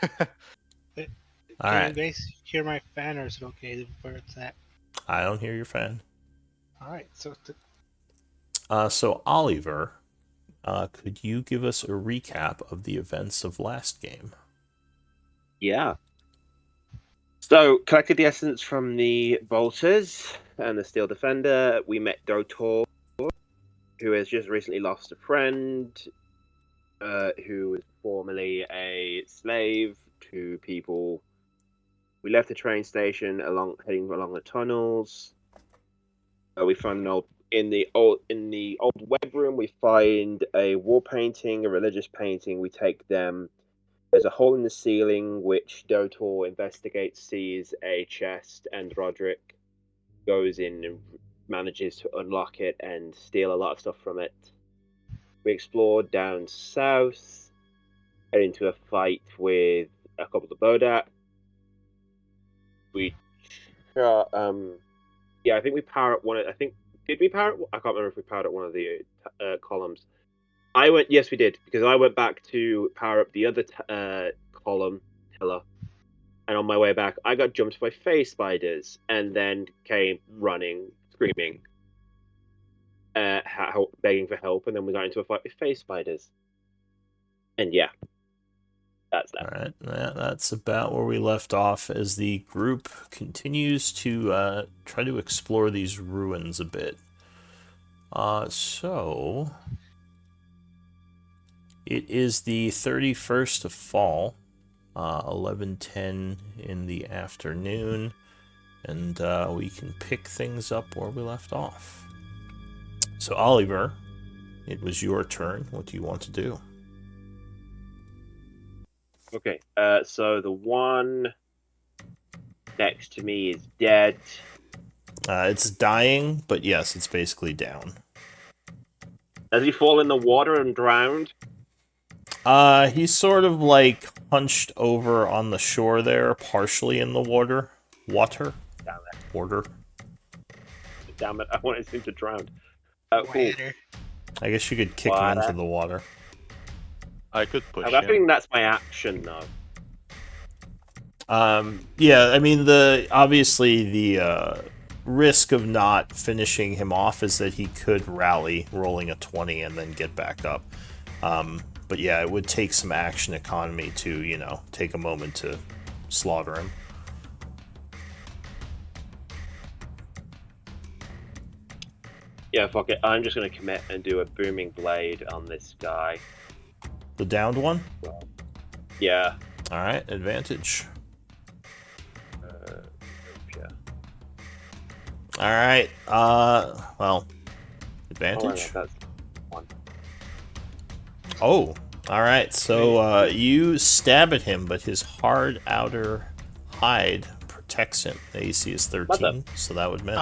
All Can you right. guys hear my fan, or is it okay where it's at? I don't hear your fan. All right, so So Oliver, could you give us a recap of the events of last game? Yeah. So, collected the essence from the bolters and the steel defender. We met Dotor, who has just recently lost a friend, who was formerly a slave to people. We left the train station heading along the tunnels. We found an old in the old web room. We find a wall painting, a religious painting. We take them. There's a hole in the ceiling which Dotor investigates, sees a chest, and Roderick goes in and manages to unlock it and steal a lot of stuff from it. We explored down south, get into a fight with a couple of Bodak. We, yeah, I think we power up one. I think did we power? I can't remember if we powered up one of the columns. I went. Yes, we did because I went back to power up the other column pillar, and on my way back, I got jumped by phase spiders, and then came running, screaming, begging for help, and then we got into a fight with phase spiders. And yeah, that's All that. right, that's about where we left off as the group continues to try to explore these ruins a bit. So it is the 31st of fall, 11:10 in the afternoon, and we can pick things up where we left off. So Oliver, it was your turn. What do you want to do? Okay, so the one next to me is dead. It's dying, but yes, it's basically down. Does he fall in the water and drowned? He's sort of like hunched over on the shore there, partially in the water. Water? Damn it! Water. Damn it! I wanted him to drown. Cool. water. I guess you could kick him into Water. the water. I could push I him. think that's my action though. Yeah, I mean obviously the risk of not finishing him off is that he could rally, rolling a 20 and then get back up. But yeah, it would take some action economy to take a moment to slaughter him. Yeah, fuck it. I'm just gonna commit and do a booming blade on this guy. The downed one. Yeah. All right, advantage. Yeah. All right. Well, advantage. That's one. Oh, all right. So you stab at him, but his hard outer hide protects him. The AC is 13, so that would miss.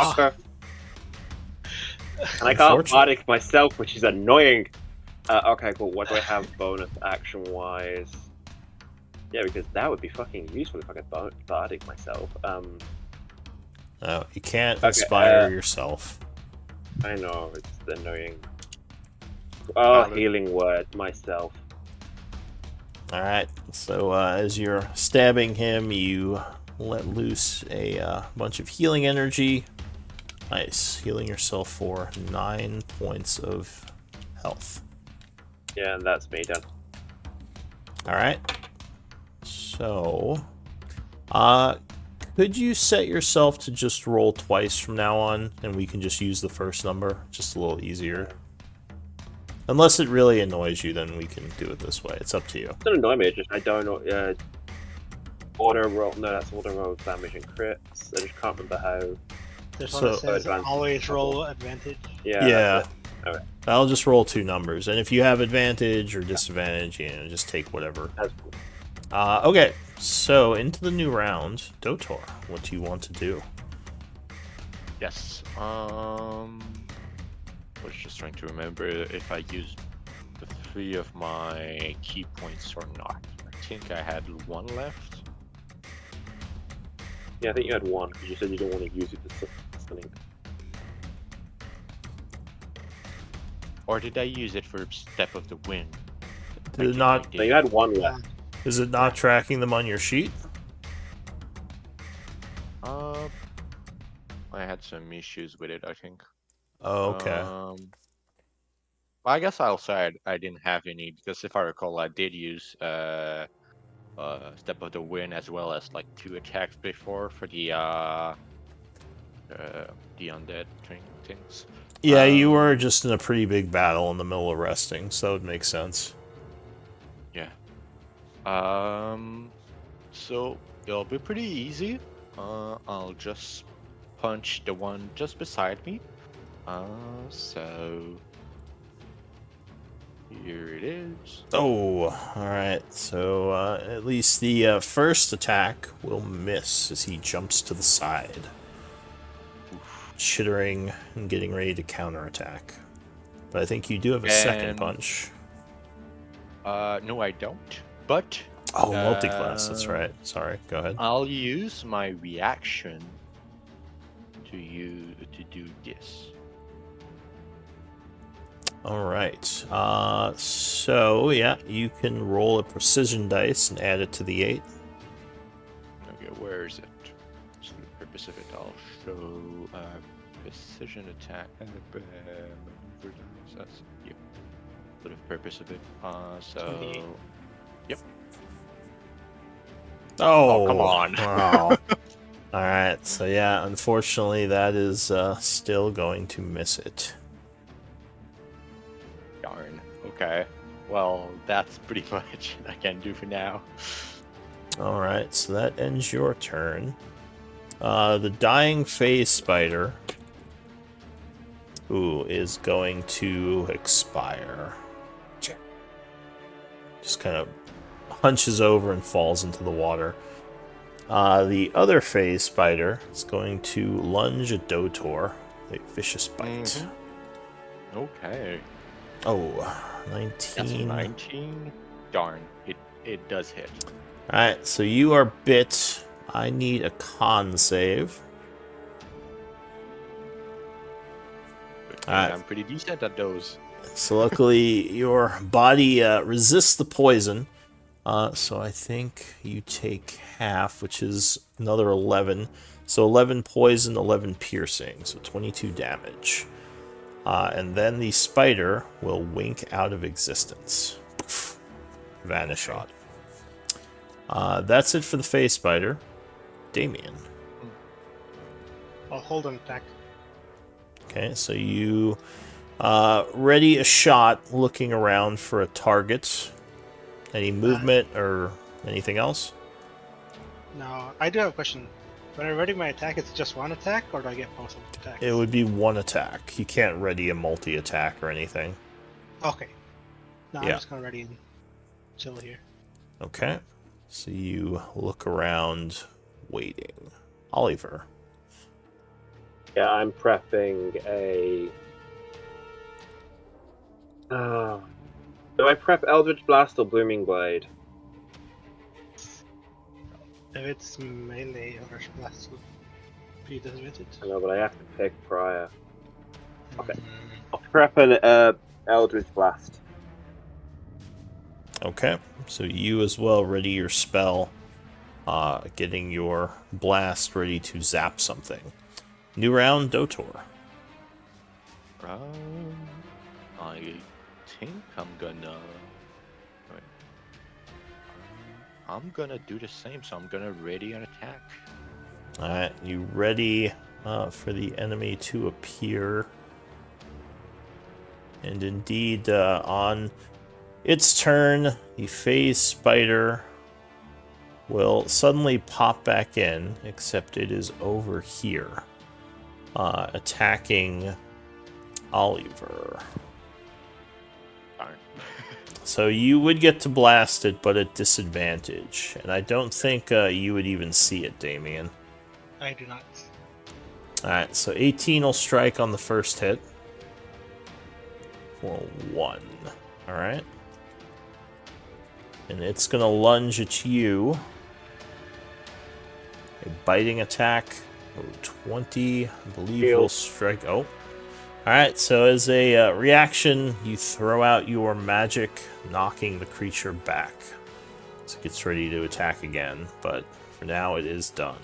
And I can't bardic myself, which is annoying. Okay, cool. What do I have bonus action wise? Yeah, because that would be fucking useful if I could bardic myself. No, you can't inspire yourself. I know, it's annoying. Oh, healing word, myself. Alright, so as you're stabbing him, you let loose a bunch of healing energy. Nice. Healing yourself for 9 points of health. Yeah, and that's me done. Alright. So, could you set yourself to just roll twice from now on, and we can just use the first number? Just a little easier. Unless it really annoys you, then we can do it this way. It's up to you. It doesn't annoy me, I don't know. Auto roll. No, that's auto roll damage and crits. I just can't remember how. There's one that says always roll advantage. Yeah. Okay. I'll just roll 2 numbers, and if you have advantage or disadvantage, just take whatever. That's cool. Okay, so into the new round, Dotor, what do you want to do? Yes. I was just trying to remember if I used the 3 of my key points or not. I think I had 1 left. Yeah, I think you had 1 because you said you don't want to use it for stunning. Or did I use it for Step of the Wind? Did not. No, you had 1 left. Is it not tracking them on your sheet? I had some issues with it, I think. Oh, okay. I guess I'll say I didn't have any, because if I recall, I did use Step of the Wind as well as like 2 attacks before for the undead things. Yeah, you were just in a pretty big battle in the middle of resting, so it makes sense. Yeah. So it'll be pretty easy. I'll just punch the one just beside me. So here it is. Oh, alright. So, at least the first attack will miss as he jumps to the side, chittering and getting ready to counterattack. But I think you do have a second punch. No, I don't. But oh, multi-class. That's right. Sorry. Go ahead. I'll use my reaction to do this. All right. So yeah, you can roll a precision dice and add it to the 8. Okay, where is it? So for the purpose of it, I'll show precision attack. Maneuver dice. Yep. For the purpose of it. So. Yep. Oh, come on. Wow. All right. So yeah, unfortunately, that is still going to miss it. Darn. Okay. Well, that's pretty much I can do for now. All right. So that ends your turn. The dying phase spider, who is going to expire, just kind of hunches over and falls into the water. The other phase spider is going to lunge at Dotor. A vicious bite. Okay. Oh, 19. That's 19. Darn. It does hit. Alright, so you are bit. I need a con save. I'm pretty decent at those. So luckily, your body resists the poison. So I think you take half, which is another 11. So 11 poison, 11 piercing, so 22 damage. And then the spider will wink out of existence. Vanishing. That's it for the phase spider. Damien. I'll hold an attack. Okay, so you ready a shot, looking around for a target. Any movement or anything else? No, I do have a question. When I ready my attack, it's just one attack, or do I get both of the attacks? It would be one attack. You can't ready a multi-attack or anything. Okay. No, Yeah. I'm just gonna ready and chill here. Okay. So you look around, waiting. Oliver. Yeah, I'm prepping a. Do I prep Eldritch Blast or Blooming Blade? If it's melee, Eldritch Blast will be disadvantage. I know, but I have to pick prior. Okay. Mm, I'll prep an Eldritch Blast. Okay. So you as well ready your spell, getting your blast ready to zap something. New round, Dotor. I think I'm gonna. Wait. I'm gonna do the same, so I'm gonna ready an attack. Alright, you ready for the enemy to appear. And indeed, on its turn, the phase spider will suddenly pop back in, except it is over here, attacking Oliver. Darn. So you would get to blast it, but at disadvantage. And I don't think you would even see it, Damien. I do not. Alright, so 18 will strike on the first hit. For 1. Alright. And it's going to lunge at you. A biting attack. 20, I believe, will strike. Oh. Alright, so as a reaction, you throw out your magic, knocking the creature back. as it gets ready to attack again, but for now it is done.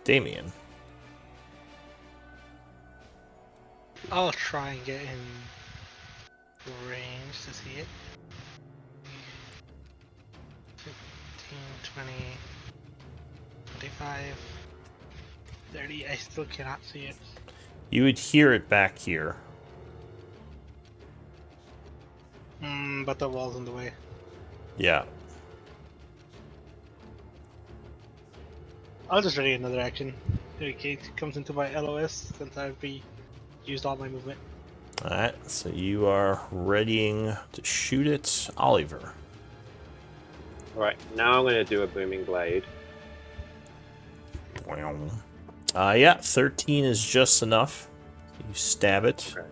Damien. I'll try and get in range to see it. 15, 20, 25, 30. I still cannot see it. You would hear it back here. But the wall's in the way. Yeah. I'll just ready another action. In case it comes into my LOS, since I've used all my movement. Alright, so you are readying to shoot it. Oliver. Right, now I'm going to do a Booming Blade. Yeah, 13 is just enough. You stab it. Okay.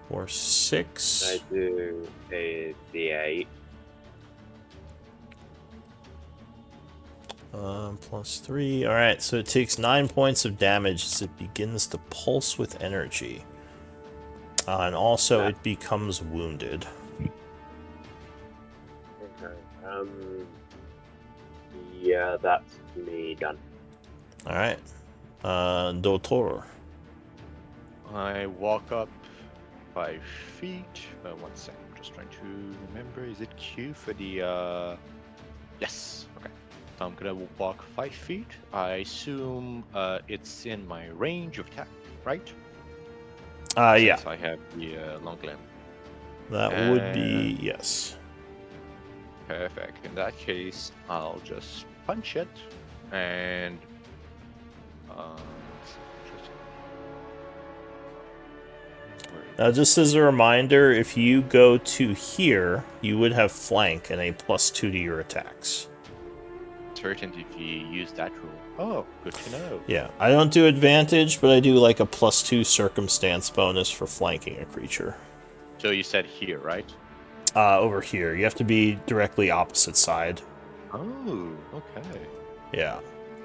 For 6. I do a D8. Plus 3. Alright, so it takes 9 points of damage as it begins to pulse with energy. And also it becomes wounded. Okay. Yeah, that's me done. Alright. Dotor. I walk up 5 feet. 1 second. I'm just trying to remember. Is it Q for the? Yes. Okay. So I'm gonna walk 5 feet. I assume it's in my range of attack, right? Yeah. Since I have the long limb. That would be yes. Perfect. In that case, I'll just punch it and. Now, just as a reminder, if you go to here, you would have flank and a +2 to your attacks. Certain if you use that rule. Oh, good to know. Yeah, I don't do advantage, but I do like a +2 circumstance bonus for flanking a creature. So you said here, right? Over here. You have to be directly opposite side. Oh, okay. Yeah.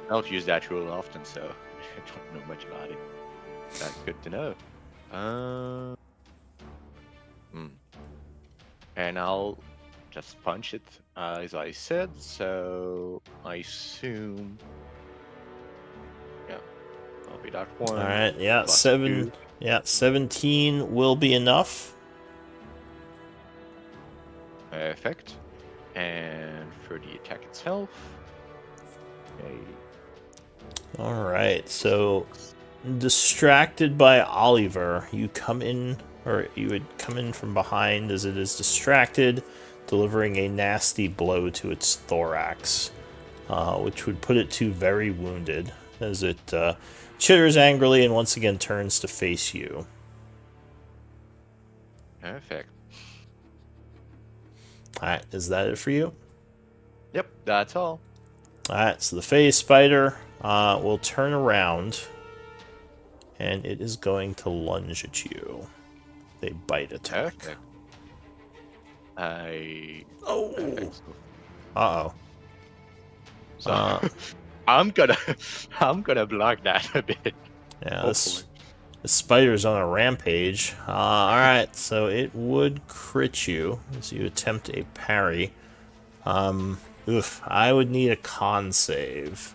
I don't use that rule often, so I don't know much about it. That's good to know. And I'll just punch it, as I said, so I assume... Yeah, I'll be that one. Alright, yeah, plus 7. 2. Yeah, 17 will be enough. Perfect. And for the attack itself... Alright, so... Distracted by Oliver, you come in, or you would come in from behind as it is distracted, delivering a nasty blow to its thorax, which would put it to very wounded, as it chitters angrily and once again turns to face you. Perfect. Alright, is that it for you? Yep, that's all. Alright, so the phase spider will turn around, and it is going to lunge at you. They bite attack. Perfect. Oh! Perfect. Uh-oh. So I'm gonna block that a bit. Yeah, this spider's on a rampage. Alright, so it would crit you as you attempt a parry. I would need a con save.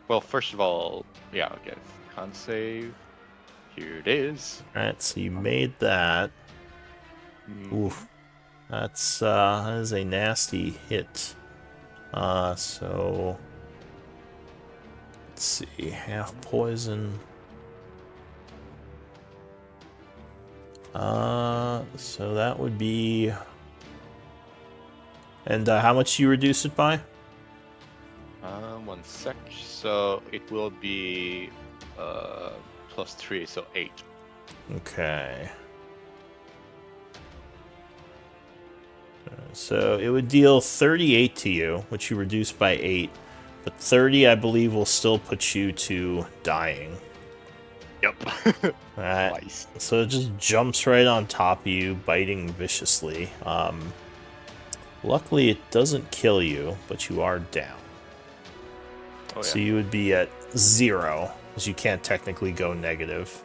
Well, first of all, yeah, okay. Con save. Here it is. Alright, so you made that. Oof. That is a nasty hit. So let's see, half poison. So that would be. And how much you reduce it by? 1 sec. So it will be +3, so 8. Okay. So it would deal 38 to you, which you reduce by 8. But 30, I believe, will still put you to dying. Yep. Alright. Nice. So it just jumps right on top of you, biting viciously. Luckily, it doesn't kill you, but you are down. Oh, yeah. So you would be at 0, because you can't technically go negative.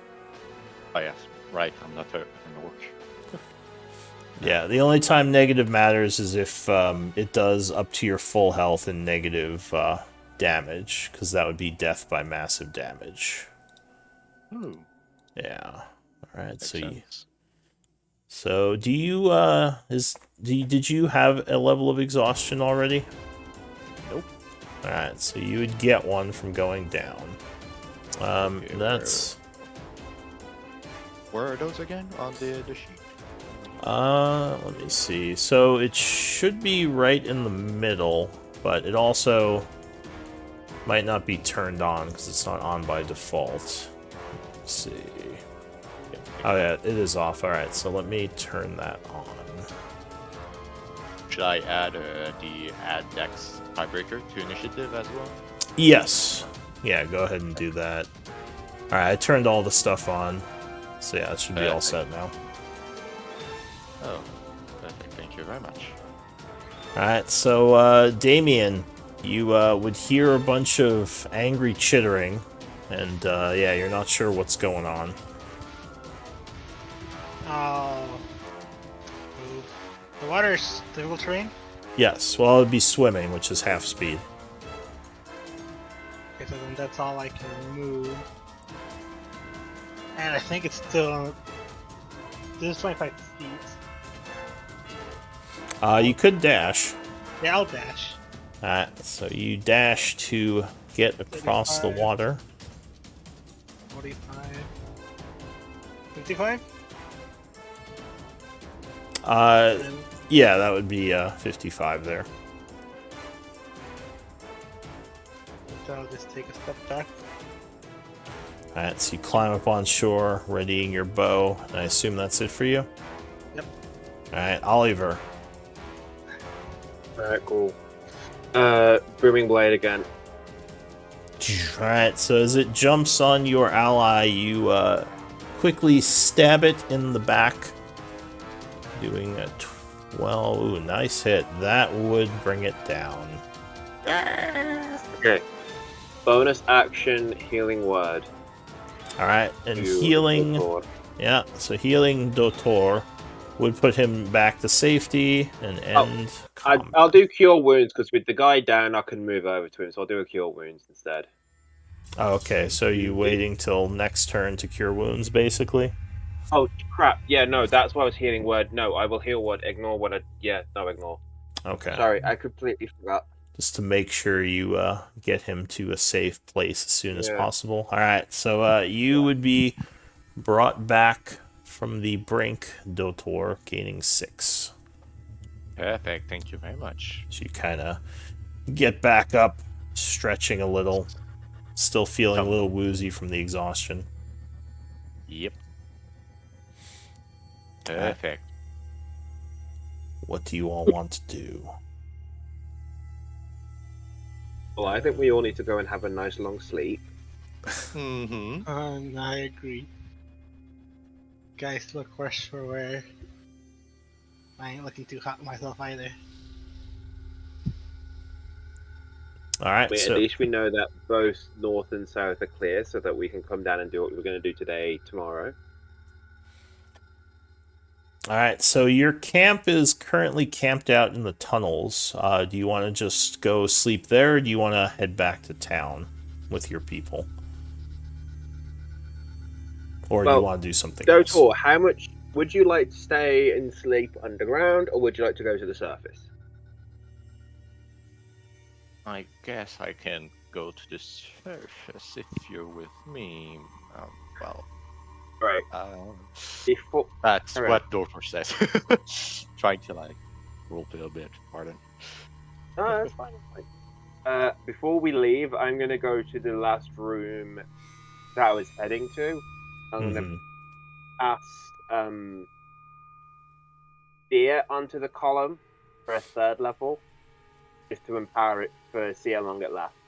Oh yes, right. I'm not an orc. Yeah, the only time negative matters is if it does up to your full health and negative damage, because that would be death by massive damage. Hmm. Yeah. All right. Makes So sense. so do you did you have a level of exhaustion already? Nope. All right. So you would get one from going down. Okay, That's where are those again on the sheet? let me see. So it should be right in the middle, but it also might not be turned on because it's not on by default. Let's see. Oh yeah, it is off. All right, so let me turn that on. Should I add the add dex tiebreaker to initiative as well? Yes. Yeah, go ahead and do that. All right, I turned all the stuff on. So yeah, it should be all set now. Oh, perfect. Thank you very much. All right, so Damien, you would hear a bunch of angry chittering, and yeah, you're not sure what's going on. Oh. The water's difficult terrain? Yes, well, it'd be swimming, which is half speed. Okay, so then that's all I can move. And I think it's still... This is 25 feet. You could dash. Yeah, I'll dash. Alright, so you dash to get across the 35. water. 45. 55? Then Yeah, that would be 55 there. I'll just take a step back. Alright, so you climb up on shore, readying your bow, and I assume that's it for you? Yep. Alright, Oliver. Alright, cool. Booming blade again. Alright, so as it jumps on your ally, you quickly stab it in the back, doing a 12. Ooh, nice hit. That would bring it down. Okay. Bonus action, healing word. Alright, and to healing... Thor. Yeah, so healing Dotor would put him back to safety and end combat. I'll do cure wounds because with the guy down, I can move over to him, so I'll do a cure wounds instead. Oh, okay, so you waiting till next turn to cure wounds, basically? Oh crap! Yeah, no, that's why I was healing word. No, I will heal word. Ignore what I. Yeah, no, ignore. Okay. Sorry, I completely forgot. Just to make sure you get him to a safe place as soon as Yeah. possible. Alright, so you would be brought back from the brink, Dotor, gaining 6. Perfect. Thank you very much. So you kind of get back up, stretching a little, still feeling a little woozy from the exhaustion. Yep. Perfect. What do you all want to do? Well, I think we all need to go and have a nice long sleep. Mm-hmm. I agree. Guys, look worse for wear. I ain't looking too hot myself either. Alright, At so... least we know that both north and south are clear, so that we can come down and do what we're going to do today, tomorrow. Alright, so your camp is currently camped out in the tunnels. Do you want to just go sleep there, or do you want to head back to town with your people? Or do you want to do something else? Dotor, how much would you like to stay and sleep underground, or would you like to go to the surface? I guess I can go to the surface if you're with me. Well, Right. Before... that's Alright. what Dorfer says. Trying to like roleplay a bit. Pardon. No, that's fine. That's fine. Before we leave, I'm going to go to the last room that I was heading to. I'm going to pass Deer onto the column for a 3rd level, just to empower it for see how long it lasts.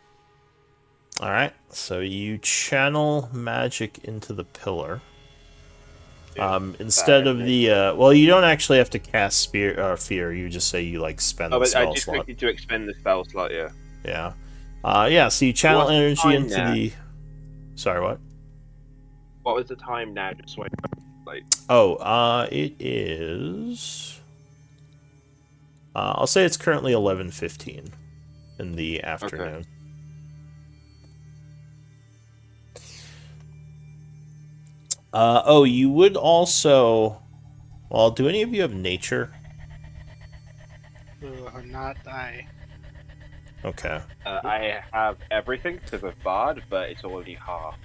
Alright, so you channel magic into the pillar. Instead of the... well, you don't actually have to cast Fear, you just say you, like, spend the but spell I just slot. quickly to expend the spell slot, yeah. Yeah. Yeah, so you channel What's the energy time into now? the... Sorry, what? What was the time now? Just so I know, like... Oh, it is... I'll say it's currently 11:15 in the afternoon. Oh, you would also... Well, do any of you have nature? Not I. Okay. I have everything because of Bard, but it's already half.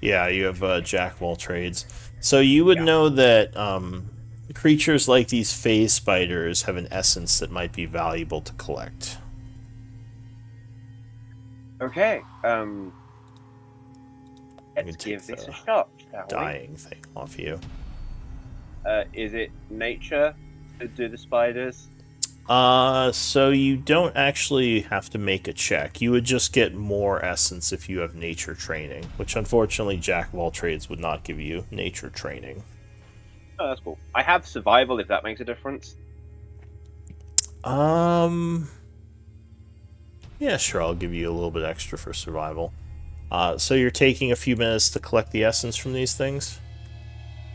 Yeah, you have jack of all trades. So you would Yeah. know that creatures like these phase spiders have an essence that might be valuable to collect. Okay. I Let's can take give this a the shot, shall dying thing off you. we? Is it nature to do the spiders? So you don't actually have to make a check. You would just get more essence if you have nature training, which unfortunately Jack of all trades would not give you nature training. Oh, that's cool. I have survival if that makes a difference. Yeah, sure, I'll give you a little bit extra for survival. So you're taking a few minutes to collect the essence from these things?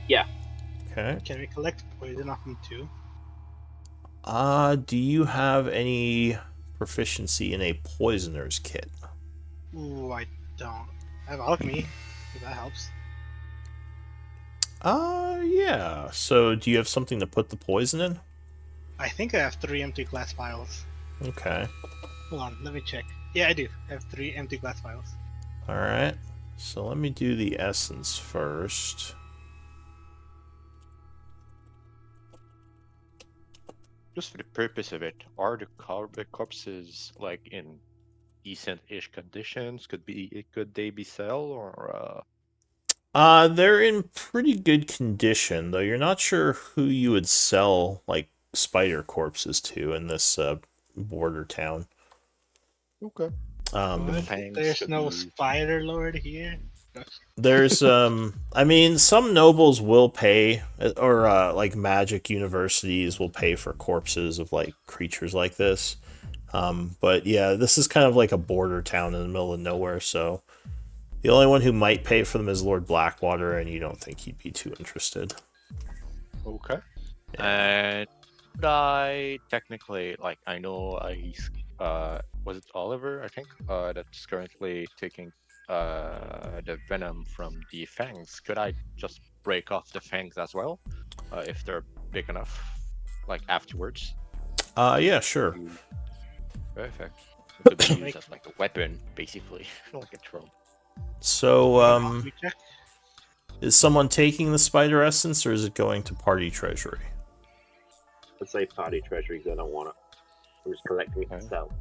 Yeah. Okay. Can we collect poison off them too? Do you have any proficiency in a poisoner's kit? Ooh, I don't. I have alchemy, if that helps. Yeah. So do you have something to put the poison in? I think I have 3 empty glass vials. Okay. Hold on, let me check. Yeah, I do. I have 3 empty glass vials. Alright. So let me do the essence first. Just for the purpose of it, are the corpses like in decent-ish conditions? Could they be sold or? They're in pretty good condition, though you're not sure who you would sell, like, spider corpses to in this, border town. Okay. What? fangs There's could no be- spider lord here? There's, I mean, some nobles will pay, or, like, magic universities will pay for corpses of, like, creatures like this. But yeah, this is kind of like a border town in the middle of nowhere, so the only one who might pay for them is Lord Blackwater, and you don't think he'd be too interested. Okay. Yeah. And could I technically, like, I know he's was it Oliver? I think that's currently taking the venom from the fangs. Could I just break off the fangs as well, if they're big enough, like afterwards? Yeah, sure. Perfect. It could be used Make, as like a weapon, basically, like a troll. So, alchemy check. is someone taking the spider essence, or is it going to party treasury? Let's say party treasury because I don't want it. I'm just collecting it Okay. myself.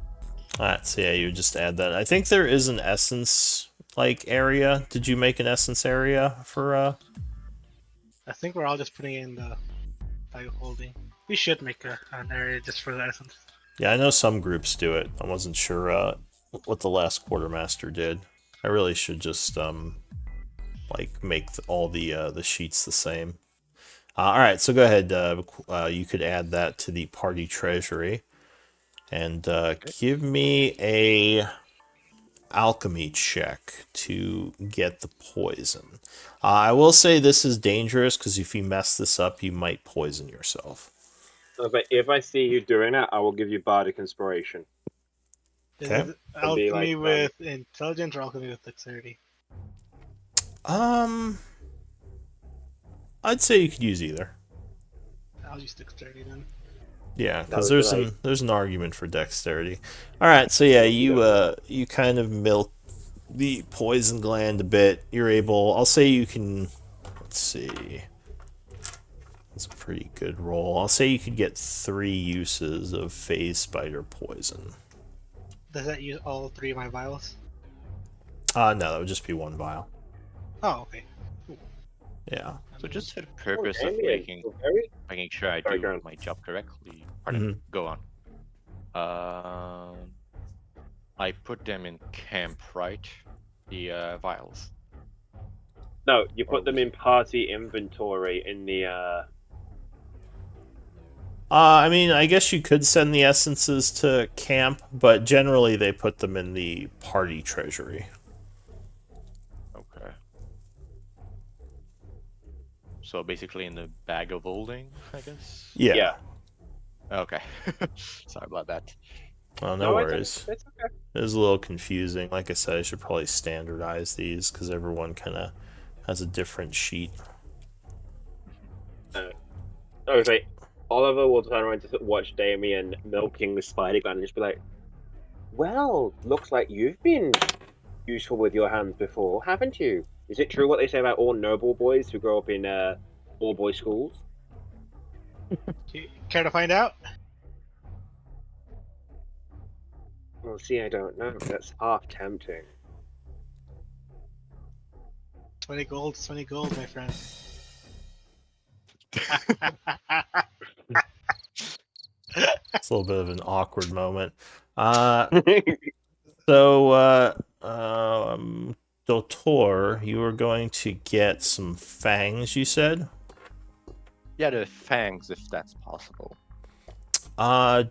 Alright, so yeah, you would just add that. I think there is an essence, like, area. Did you make an essence area for, I think we're all just putting it in the bag of holding. We should make an area just for the essence. Yeah, I know some groups do it. I wasn't sure, what the last quartermaster did. I really should just, like, make all the sheets the same. Alright, so go ahead. You could add that to the party treasury. And give me a alchemy check to get the poison. I will say this is dangerous because if you mess this up, you might poison yourself. But if I see you doing that, I will give you bardic inspiration. Is Okay. it It'll be alchemy like, with intelligence or alchemy with dexterity? I'd say you could use either. I'll use dexterity then. Yeah, because That was there's an argument for dexterity. All right, so yeah, you kind of milk the poison gland a bit. You're able. I'll say you can. Let's see. That's a pretty good roll. I'll say you could get 3 uses of phase spider poison. Does that use all 3 of my vials? No, that would just be 1 vial. Oh, okay. Yeah. So just for the purpose Okay, of making sure I Sorry, do go on. my job correctly. Pardon. Go on. I put them in camp, right? The vials. No, you put Or them was in party inventory in the. I mean, I guess you could send the essences to camp, but generally they put them in the party treasury. Okay. So basically in the bag of holding, I guess. Yeah. Yeah. Okay. Sorry about that. Oh, no it's worries. okay. It was a little confusing. Like I said, I should probably standardize these because everyone kind of has a different sheet. Okay. Oliver will turn around to watch Damien milking the spider gland and just be like, "Well, looks like you've been useful with your hands before, haven't you? Is it true what they say about all noble boys who grow up in all boys schools?" Care to find out? Well, see, I don't know. That's half tempting. 20 gold, 20 gold, my friend. It's a little bit of an awkward moment. So, Dotor, you are going to get some fangs, you said? Yeah, the fangs, if that's possible.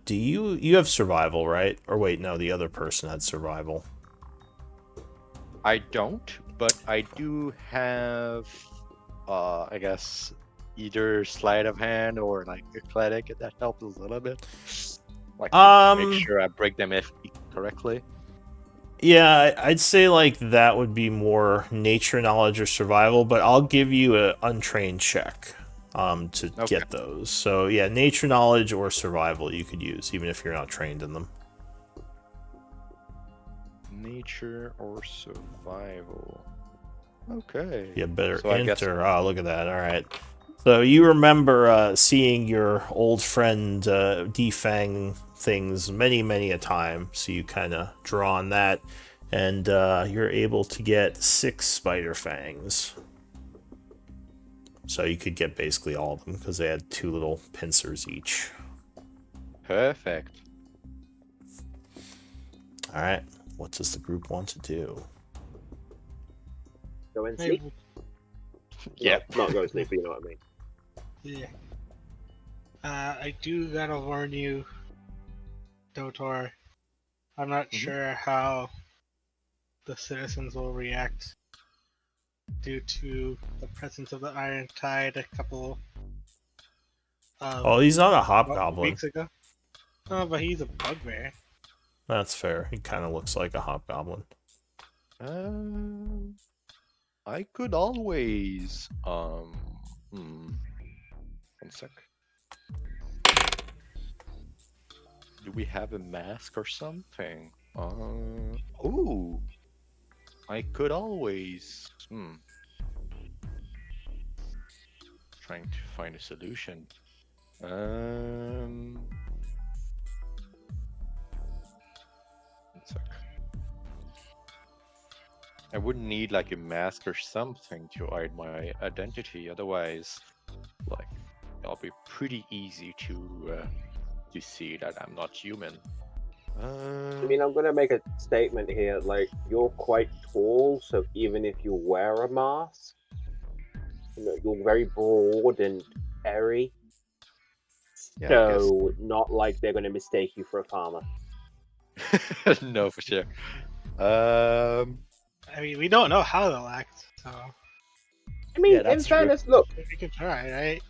Do you have survival, right? Or wait, no, the other person had survival. I don't, but I do have, I guess, either sleight of hand or like athletic, if that helps a little bit. Like to make sure I break them correctly. Yeah, I'd say like that would be more nature knowledge or survival, but I'll give you an untrained check to get those. So yeah, nature knowledge or survival you could use, even if you're not trained in them. Nature or survival. Okay. Yeah, better So I guess enter. Oh, look at that. All right. So you remember seeing your old friend defang things many, many a time. So you kind of draw on that, and you're able to get 6 spider fangs. So you could get basically all of them because they had 2 little pincers each. perfect. All right. What does the group want to do? Go and sleep? Yeah. Not go to sleep, but you know what I mean. Yeah. I do gotta warn you, Dotor. I'm not sure how the citizens will react due to the presence of the Iron Tide a couple Oh, he's not a hobgoblin. weeks ago. Oh, but he's a bugbear. That's fair. He kind of looks like a hobgoblin. I could always one sec. Do we have a mask or something? Oh, I could always trying to find a solution. One sec. I would need like a mask or something to hide my identity. Otherwise, like, it'll be pretty easy to see that I'm not human. I mean, I'm gonna make a statement here. Like, you're quite tall, so even if you wear a mask, you know, you're very broad and airy. Yeah, So, not like they're gonna mistake you for a farmer. No, for sure. I mean, we don't know how they'll act, so I mean, Yeah, in that's true. fairness, look. we can try, right?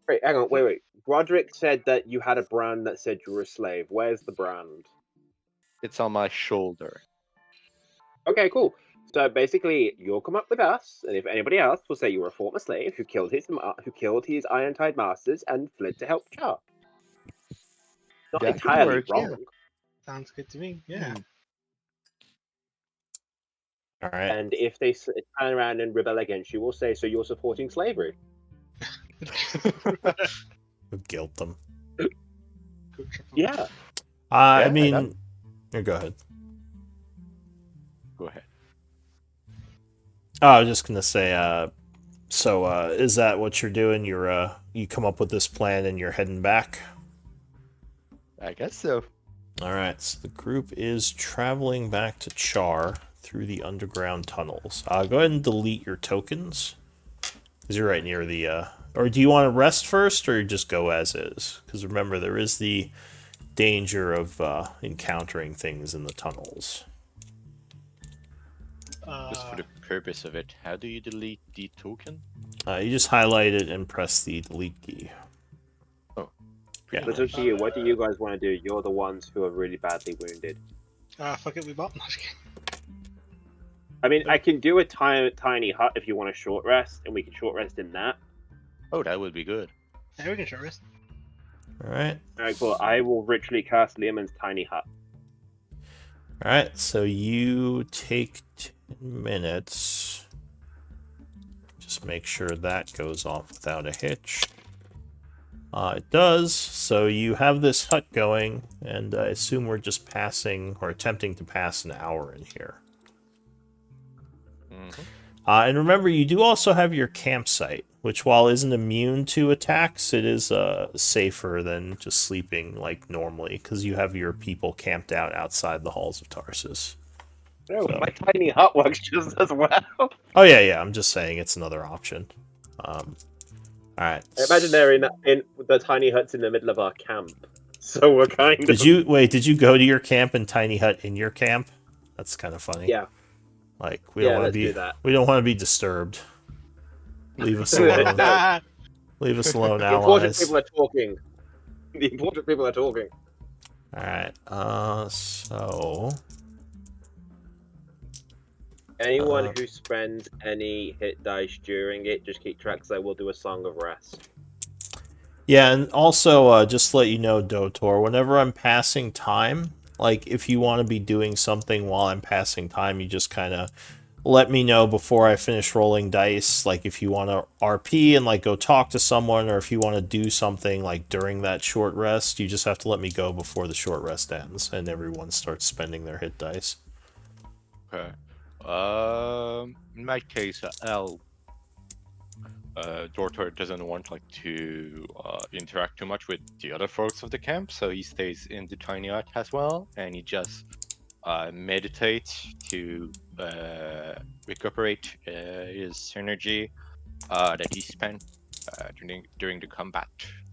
Wait, hang on, wait. Broderick said that you had a brand that said you were a slave. Where's the brand? It's on my shoulder. Okay, cool. So basically, you'll come up with us, and if anybody else will say you were a former slave who killed his Iron Tide masters and fled to help Chaur. Not That could entirely work, wrong. yeah. Sounds good to me. Yeah. All right. And if they turn around and rebel against you, we'll say, so you're supporting slavery. Guilt them. Yeah. I Yeah, mean, go ahead. Go ahead. Oh, I was just gonna say, so is that what you're doing? You come up with this plan and you're heading back? I guess so. All right, so the group is traveling back to Chaur through the underground tunnels. Go ahead and delete your tokens, because you're right near the... Or do you want to rest first, or just go as is? Because remember, there is the danger of encountering things in the tunnels. Just for the purpose of it, how do you delete the token? You just highlight it and press the delete key. Oh. Yeah. It's up to you. What do you guys want to do? You're the ones who are really badly wounded. Fuck it, we bought. No, just kidding. I mean, I can do a tiny hut if you want a short rest, and we can short rest in that. Oh, that would be good. Yeah, we can short rest. All right. Alright, cool. I will ritually cast Leomund's tiny hut. All right. So you take 10 minutes. Just make sure that goes off without a hitch. It does. So you have this hut going, and I assume we're just passing or attempting to pass an hour in here. Mm-hmm. And remember, you do also have your campsite, which, while isn't immune to attacks, it is safer than just sleeping like normally, because you have your people camped out outside the halls of Tarsus. No, So- my tiny hut works just as well. Oh yeah. I'm just saying it's another option. All right. I imagine they're in the tiny huts in the middle of our camp. So we're kind of... Did you go to your camp and tiny hut in your camp? That's kind of funny. Yeah. Like we don't want to let's be do that. we don't want to be disturbed. Leave us alone. Leave us alone, The important allies. people are talking. The important people are talking. All right. So Anyone who spends any hit dice during it, just keep track, because I will do a Song of Rest. yeah, and also just to let you know, Dotor, whenever I'm passing time, like if you want to be doing something while I'm passing time, you just kind of let me know before I finish rolling dice. Like if you want to RP and like go talk to someone, or if you want to do something like during that short rest, you just have to let me go before the short rest ends and everyone starts spending their hit dice. Okay. In my case, Dortor doesn't want to interact too much with the other folks of the camp, so he stays in the tiny hut as well, and he just meditates to recuperate his energy that he spent during the combat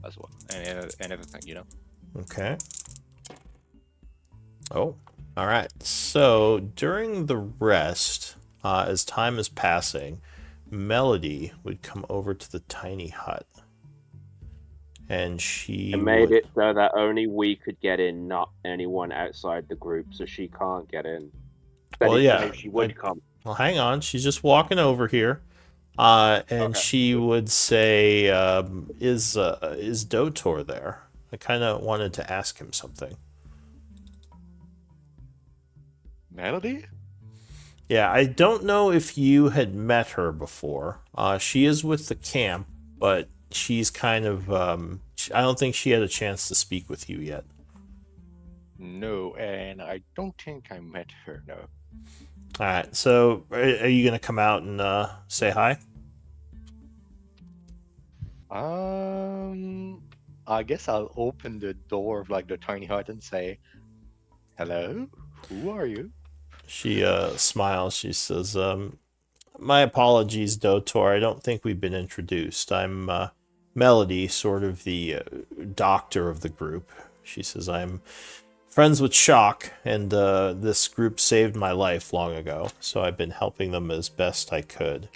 as well, and everything, you know. Okay. Oh, all right. So during the rest, as time is passing, Melody would come over to the tiny hut, and she I made would... it so that only we could get in, not anyone outside the group, so she can't get in. That Well, is, yeah, no, she would come. Well, hang on. She's just walking over here, and Okay. she would say, "Is Dotor there?" I kind of wanted to ask him something. Melody? Yeah, I don't know if you had met her before. She is with the camp, but she's kind of... I don't think she had a chance to speak with you yet. No, and I don't think I met her, no. All right, so are you going to come out and say hi? I guess I'll open the door of the tiny hut and say, "Hello, who are you?" She smiles. She says, "My apologies, Dotor. I don't think we've been introduced. I'm Melody, sort of the doctor of the group." She says, "I'm friends with Shock, and this group saved my life long ago, so I've been helping them as best I could.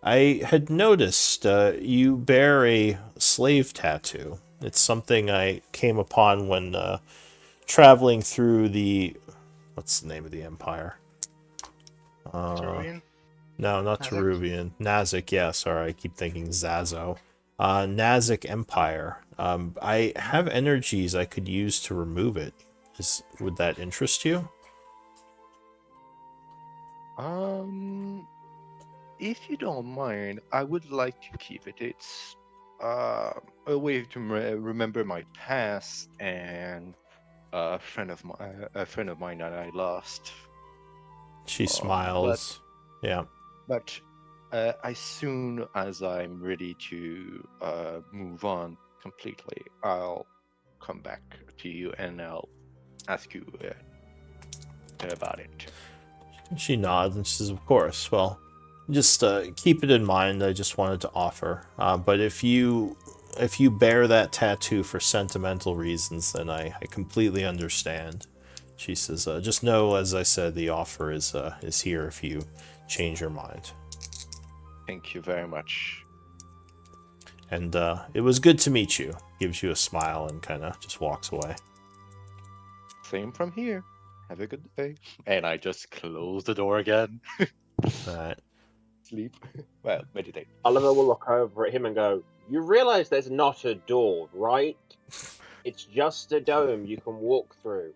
I had noticed you bear a slave tattoo. It's something I came upon when traveling through the... What's the name of the empire? Cerulean? No, not Nazak? Teruvian. Nazik, yeah, sorry, I keep thinking Zazo. Nazik Empire. I have energies I could use to remove it. Would that interest you? If you don't mind, I would like to keep it. It's a way to remember my past and a friend of mine that I lost. She smiles. Yeah. But as soon as I'm ready to move on completely, I'll come back to you and I'll ask you about it. She nods and she says, "Of course. Well, just keep it in mind. I just wanted to offer. But if you bear that tattoo for sentimental reasons, then I completely understand." She says, "Just know, as I said, the offer is here if you change your mind." Thank you very much. And it was good to meet you. Gives you a smile and kind of just walks away. Same from here. Have a good day. And I just close the door again. All right. Sleep. Well, meditate. Oliver will look over at him and go, "You realize there's not a door, right? It's just a dome you can walk through."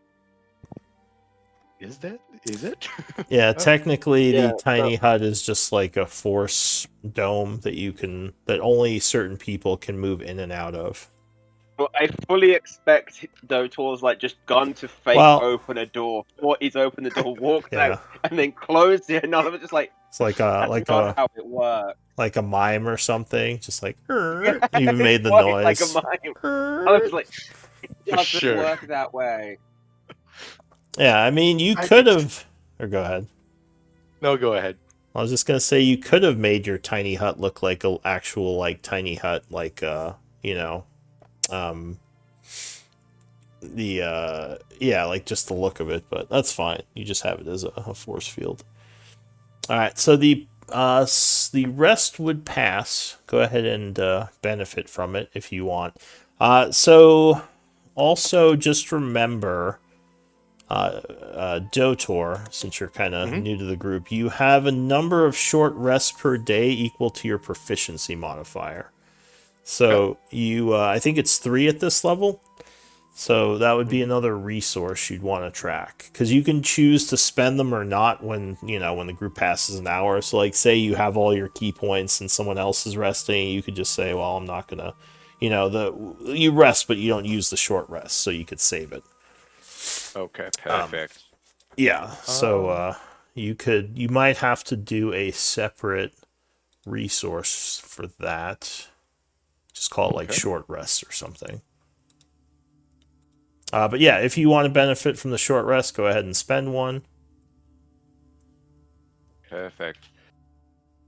Is it? Yeah, technically Yeah, the tiny hut is just like a force dome that only certain people can move in and out of. But I fully expect Dotor's like just gone to fake Well- open a door, thought he's opened the door, walked Yeah. out, and then closed it, and Oliver's just like, It's like "That's not how it works." like a mime or something, just like even made the Quite noise. like a mime. Oliver's like, "It doesn't sure. work that way." Yeah, I mean, you I could think- have. Or go ahead. No, go ahead. I was just gonna say you could have made your tiny hut look like an actual like tiny hut, like you know, like just the look of it. But that's fine. You just have it as a force field. All right, so the rest would pass. Go ahead and benefit from it if you want. So also just remember, Dotor, since you're kind of new to the group, you have a number of short rests per day equal to your proficiency modifier. So you, I think it's 3 at this level. So that would be another resource you'd want to track, because you can choose to spend them or not when the group passes an hour. So like, say you have all your key points and someone else is resting, you could just say, well, I'm not gonna, you rest, but you don't use the short rest, so you could save it. Okay, perfect. Yeah. So you might have to do a separate resource for that. Just call it like Okay. short rest or something. But yeah, if you want to benefit from the short rest, go ahead and spend one. Perfect.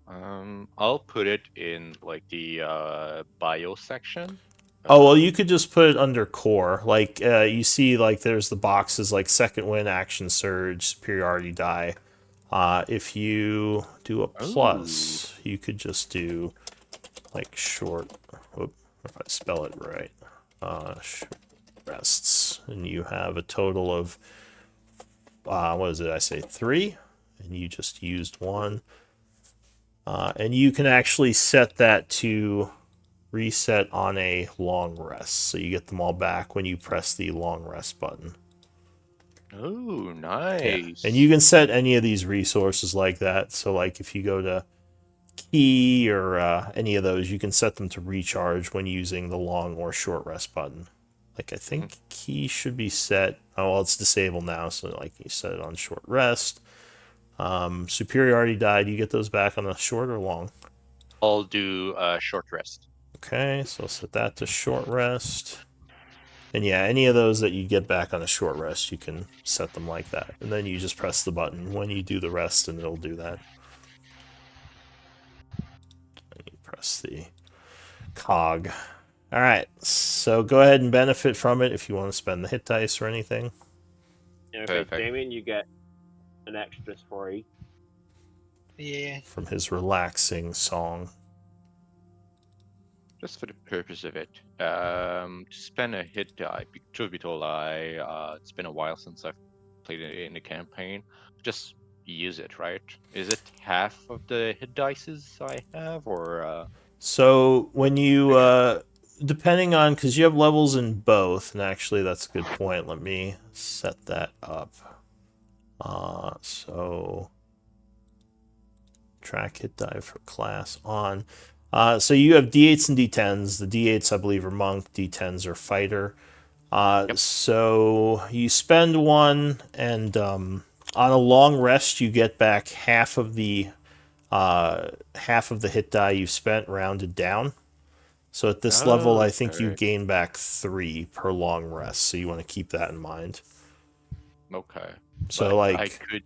I'll put it in like the bio section. Oh, well, you could just put it under core. Like, you see, like, there's the boxes like second win, action surge, superiority die. If you do a plus, you could just do like short. Whoop, if I spell it right. Short rests, and you have a total of what is it? I say 3, and you just used 1. And you can actually set that to reset on a long rest, so you get them all back when you press the long rest button. Oh, Yeah. nice. And you can set any of these resources like that. So like if you go to key or any of those, you can set them to recharge when using the long or short rest button. Like I think key should be set. Oh, well, it's disabled now, so like you set it on short rest. Superiority died. You get those back on a short or long? I'll do short rest. Okay, so I'll set that to short rest. And yeah, any of those that you get back on a short rest, you can set them like that. And then you just press the button when you do the rest, and it'll do that. And you press the cog. All right, so go ahead and benefit from it if you want to spend the hit dice or anything. Okay, Perfect. Damien, you get an extra 3. Yeah. From his relaxing song. Just for the purpose of it, to spend a hit die. Truth be told, it's been a while since I've played it in the campaign. Just use it, right? Is it half of the hit dices I have, or? So when you, depending on, because you have levels in both, and actually that's a good point. Let me set that up. So track hit die for class on. So you have D8s and D10s. The D8s, I believe, are monk. D10s are fighter. So you spend 1, and on a long rest, you get back half of the hit die you spent rounded down. So at this level, I think you Okay. gain back 3 per long rest. So you want to keep that in mind. Okay. So But like, I could.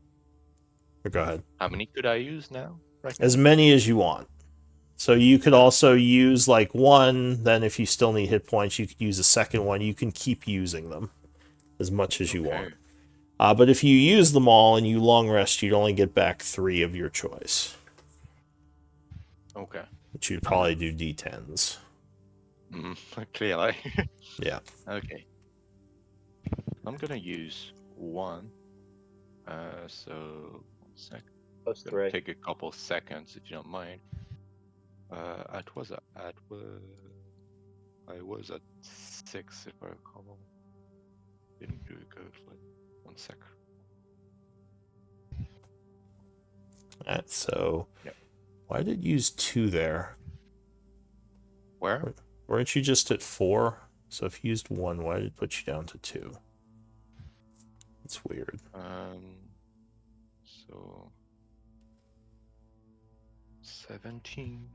go ahead. How many could I use now? Right As now? many as you want. So you could also use like 1, then if you still need hit points, you could use a second one. You can keep using them as much as you want. But if you use them all and you long rest, you'd only get back 3 of your choice. Okay. Which you'd probably do D10s. Clearly. Yeah. Okay. I'm gonna use one. So 1 sec. Plus Gonna 3. take a couple seconds if you don't mind. I was at 6 if I recall. Didn't do it good. 1 sec. Alright, so Yep. why did you use 2 there? Where? Weren't you just at 4? So if you used 1, why did it put you down to 2? It's weird. So 17.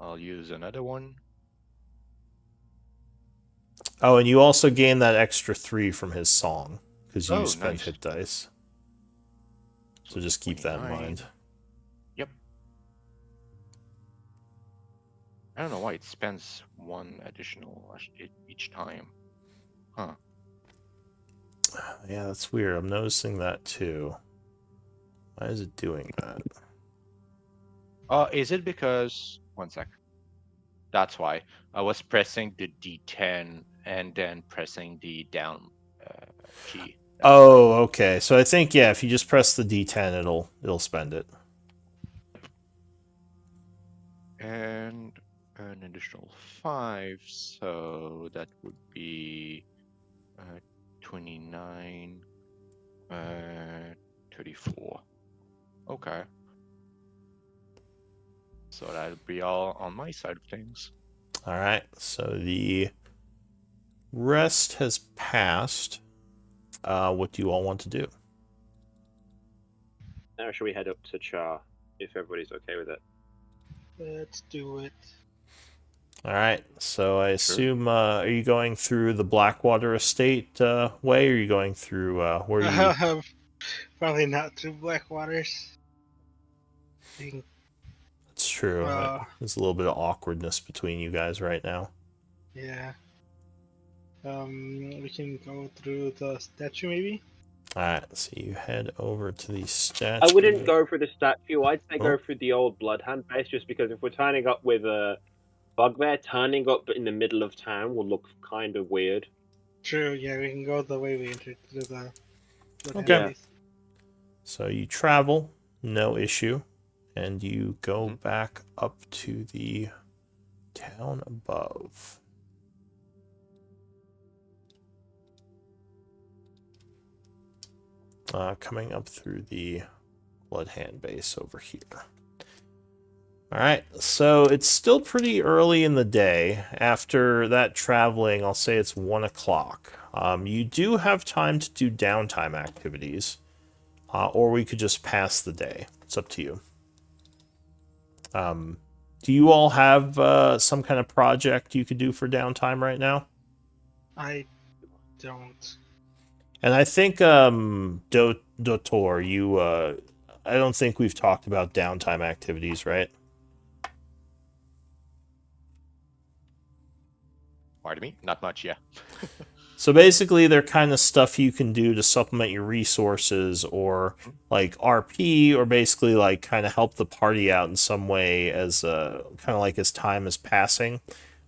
I'll use another one. Oh, and you also gained that extra 3 from his song because you spent Nice. hit dice. So just keep that in 29. mind. Yep. I don't know why it spends 1 additional each time. Huh. Yeah, that's weird. I'm noticing that too. Why is it doing that? Is it because 1 sec? That's why I was pressing the D10 and then pressing the down key. That's Oh, okay. So I think yeah, if you just press the D10, it'll spend it. And an additional 5, so that would be 29, 34. Okay. So that'll be all on my side of things. All right. So the rest has passed. What do you all want to do? Now should we head up to Chaur, if everybody's okay with it? Let's do it. All right. So I assume are you going through the Blackwater Estate way, or are you going through where you? Probably not through Blackwaters. It's true. Uh, There's a little bit of awkwardness between you guys right now. yeah. We can go through the statue maybe. All right. So you head over to the statue. I wouldn't go for the statue. I'd say Oh. go through the old Bloodhound base, just because if we're turning up with a bugbear, turning up in the middle of town will look kind of weird. True. Yeah, we can go the way we entered through the. Okay. Base. So you travel, no issue, and you go back up to the town above. Coming up through the Bloodhand base over here. Alright, so it's still pretty early in the day. After that traveling, I'll say it's 1 o'clock. You do have time to do downtime activities, or we could just pass the day. It's up to you. Do you all have some kind of project you could do for downtime right now? I don't. And I think, Dotor, you, I don't think we've talked about downtime activities, right? Pardon me? Not much, yeah. So basically, they're kind of stuff you can do to supplement your resources, or like RP, or basically like kind of help the party out in some way as kind of like as time is passing.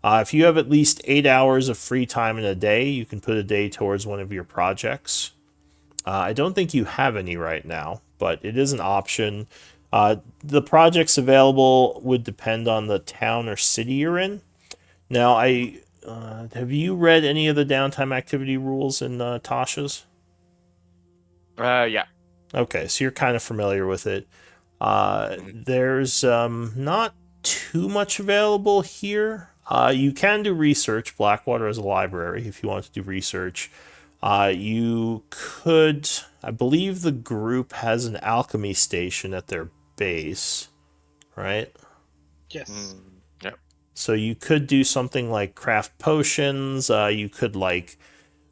If you have at least 8 hours of free time in a day, you can put a day towards one of your projects. I don't think you have any right now, but it is an option. The projects available would depend on the town or city you're in. Now, have you read any of the downtime activity rules in Tasha's? Yeah. Okay, so you're kind of familiar with it. There's not too much available here. You can do research. Blackwater has a library if you want to do research. You could, I believe the group has an alchemy station at their base, right? Yes. Yep. So you could do something like craft potions. You could like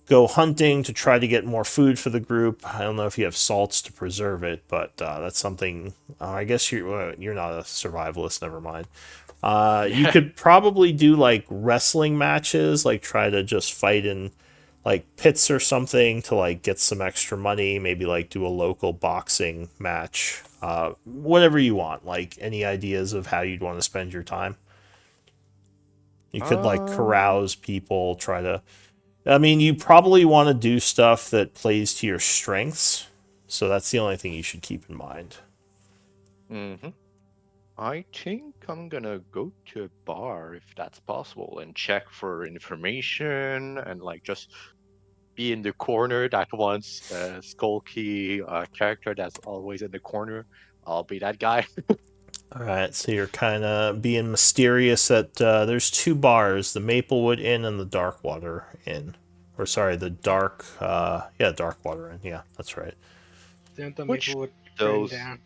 go hunting to try to get more food for the group. I don't know if you have salts to preserve it, but that's something. I guess you're not a survivalist. Never mind. You could probably do like wrestling matches, like try to just fight in like pits or something to like get some extra money. Maybe like do a local boxing match. Whatever you want. Like any ideas of how you'd want to spend your time? You could like Um, carouse people, try to. I mean, you probably want to do stuff that plays to your strengths, so that's the only thing you should keep in mind. mhm. I think I'm gonna go to a bar if that's possible and check for information and like just be in the corner that wants a skulky character that's always in the corner. I'll be that guy. All right, so you're kind of being mysterious. At there's two bars: the Maplewood Inn and the Darkwater Inn. Or sorry, the Darkwater Inn. Yeah, that's right. Didn't the Which Maplewood burn those down?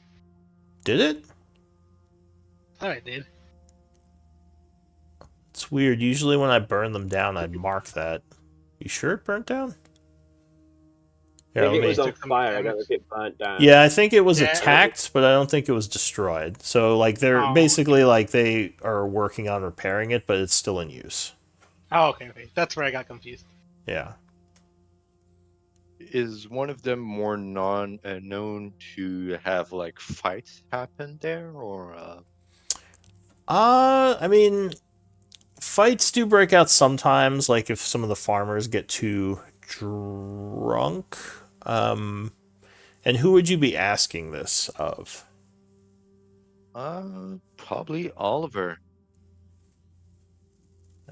Did it? Thought I did. It's weird. Usually when I burn them down, I mark that. You sure it burnt down? I Here, think let it was me. Just on took some fire. I don't damage. think it burnt down. Yeah, I think it was Yeah. attacked, but I don't think it was destroyed. So like they're Oh, basically like they are working on repairing it, but it's still in use. oh, okay. That's where I got confused. Yeah. is one of them more non known to have like fights happen there, or I mean, fights do break out sometimes, like if some of the farmers get too drunk. Um, and who would you be asking this of? probably Oliver.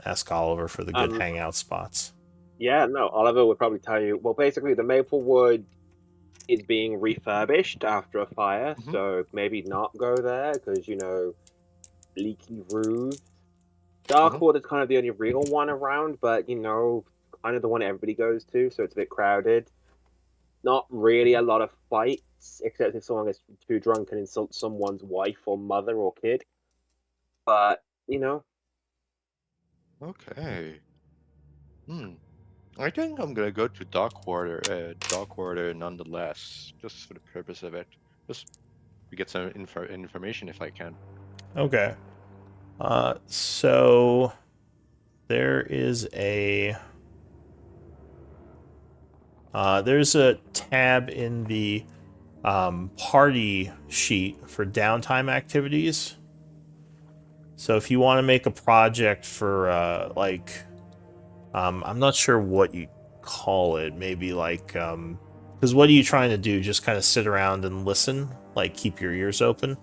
Ask Oliver for the good Um, hangout spots. yeah, no, Oliver would probably tell you. Well, basically, the Maplewood is being refurbished after a fire, Hmm. so maybe not go there because leaky roofs. Hmm. Darkwater is kind of the only real one around, but kind of the one everybody goes to, so it's a bit crowded. Not really a lot of fights, except if someone gets too drunk and insults someone's wife or mother or kid. But Okay. Hmm. I think I'm gonna go to Darkwater nonetheless, just for the purpose of it. Just to get some information if I can. Okay. So there is a there's a tab in the party sheet for downtime activities. So if you want to make a project for I'm not sure what you call it. Maybe like because what are you trying to do? Just kind of sit around and listen, like keep your ears open.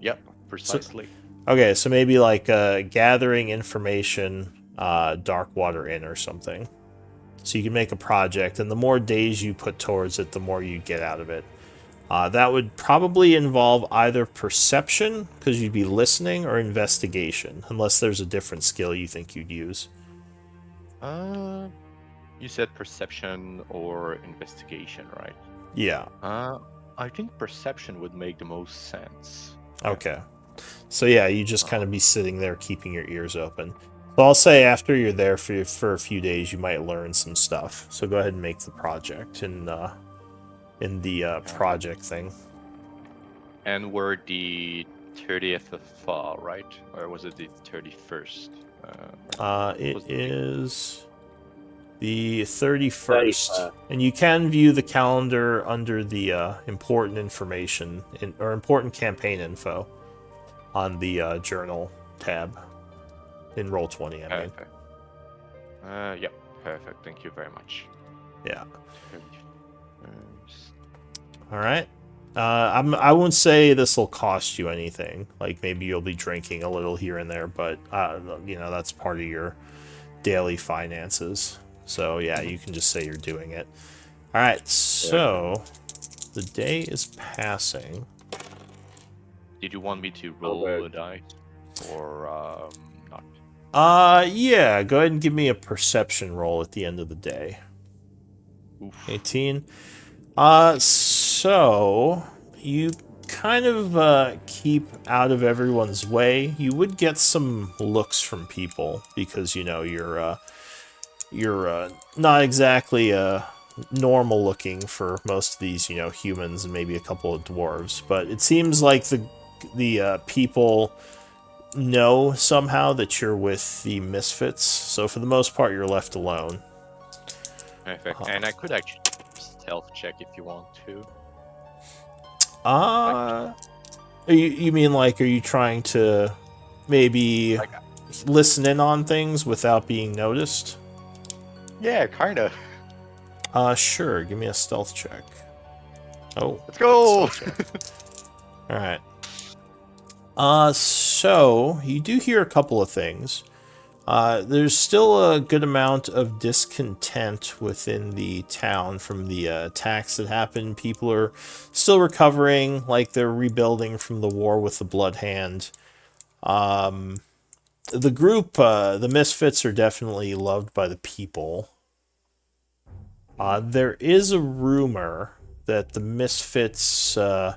Yep, So precisely. okay, so maybe like gathering information, Darkwater Inn or something. So you can make a project, and the more days you put towards it, the more you get out of it. That would probably involve either perception, because you'd be listening, or investigation, unless there's a different skill you think you'd use. Uh, you said perception or investigation, right? Yeah. Uh, I think perception would make the most sense. Yeah. Okay. So yeah, you just kind Uh, of be sitting there keeping your ears open. So I'll say after you're there for a few days, you might learn some stuff. So go ahead and make the project in the okay. project thing. And we're the 30th of fall, right? Or was it the 31st? It Was the date? is the 31st. 31st. And you can view the calendar under the important information or important campaign info on the journal tab in Roll20, I mean. Perfect. Yep. Perfect. Thank you very much. Yeah. 31st. All right. I won't say this will cost you anything. Like maybe you'll be drinking a little here and there, but that's part of your daily finances. So yeah, Mhm. you can just say you're doing it. All right. So the day is passing. Did you want me to Oh, roll a dice or not? Yeah. Go ahead and give me a perception roll at the end of the day. Oof. 18. So you kind of keep out of everyone's way. You would get some looks from people because you're not exactly normal looking for most of these humans and maybe a couple of dwarves. But it seems like the people know somehow that you're with the Misfits. So for the most part, you're left alone. Perfect. And I could actually stealth check if you want to. Like, You mean like, are you trying to maybe like listen in on things without being noticed? Yeah, kinda. Sure. Give me a stealth check. Oh, Let's go! stealth check. All right. So you do hear a couple of things. There's still a good amount of discontent within the town from the attacks that happened. People are still recovering, like they're rebuilding from the war with the Blood Hand. The group, the Misfits, are definitely loved by the people. There is a rumor that the Misfits are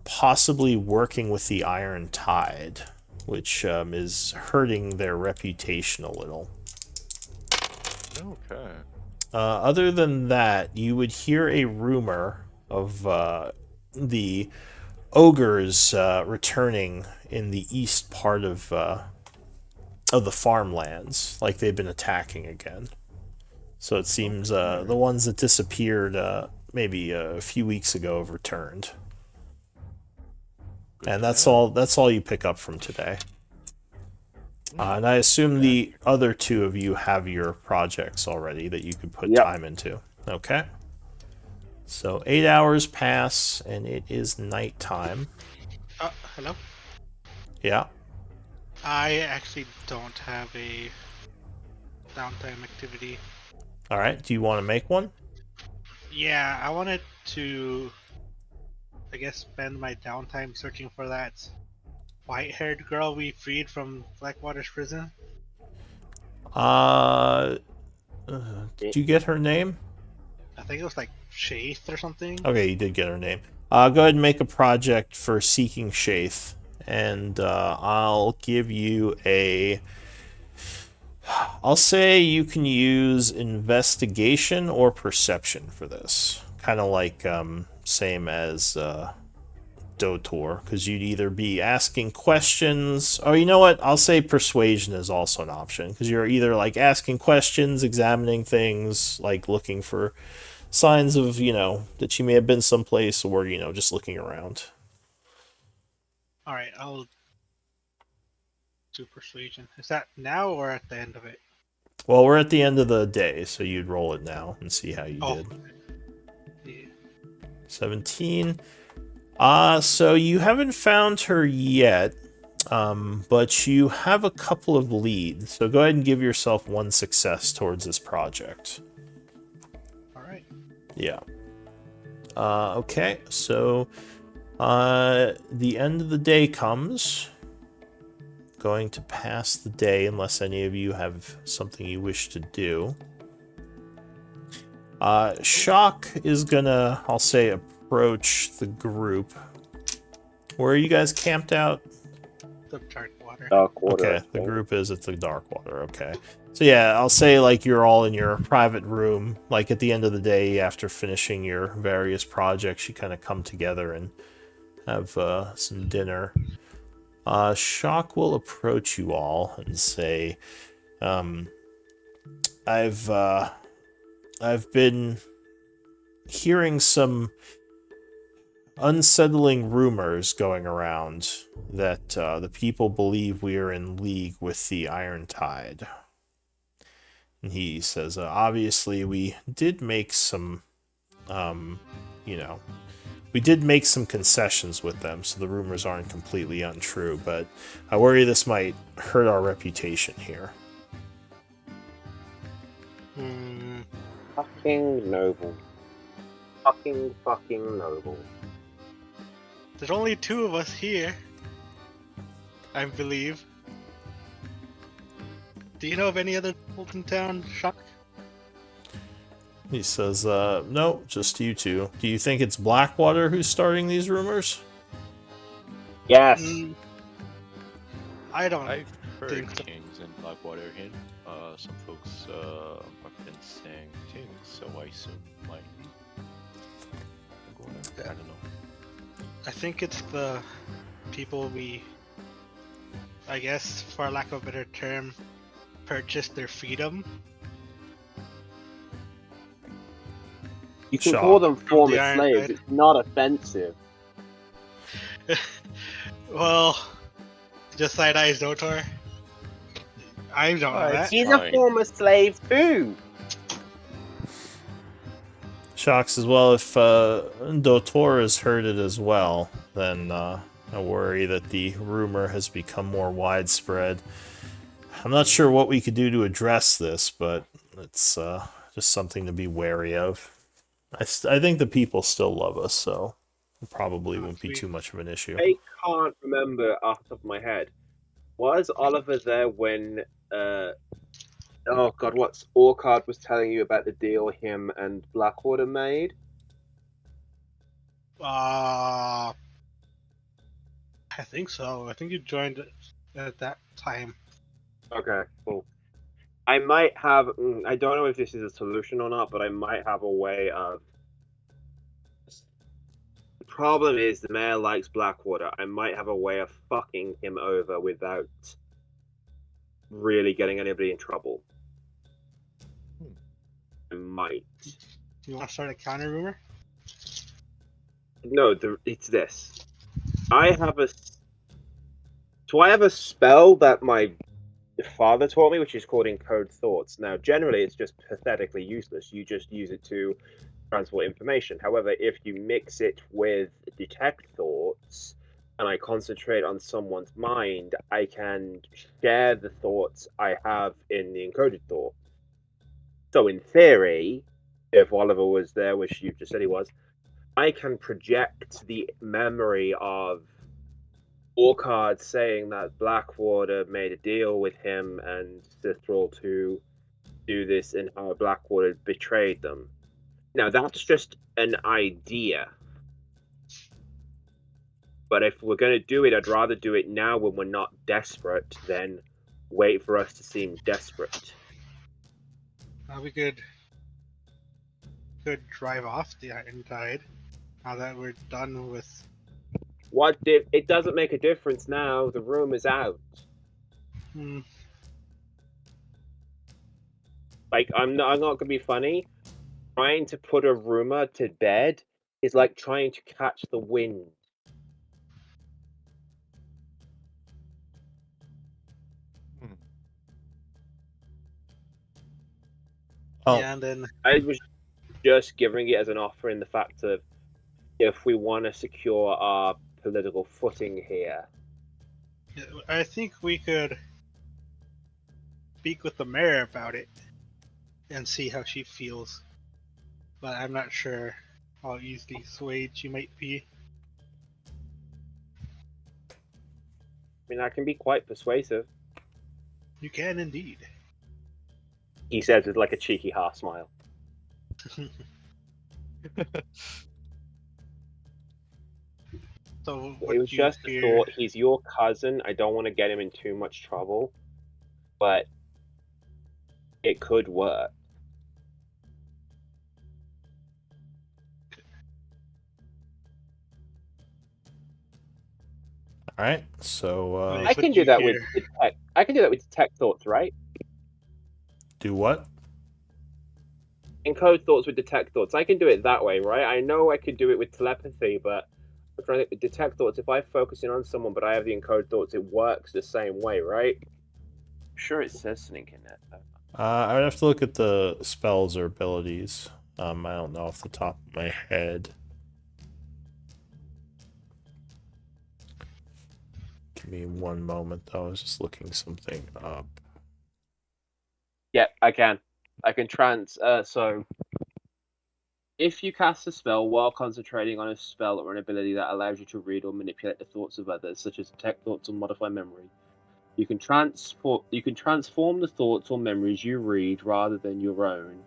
possibly working with the Iron Tide, which is hurting their reputation a little. Okay. Other than that, you would hear a rumor of the ogres returning in the east part of the farmlands, like they've been attacking again. So it seems the ones that disappeared maybe a few weeks ago have returned. And that's all you pick up from today. And I assume the other two of you have your projects already that you could put time into. Okay. So 8 hours pass, and it is nighttime. Hello? Yeah. I actually don't have a downtime activity. All right. Do you want to make one? Yeah, I wanted to, I guess, spend my downtime searching for that white-haired girl we freed from Blackwater's prison. Did you get her name? I think it was like Shaith or something. Okay, you did get her name. Go ahead and make a project for seeking Shaith, and I'll give you a. I'll say you can use investigation or perception for this. Kind of like same as Dotor, because you'd either be asking questions, or you know what? I'll say persuasion is also an option, because you're either like asking questions, examining things, like looking for signs of, that she may have been someplace, or, just looking around. Alright, I'll do persuasion. Is that now or at the end of it? Well, we're at the end of the day, so you'd roll it now and see how you did. Yeah. 17. So you haven't found her yet, but you have a couple of leads. So go ahead and give yourself one success towards this project. Alright. Yeah. Okay, so the end of the day comes. Going to pass the day unless any of you have something you wish to do. Shock is gonna, I'll say, approach the group. Where are you guys camped out? The dark water. Dark water. Okay, the group is at the dark water, okay. So yeah, I'll say like you're all in your private room, like at the end of the day after finishing your various projects, you kind of come together and have some dinner. Shock will approach you all and say, I've been hearing some unsettling rumors going around that the people believe we are in league with the Iron Tide. And he says, obviously we did make some, we did make some concessions with them, so the rumors aren't completely untrue, but I worry this might hurt our reputation here. Fucking noble. Fucking noble. There's only two of us here, I believe. Do you know of any other Bolton Town, Shock? He says, no, just you two. Do you think it's Blackwater who's starting these rumors? Yes. I don't I've heard think so. things in Blackwater hint. Some folks have been saying things, so I assume like I don't know. I think it's the people we, I guess, for lack of a better term, purchased their freedom. You can Sure. call them From former the Iron slaves. Tide. It's not offensive. Well, just side eyes, Dotor. I don't know that. He's a Fine. former slave too. Shocks as well. If Dotor has heard it as well, then I worry that the rumor has become more widespread. I'm not sure what we could do to address this, but it's just something to be wary of. I think the people still love us, so it probably won't be Sweet. too much of an issue. I can't remember off the top of my head. Was Oliver there when oh god, what's Orcard was telling you about the deal him and Blackwater made? I think so. I think you joined at that time. Okay, cool. I might have. I don't know if this is a solution or not, but I might have a way of. The problem is the mayor likes Blackwater. I might have a way of fucking him over without really getting anybody in trouble. I might. You want to start a counter rumor? No, it's this. I have a. So I have a spell that my father taught me, which is called Encode Thoughts. Now, generally, it's just pathetically useless. You just use it to transport information. However, if you mix it with Detect Thoughts, and I concentrate on someone's mind, I can share the thoughts I have in the encoded thought. So, in theory, if Oliver was there, which you just said he was, I can project the memory of Orcard saying that Blackwater made a deal with him and Cithril to do this and how Blackwater betrayed them. Now, that's just an idea. But if we're going to do it, I'd rather do it now when we're not desperate than wait for us to seem desperate. We could drive off the Iron Tide now that we're done with. It doesn't make a difference now. The room is out. Like, I'm not going to be funny. Trying to put a rumor to bed is like trying to catch the wind. Oh, Yeah, and then I was just giving it as an offer in the fact of if we want to secure our political footing here. I think we could speak with the mayor about it and see how she feels. But I'm not sure how easily swayed she might be. I mean, I can be quite persuasive. You can indeed. He says with like a cheeky half smile. So It was just a thought. He's your cousin. I don't want to get him in too much trouble, but it could work. all right. So I can do that with detect. I can do that with detect thoughts, right? do what? Encode thoughts with detect thoughts. I can do it that way, right? I know I could do it with telepathy, but I'm trying to detect thoughts. If I focus in on someone, but I have the encode thoughts, it works the same way, right? I'm sure it says something in it. I would have to look at the spells or abilities. I don't know off the top of my head. Give me one moment, though. I was just looking something up. Yeah, I can. I can so if you cast a spell while concentrating on a spell or an ability that allows you to read or manipulate the thoughts of others, such as detect thoughts or modify memory, you can transform the thoughts or memories you read rather than your own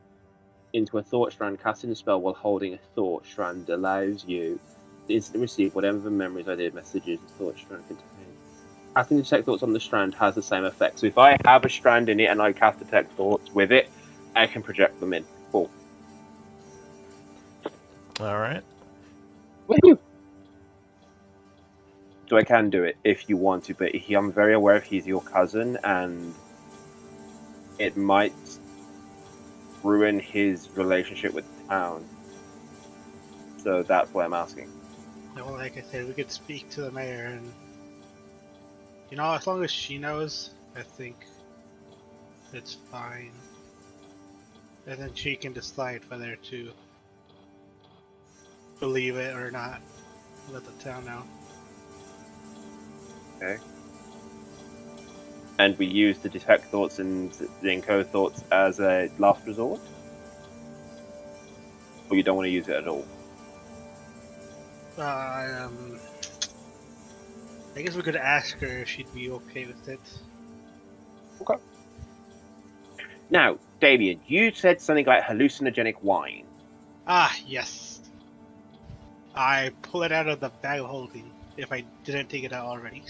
into a thought strand. Casting a spell while holding a thought strand allows you to instantly receive whatever memories, ideas, messages the thought strand contains. Casting detect thoughts on the strand has the same effect. So if I have a strand in it and I cast detect thoughts with it, I can project them in. Cool. All right. Woo-hoo! So I can do it if you want to, but I'm very aware if he's your cousin and it might ruin his relationship with the town. So that's why I'm asking. Well, like I said, we could speak to the mayor, and as long as she knows, I think it's fine. And then she can decide whether to believe it or not. Let the town know. Okay. And we use the detect thoughts and the encode thoughts as a last resort? Or you don't want to use it at all? I guess we could ask her if she'd be okay with it. Okay. Now, Damien, you said something like hallucinogenic wine. Ah, yes. I pull it out of the bag of holding if I didn't take it out already.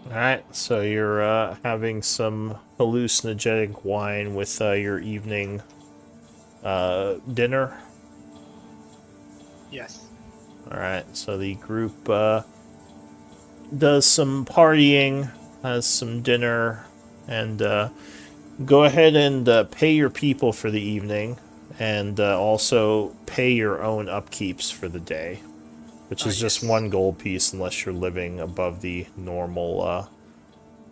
Alright, so you're having some hallucinogenic wine with your evening dinner. Yes. Alright, so the group does some partying, has some dinner, and go ahead and pay your people for the evening, and also pay your own upkeeps for the day, which is just Yes. 1 gold piece unless you're living above the normal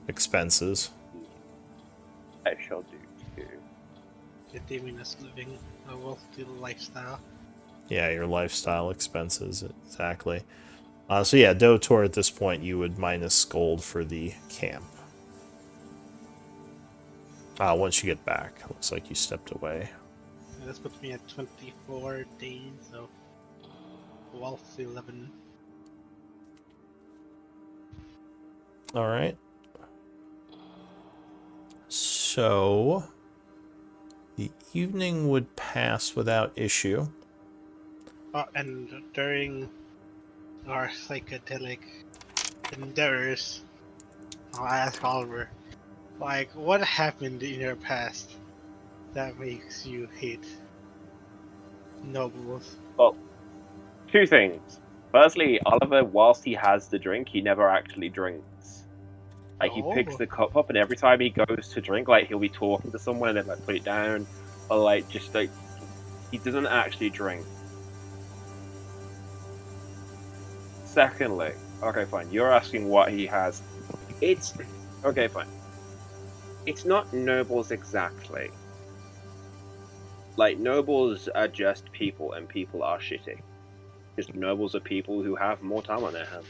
expenses. I shall do too. Getting us living a wealthy lifestyle. Yeah, your lifestyle expenses, exactly. So yeah, Dotor at this point you would minus gold for the camp. Once you get back, looks like you stepped away. And this puts me at 24 days, so wealthy 11. All right. So the evening would pass without issue. Oh, and during our psychedelic endeavors, I'll ask Oliver, like, what happened in your past that makes you hate nobles? Well, 2 things. Firstly, Oliver, whilst he has the drink, he never actually drinks. Like, he picks Oh, the cup up, and every time he goes to drink, like, he'll be talking to someone and then, like, put it down. Or, like, just, like, he doesn't actually drink. Secondly, okay, fine. You're asking what he has. It's. Okay, fine. It's not nobles exactly. Like, nobles are just people, and people are shitty. Just nobles are people who have more time on their hands.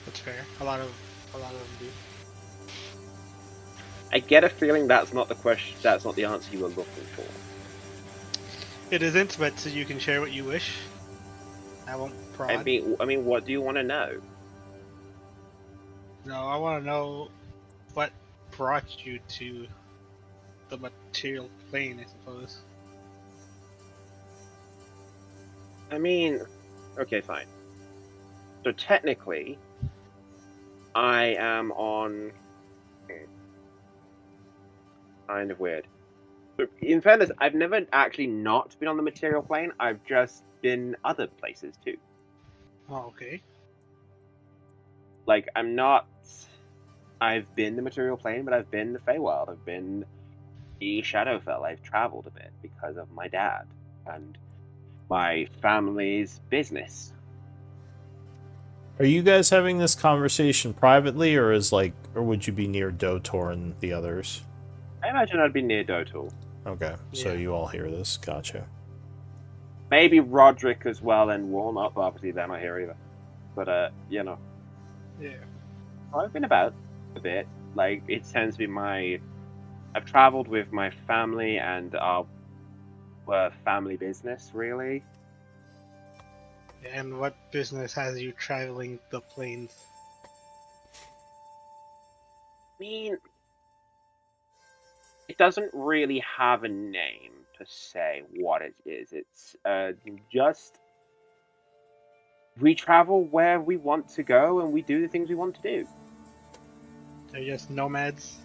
that's fair. A lot of them do. I get a feeling that's not the question. That's not the answer you were looking for. It isn't, but so you can share what you wish. I won't prod. I mean, what do you want to know? No, I want to know what brought you to the material plane, I suppose. I mean, okay, fine. So technically, I am on. Kind of weird. But in fairness, I've never actually not been on the material plane. I've just been other places too. Oh, okay. Like, I'm not. I've been the material plane, but I've been the Feywild. I've been the Shadowfell. I've traveled a bit because of my dad and my family's business. Are you guys having this conversation privately, or would you be near Dotor and the others? I imagine I'd be near Dotul. Okay, so Yeah. you all hear this. Gotcha. Maybe Roderick as well and Walnut, but obviously they're not here either. But you know, Yeah. I've been about a bit. Like, it tends to be I've traveled with my family and our family business, really. And what business has you traveling the plains? I mean, it doesn't really have a name per se. What it is, it's just we travel where we want to go and we do the things we want to do. They're just nomads?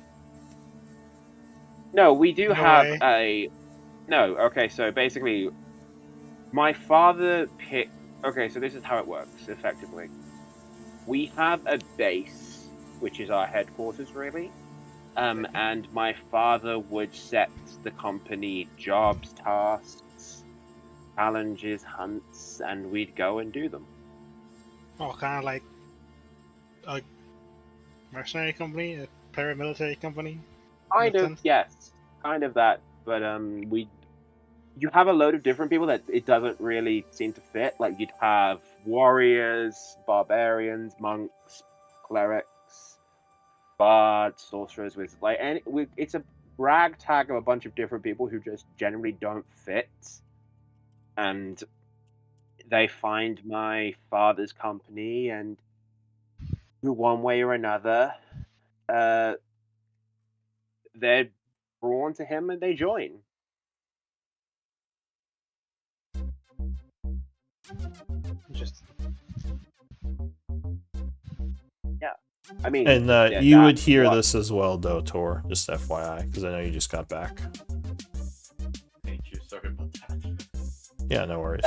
No, we do In a have way. a no. Okay, so basically, my father picked. Okay, so this is how it works effectively. We have a base, which is our headquarters, really. Okay. And my father would set the company jobs, tasks, challenges, hunts, and we'd go and do them. Oh, kind of like a mercenary company, a paramilitary company? In Kind that of, sense? yes, kind of that. But you have a load of different people that it doesn't really seem to fit. Like you'd have warriors, barbarians, monks, clerics, bards, sorcerers, with like it's a ragtag of a bunch of different people who just generally don't fit, and they find my father's company, and through one way or another, uh, they're drawn to him and they join. Just Yeah, I mean, And yeah, you would that's hear what this as well, Dotor, just FYI, because I know you just got back. Thank you. Sorry about that. Yeah, no worries.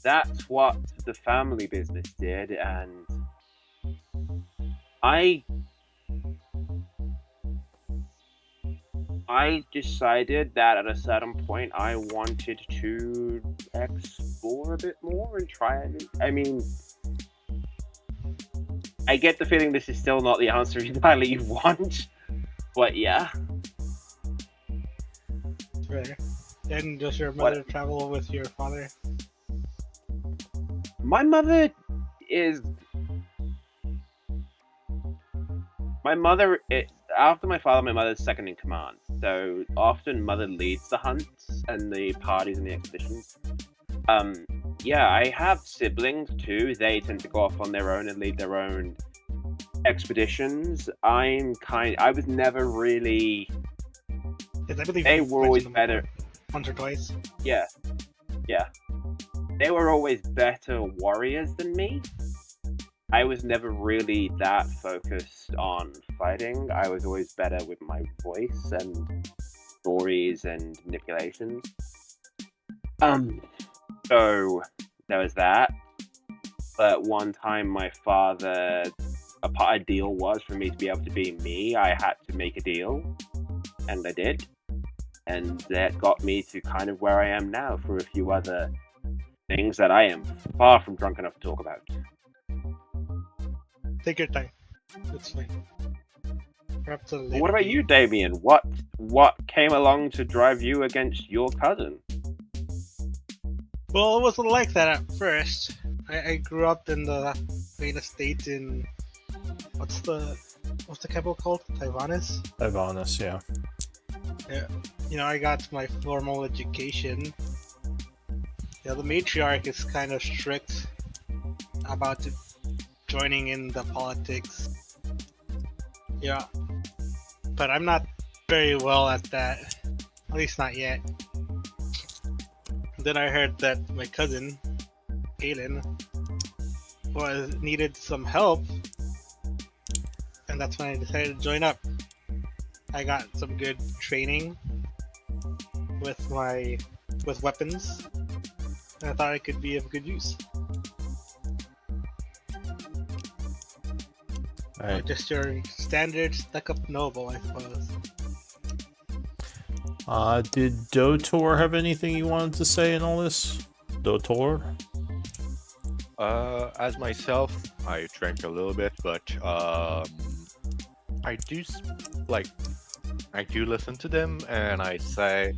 that's what the family business did, and I I decided that at a certain point I wanted to explore a bit more and try it. I mean, I get the feeling this is still not the answer entirely you want, but yeah. fair. Then does your What mother travel with your father? my mother is my mother after my father, my mother's second in command. So often mother leads the hunts and the parties and the expeditions. Um, yeah, I have siblings too. They tend to go off on their own and lead their own expeditions. I was never really. Yes, I believe They you've were always mentioned them better. before, once or twice. Yeah, yeah. They were always better warriors than me. I was never really that focused on fighting. I was always better with my voice and stories and manipulations. So there was that. But one time, my father, a deal was for me to be able to be me. I had to make a deal, and I did, and that got me to kind of where I am now for a few other things that I am far from drunk enough to talk about. Take your time. It's fine. Perhaps a But later what about date. you, Damien? What came along to drive you against your cousin? Well, it wasn't like that at first. I grew up in the main estate in what's the capital called? Taiwanis. Ivanus, yeah. Yeah. You know, I got my formal education. Yeah, the matriarch is kind of strict about joining in the politics. Yeah, but I'm not very well at that. At least not yet. Then I heard that my cousin, Galen, needed some help, and that's when I decided to join up. I got some good training with weapons, and I thought it could be of good use. Alright. Just your standard stuck-up noble, I suppose. Did Dotor have anything you wanted to say in all this? Dotor? As myself, I drank a little bit, but I do like I do listen to them, and I say,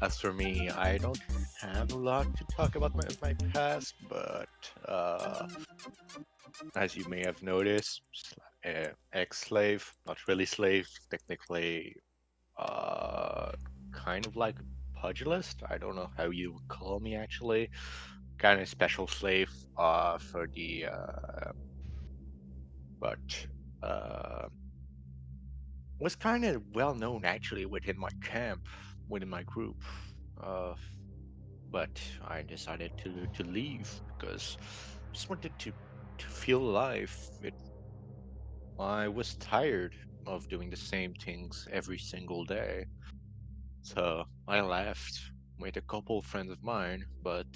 as for me, I don't have a lot to talk about my past, but as you may have noticed, ex-slave, not really slave, technically, kind of like pugilist. I don't know how you would call me actually. Kind of special slave, for the, but was kind of well known actually within my camp, within my group. Uh, but I decided to leave because I just wanted to feel alive. I was tired of doing the same things every single day. So I left with a couple of friends of mine, but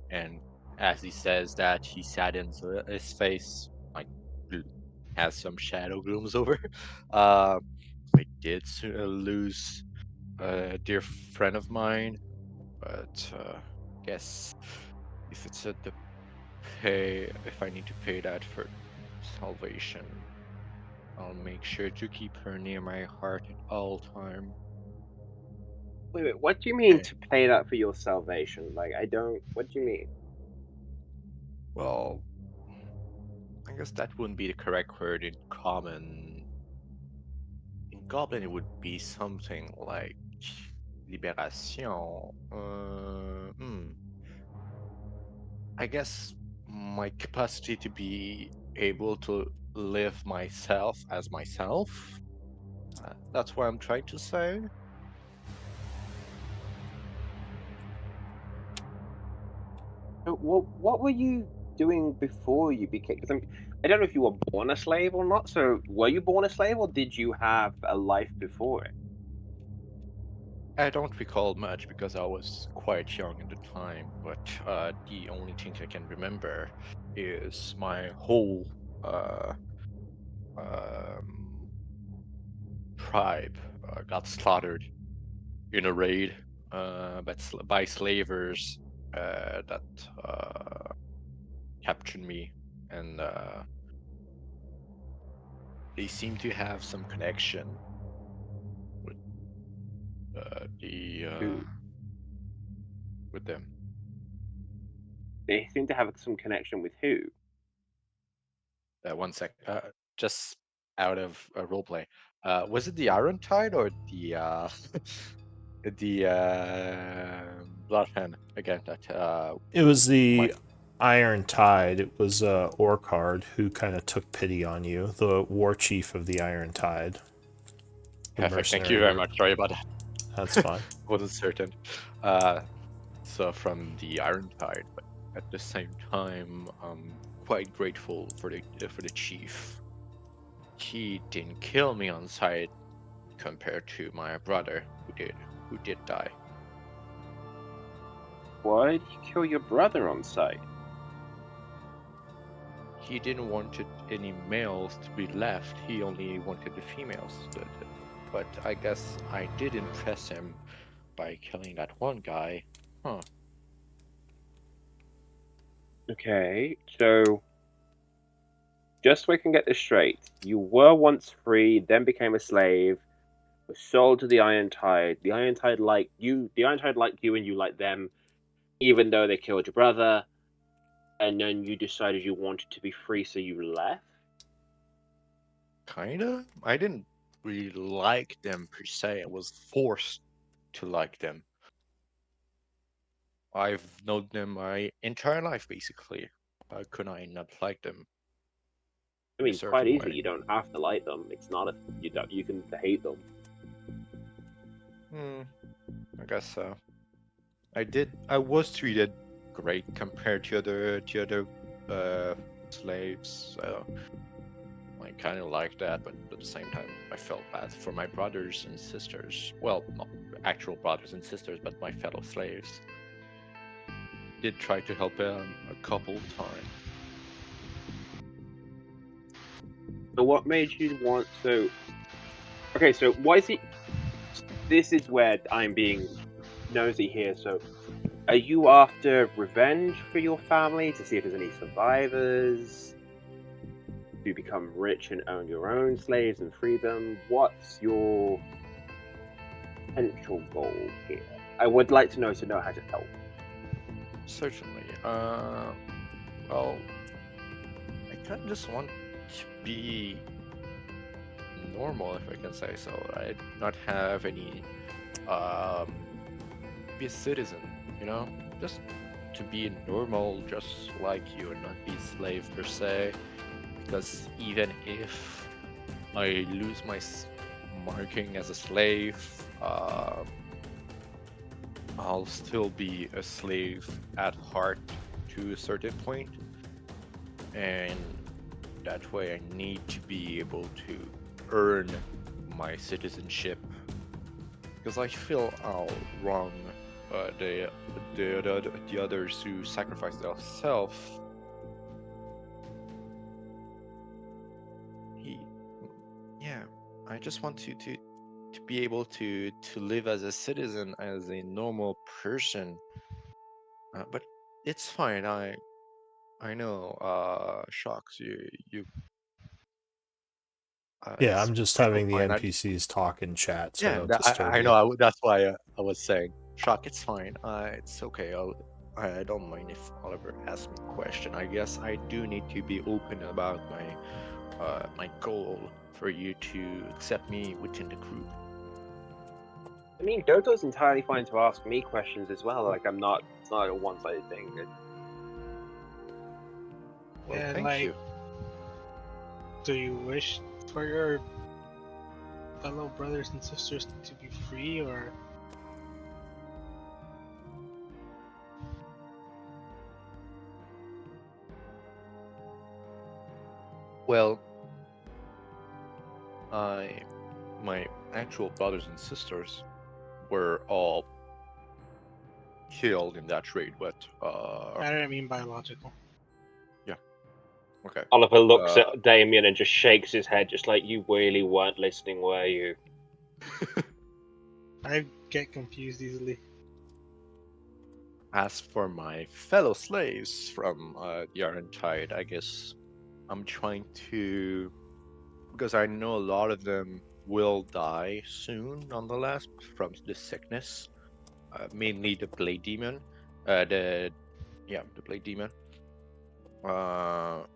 and as he says that, he saddens his face, like has some shadow glooms over. Uh, I did lose a dear friend of mine, but guess if it's if I need to pay that for salvation, I'll make sure to keep her near my heart at all time. Wait, what do you mean Eh, to pay that for your salvation? Like, I don't. What do you mean? Well, I guess that wouldn't be the correct word in common. In Goblin, it would be something like libération. I guess my capacity to be able to live myself as myself. That's what I'm trying to say. So, what were you doing before you became? Because I don't know if you were born a slave or not. So, were you born a slave, or did you have a life before it? I don't recall much because I was quite young at the time, but the only thing I can remember is my whole uh, um, tribe got slaughtered in a raid by slavers that captured me, and they seem to have some connection with the Who with them. they seem to have some connection with who? One sec, just out of roleplay. Was it the Iron Tide or the Blood Hand again? That It was my the Iron Tide. It was Orcard who kind of took pity on you, the war chief of the Iron Tide, the perfect. Thank you mercenary very group. much. Sorry about That's that. fine. Wasn't certain. Uh, so from the Iron Tide, but at the same time, I'm quite grateful for the chief. He didn't kill me on sight compared to my brother who did die. Why did you kill your brother on sight? He didn't want any males to be left. He only wanted the females. But I guess I did impress him by killing that one guy. Huh. Okay, so just so I can get this straight, you were once free, then became a slave, were sold to the Iron Tide. The Iron Tide liked you. The Iron Tide liked you, and you liked them, even though they killed your brother. And then you decided you wanted to be free, so you left. Kinda. I didn't really like them per se. I was forced to like them. I've known them my entire life, basically. How could I not like them I in a mean, quite certain easily. way? You don't have to like them. It's not a you don't. You can hate them. Hmm, I guess so. I was treated great compared to other uh, slaves. So I kind of like that, but at the same time, I felt bad for my brothers and sisters. Well, not actual brothers and sisters, but my fellow slaves. Did try to help them a couple times. So what made you want? So okay. So why is it? This is where I'm being nosy here. So are you after revenge for your family to see if there's any survivors? To become rich and own your own slaves and free them? What's your potential goal here? I would like to know how to help. Certainly. Well, I kind of just want to be normal, if I can say so. I not have any um be a citizen, you know? Just to be normal, just like you, and not be a slave per se. Because even if I lose my marking as a slave, I'll still be a slave at heart to a certain point, and that way I need to be able to earn my citizenship because I feel I'll wrong uh, the, the others who sacrifice themselves. He, yeah, I just want to be able to live as a citizen, as a normal person. But it's fine. I know. Shocks. You Yeah, It's I'm just still having the fine. NPCs talk in chat, so I Yeah, don't disturb I you. know. That's why I was saying, Shock, it's fine. It's okay. I don't mind if Oliver asks me a question. I guess I do need to be open about my goal for you to accept me within the group. I mean, Doto's entirely fine to ask me questions as well. Like, I'm not. It's not a one-sided thing. Well, And thank like, you. do you wish for your fellow brothers and sisters to be free, or Well, my actual brothers and sisters were all killed in that raid, but I don't mean biological? yeah, okay. Oliver looks Uh, at Damien and just shakes his head, just like, you really weren't listening, were you? I get confused easily. As for my fellow slaves from the Iron Tide, I guess I'm trying to, because I know a lot of them will die soon, nonetheless, from the sickness. Mainly the Blade Demon, the Blade Demon. But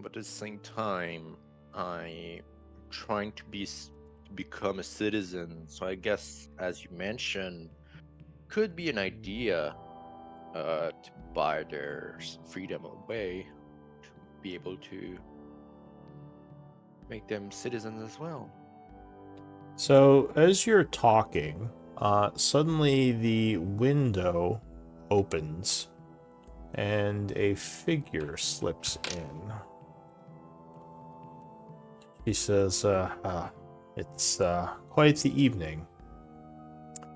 at the same time, I'm trying to become a citizen. So I guess, as you mentioned, could be an idea to buy their freedom away to be able to make them citizens as well. So, as you're talking, suddenly the window opens and a figure slips in. She says, it's quite the evening.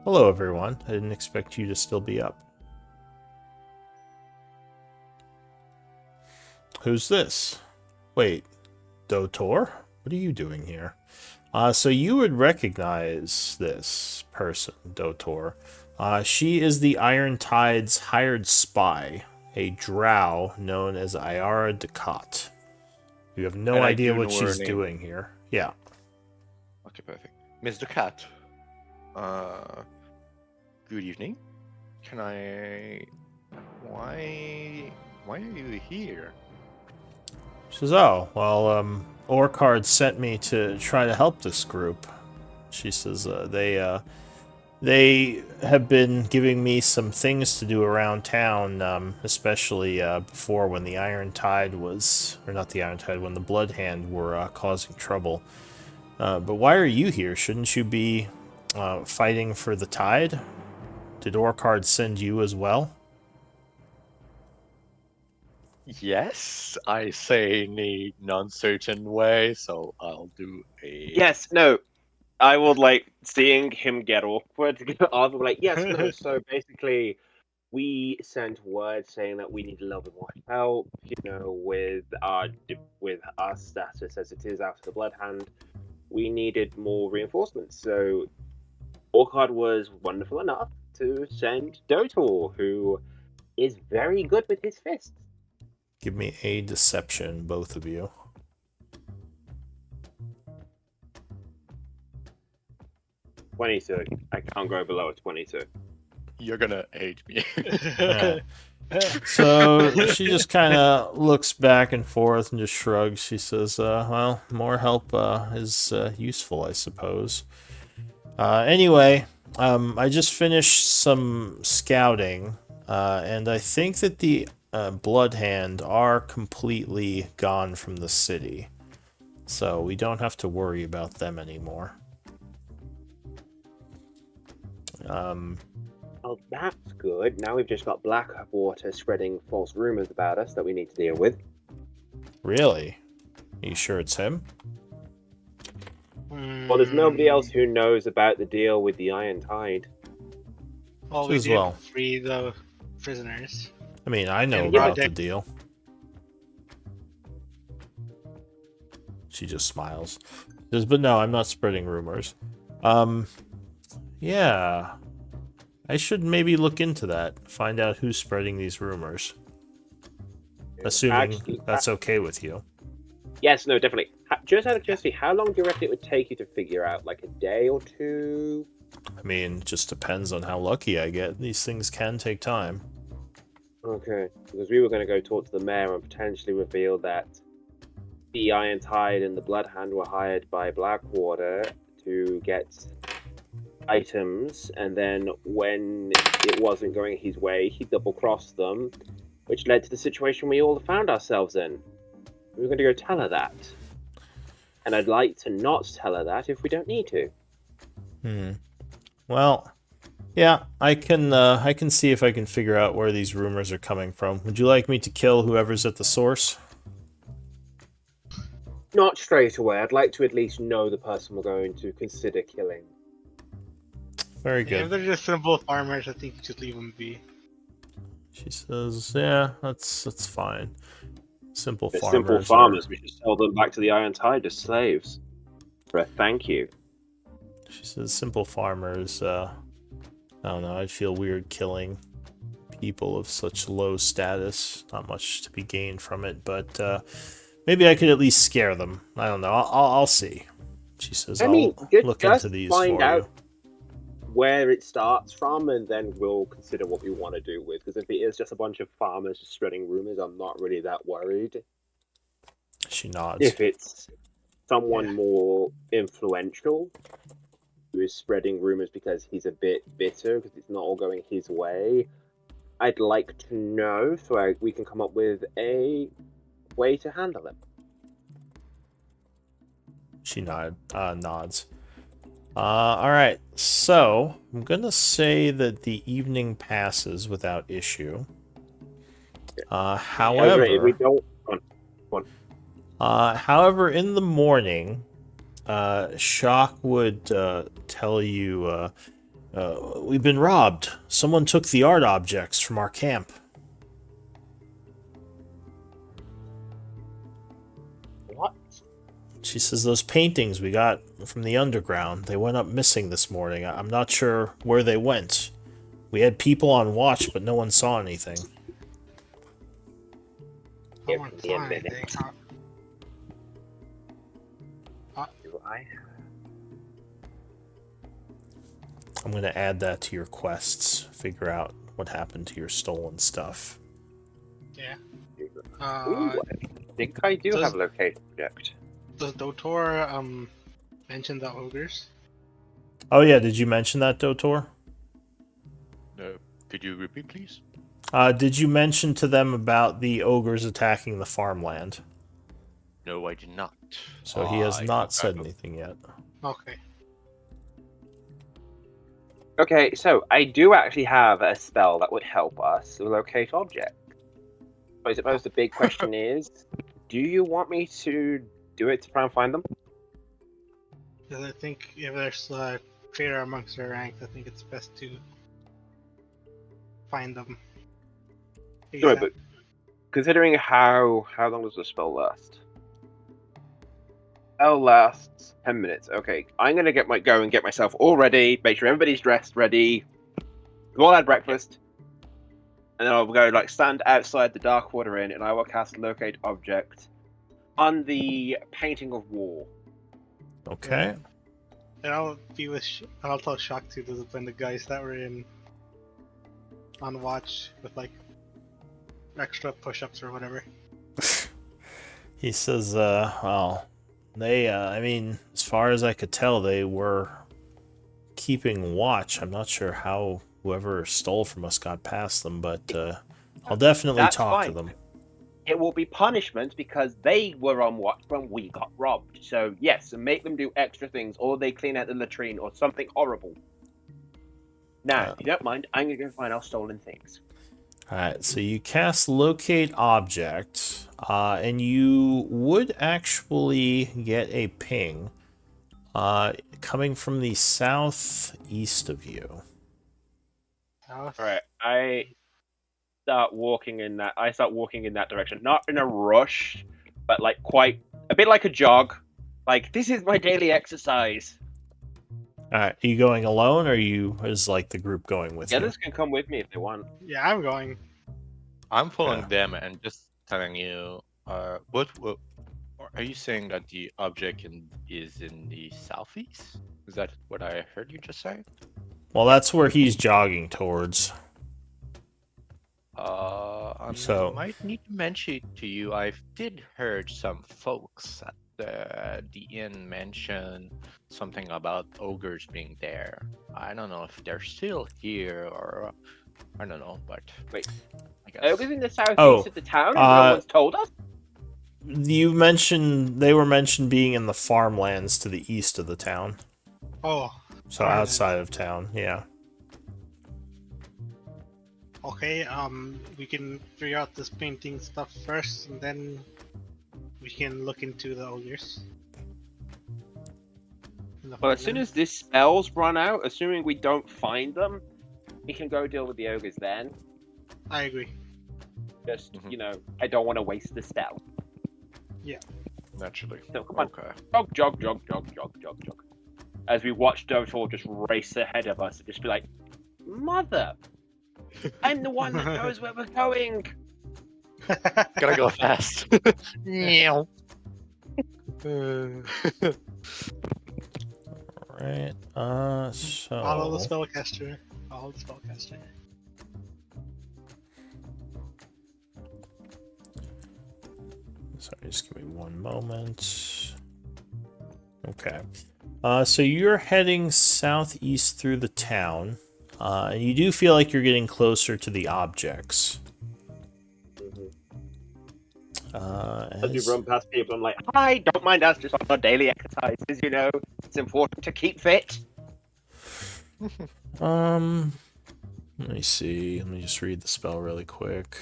Hello, everyone. I didn't expect you to still be up. Who's this? Wait, Dotor? What are you doing here? So you would recognize this person, Dotor. She is the Iron Tide's hired spy, a drow known as Iara Ducat. You have no And I idea do what know her she's name. doing here. Yeah. Okay, perfect. Mr. Cat. Good evening. Can I? Why are you here? She says, oh, well, Orcard sent me to try to help this group. She says, they have been giving me some things to do around town, especially before when the Iron Tide was, or not the Iron Tide, when the Blood Hand were causing trouble. But why are you here? Shouldn't you be fighting for the Tide? Did Orcard send you as well? Yes, I say in a non-certain way, so I'll do a. Yes, no. I would like seeing him get awkward. Arthur like, yes, no. So basically, we sent word saying that we need a little bit more help. With our status as it is out of the Blood Hand, we needed more reinforcements. So Orchard was wonderful enough to send Dotor, who is very good with his fists. Give me a deception, both of you. 22. I can't go below a 22. You're gonna hate me. Yeah. So she just kind of looks back and forth and just shrugs. She says, well, more help is useful, I suppose. Anyway, I just finished some scouting, and I think that the Blood Hand are completely gone from the city. So we don't have to worry about them anymore. Oh, that's good. Now we've just got Blackwater spreading false rumors about us that we need to deal with. Really? Are you sure it's him? Well, there's nobody else who knows about the deal with the Iron Tide. Well, we As did well. free the prisoners. I mean, I know And about the protect- deal. She just smiles. Says, but no, I'm not spreading rumors. Yeah. I should maybe look into that. Find out who's spreading these rumors. Assuming Actually, that's okay with you. yes, no, definitely. Just out of curiosity, how long do you reckon it would take you to figure out? Like a day or two? I mean, it just depends on how lucky I get. These things can take time. Okay, because we were going to go talk to the mayor and potentially reveal that the Iron Tide and the Bloodhound were hired by Blackwater to get items, and then when it wasn't going his way, he double-crossed them, which led to the situation we all found ourselves in. We were going to go tell her that. And I'd like to not tell her that if we don't need to. Well, yeah, I can see if I can figure out where these rumors are coming from. Would you like me to kill whoever's at the source? Not straight away. I'd like to at least know the person we're going to consider killing. Very If good. they're just simple farmers, I think you should leave them be. She says, yeah, that's fine. Simple They're farmers. simple farmers. We should sell them back to the Iron Tide as slaves. For a thank you. She says, simple farmers, I don't know, I'd feel weird killing people of such low status. Not much to be gained from it, but maybe I could at least scare them. I don't know. I'll see. She says, I mean, I'll just look into these find for out you. where it starts from, and then we'll consider what we want to do with. Because if it is just a bunch of farmers just spreading rumors, I'm not really that worried. She nods. If it's someone more influential who is spreading rumors because he's a bit bitter because it's not all going his way, I'd like to know so we can come up with a way to handle them. She nods. Alright, so I'm gonna say that the evening passes without issue. However, we don't. however, in the morning, Shock would tell you, we've been robbed. Someone took the art objects from our camp. What? She says those paintings we got from the underground, they went up missing this morning. I'm not sure where they went. We had people on watch, but no one saw anything. Give Someone me a saw minute. anything, huh? Do I? I'm going to add that to your quests. Figure out what happened to your stolen stuff. Yeah. Ooh, I think I do have a location object. Does Dotor mention the ogres? Oh yeah, did you mention that, Dotor? Could you repeat, please? Did you mention to them about the ogres attacking the farmland? No, I did not. So he has I not forgot said anything yet. Okay. Okay, so I do actually have a spell that would help us locate objects. I suppose the big question is, do you want me to do it to try and find them? Because I think if there's a traitor amongst our ranks, I think it's best to find them. Sorry, but considering how long does the spell last? Spell lasts 10 minutes. Okay, I'm gonna go and get myself all ready, make sure everybody's dressed, ready. We've all had breakfast. And then I'll go stand outside the Darkwater Inn and I will cast Locate Object on the painting of wall. Okay. And I'll be with. I'll tell Shock to discipline the guys that were on watch with extra push-ups or whatever. He says, well, they, I mean, as far as I could tell, they were keeping watch. I'm not sure how whoever stole from us got past them, but I'll definitely That's talk fine. to them. It will be punishment because they were on watch when we got robbed. So yes, and make them do extra things, or they clean out the latrine, or something horrible. Now, if you don't mind, I'm gonna go find our stolen things. Alright, so you cast Locate Object, and you would actually get a ping coming from the southeast of you. Alright, I start walking in that direction. Not in a rush, but quite a bit like a jog. This is my daily exercise. Alright, are you going alone, or is the group going with The you? others can come with me if they want. Yeah, I'm going. I'm following Yeah. them and just telling you, what Are you saying that the object is in the southeast? Is that what I heard you just say? Well, that's where he's jogging towards. I So, might need to mention to you, I did heard some folks at the inn mention something about ogres being there. I don't know if they're still here or I don't know, but Wait. I guess. Ogres in the southeast Oh, of the town and no one's told us? you mentioned they were mentioned being in the farmlands to the east of the town. Oh, So farmland. outside of town, yeah. Okay, we can figure out this painting stuff first, and then we can look into the ogres. Well, as soon as this spell's run out, assuming we don't find them, we can go deal with the ogres then. I agree. Just, Mhm. you know, I don't want to waste the spell. Naturally. So, come on. Okay. Jog. As we watch Dotor just race ahead of us and just be like, Mother! I'm the one that knows where we're going! Gotta go fast. Meow. Right. So Follow the spellcaster. Follow the spellcaster. sorry, just give me one moment. Okay. So you're heading southeast through the town, and you do feel like you're getting closer to the objects. As we run past people, I'm like, hi, don't mind us, just on our daily exercises, you know. It's important to keep fit. Let me see. Let me just read the spell really quick.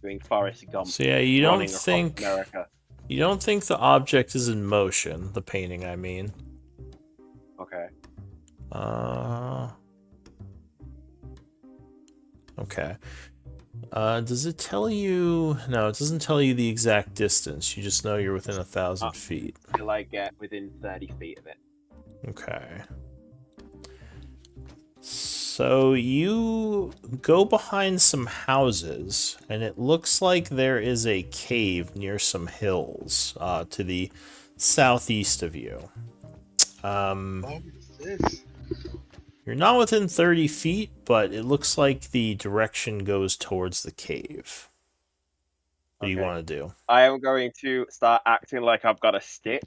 Doing Forrest Gump. So yeah, you running don't across think America. you don't think the object is in motion. The painting, I mean. Okay. Okay. Does it tell you? No, it doesn't tell you the exact distance. You just know you're within 1,000 feet. Till I get within 30 feet of it. Okay. So you go behind some houses, and it looks like there is a cave near some hills to the southeast of you. What is this? You're not within 30 feet, but it looks like the direction goes towards the cave. What do you Okay. want to do? I am going to start acting like I've got a stitch.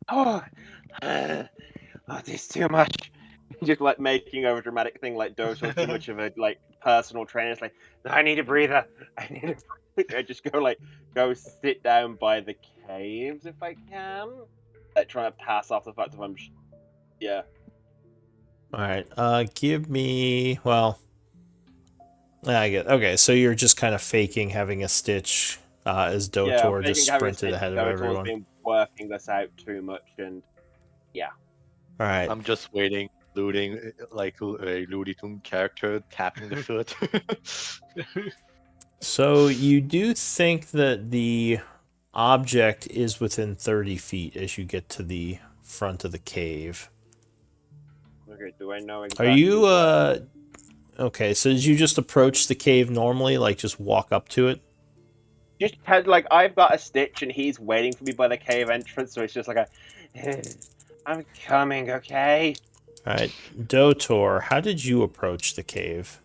Oh, this is too much. Just like making over dramatic thing like Dotor's too much of a like personal trainer. It's like, I need a breather. I need a breather. I just go sit down by the caves if I can. Like trying to pass off the fact that I'm yeah. Alright, give me... Well... I get... Okay, so you're just kind of faking having a stitch as Dotor just sprinted ahead of everyone. Been working this out too much and yeah. Alright. I'm just waiting, looting like a Looney Tunes character tapping the foot. So you do think that the object is within 30 feet as you get to the front of the cave. Okay, do I know Are exactly? you, Okay, so did you just approach the cave normally, like just walk up to it? Just had like I've got a stitch and he's waiting for me by the cave entrance, so it's just like I'm coming, okay? Alright, Dotor, how did you approach the cave?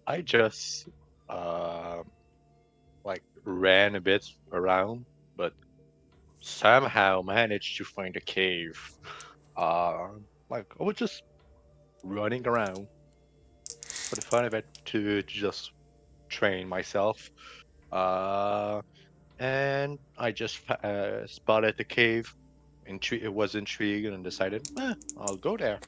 I just like ran a bit around, but somehow managed to find a cave. Like I was just running around for the fun of it to just train myself. And I just spotted the cave. It was intrigued and decided, I'll go there.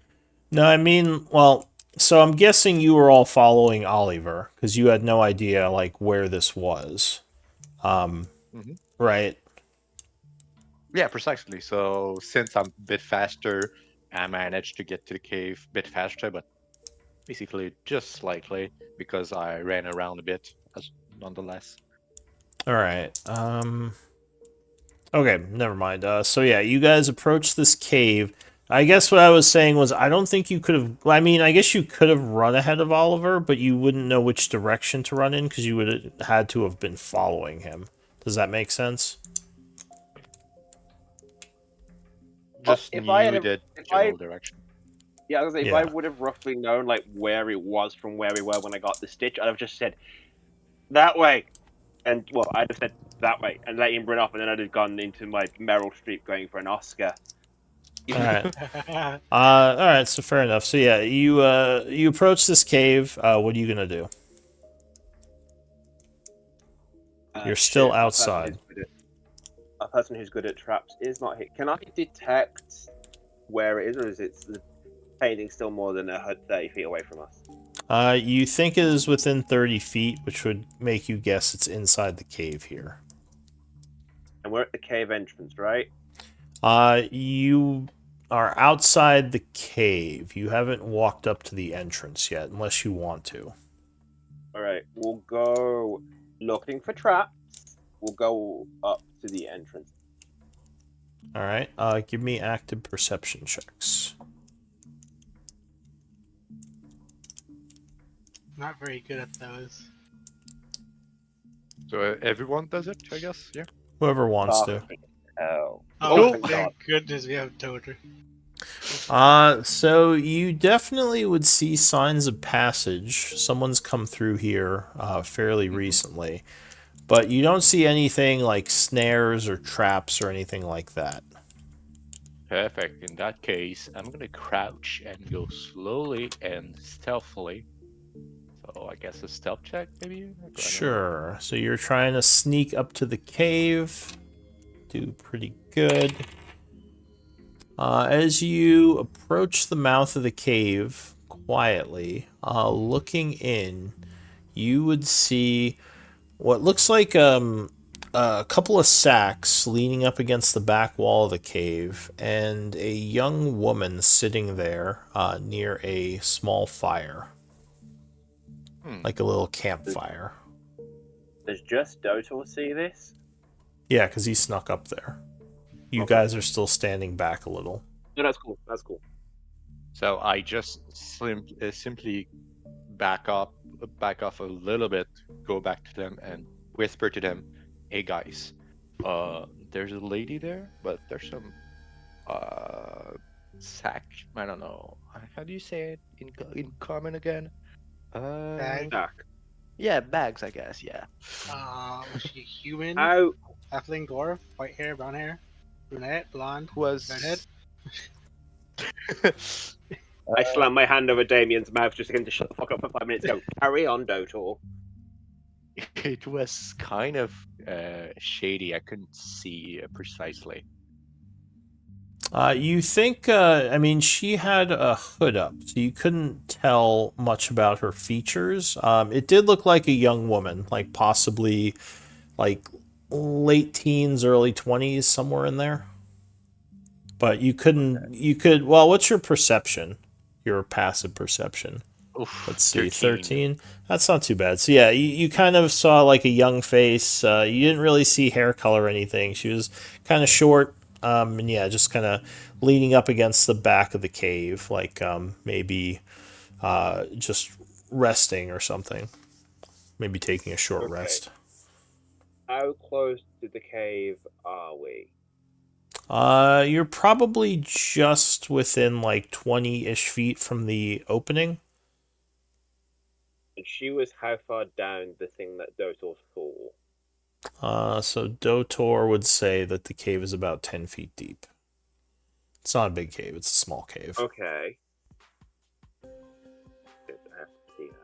No, I mean, well, so I'm guessing you were all following Oliver, because you had no idea, like, where this was. Right? Yeah, precisely. So since I'm a bit faster, I managed to get to the cave a bit faster, but basically just slightly because I ran around a bit, nonetheless. Alright, okay, never mind. So yeah, you guys approach this cave. I guess what I was saying was I don't think you could have. I mean, I guess you could have run ahead of Oliver, but you wouldn't know which direction to run in because you would have had to have been following him. Does that make sense? Just If I had, knew the if I, general direction. yeah, I was gonna say, if I Yeah. would have roughly known like where it was from where we were when I got the stitch, I'd have just said that way, and well, I'd have said that way and let him run off, and then I'd have gone into my Meryl Streep going for an Oscar. All right. All right. So fair enough. So yeah, you approach this cave. What are you gonna do? You're still Shit, outside. A person who's good at traps is not hit. Can I detect where it is, or is it the painting still more than 30 feet away from us? You think it is within 30 feet, which would make you guess it's inside the cave here. And we're at the cave entrance, right? You are outside the cave. You haven't walked up to the entrance yet, unless you want to. All right, we'll go looking for traps. We'll go up to the entrance. All right. Give me active perception checks. Not very good at those. So everyone does it, I guess. Yeah. Whoever wants to. Oh. Oh, thank God. thank goodness we have Toter. So you definitely would see signs of passage. Someone's come through here fairly recently, but you don't see anything like snares or traps or anything like that. Perfect. In that case, I'm gonna crouch and go slowly and stealthily. So I guess a stealth check, maybe? I don't know. Sure. So you're trying to sneak up to the cave. Do pretty good. As you approach the mouth of the cave quietly, looking in, you would see what looks like a couple of sacks leaning up against the back wall of the cave, and a young woman sitting there near a small fire, like a little campfire. Does just Dotor see this? Yeah, because he snuck up there. You Okay. guys are still standing back a little. No, that's cool. That's cool. So I just simply back off a little bit, go back to them and whisper to them, "Hey guys, there's a lady there, but there's some sack. I don't know. How do you say it in common again? Bag. Back. Yeah, bags, I guess. Yeah. Was she human? How? Halfling, dwarf, white hair, brown hair, brunette, blonde, redhead? I slammed my hand over Damien's mouth just to get him to shut the fuck up for 5 minutes. Go, carry on, Dotor. It was kind of shady. I couldn't see precisely. You think, I mean, she had a hood up, so you couldn't tell much about her features. It did look like a young woman, like possibly like late teens, early 20s, somewhere in there. But you couldn't, well, what's your perception? Your passive perception? Oof, Let's see, 13. 13? That's not too bad. So yeah, you kind of saw like a young face. You didn't really see hair color or anything. She was kind of short, and yeah, just kind of leaning up against the back of the cave, like maybe just resting or something. Maybe taking a short Okay. rest. How close to the cave are we? You're probably just within like 20-ish feet from the opening. And she was how far down the thing that Dotor saw? So Dotor would say that the cave is about 10 feet deep. It's not a big cave, it's a small cave. Okay. Shit, I have to see her.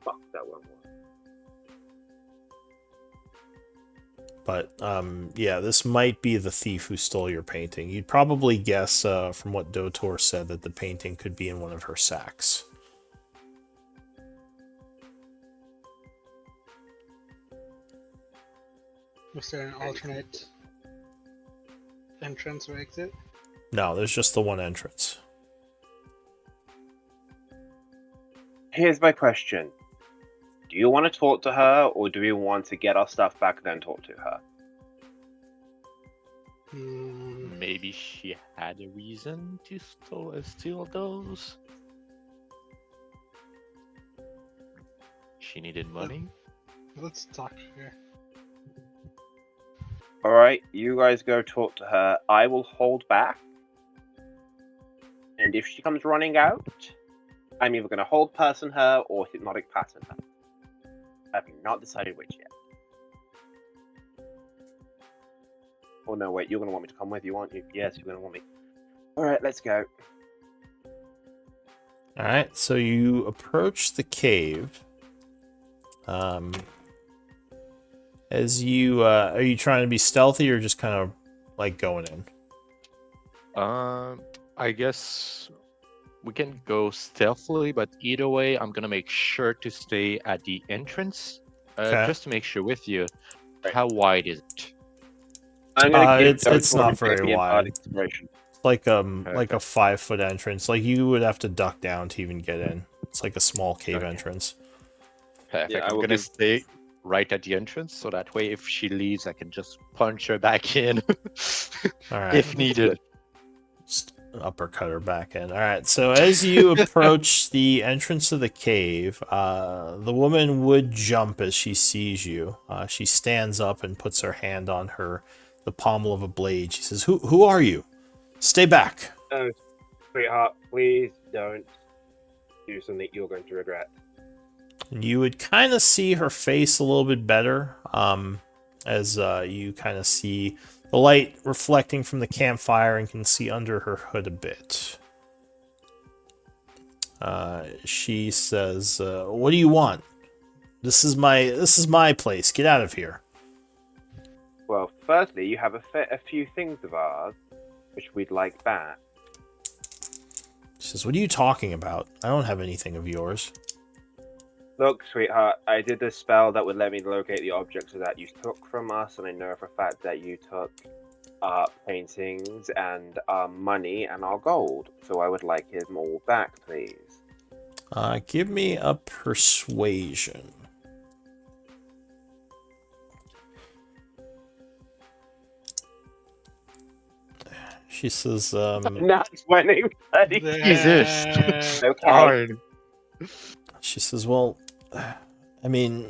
Fuck, that one was. But yeah, this might be the thief who stole your painting. You'd probably guess from what Dotor said that the painting could be in one of her sacks. Was there an alternate entrance or exit? No, there's just the one entrance. Here's my question. Do you want to talk to her, or do we want to get our stuff back and then talk to her? maybe she had a reason to steal those. She needed money. Let's talk here. All right, you guys go talk to her. I will hold back, and if she comes running out, I'm either going to hold person her or hypnotic pattern her. I have not decided which yet. Oh no, wait, you're going to want me to come with you, aren't you? Yes, you're going to want me. All right, let's go. All right, so you approach the cave. As you are you trying to be stealthy or just kind of like going in? I guess we can go stealthily, but either way, I'm gonna make sure to stay at the entrance. Okay. Just to make sure with you, Right. how wide is it? I'm going to give it's Dotor not and very Baby a wide. inspiration. It's like a Okay. 5-foot entrance. Like you would have to duck down to even get in. It's like a small cave Okay. entrance. Perfect. Yeah, I I'm will gonna give- stay right at the entrance, so that way, if she leaves, I can just punch her back in All right. if needed. Just uppercut her back in. All right. So as you approach the entrance of the cave, the woman would jump as she sees you. She stands up and puts her hand on the pommel of a blade. She says, "Who are you? Stay back." Oh, sweetheart, please don't do something you're going to regret. And you would kind of see her face a little bit better as you kind of see the light reflecting from the campfire and can see under her hood a bit. She says, "What do you want? This is my place. Get out of here." Well, firstly, you have a few things of ours which we'd like back. She says, "What are you talking about? I don't have anything of yours." Look, sweetheart, I did a spell that would let me locate the objects that you took from us, and I know for a fact that you took our paintings and our money and our gold. So I would like them all back, please. Give me a persuasion. She says, Not 20, buddy. Jesus. Okay. Darn. She says, "Well, I mean,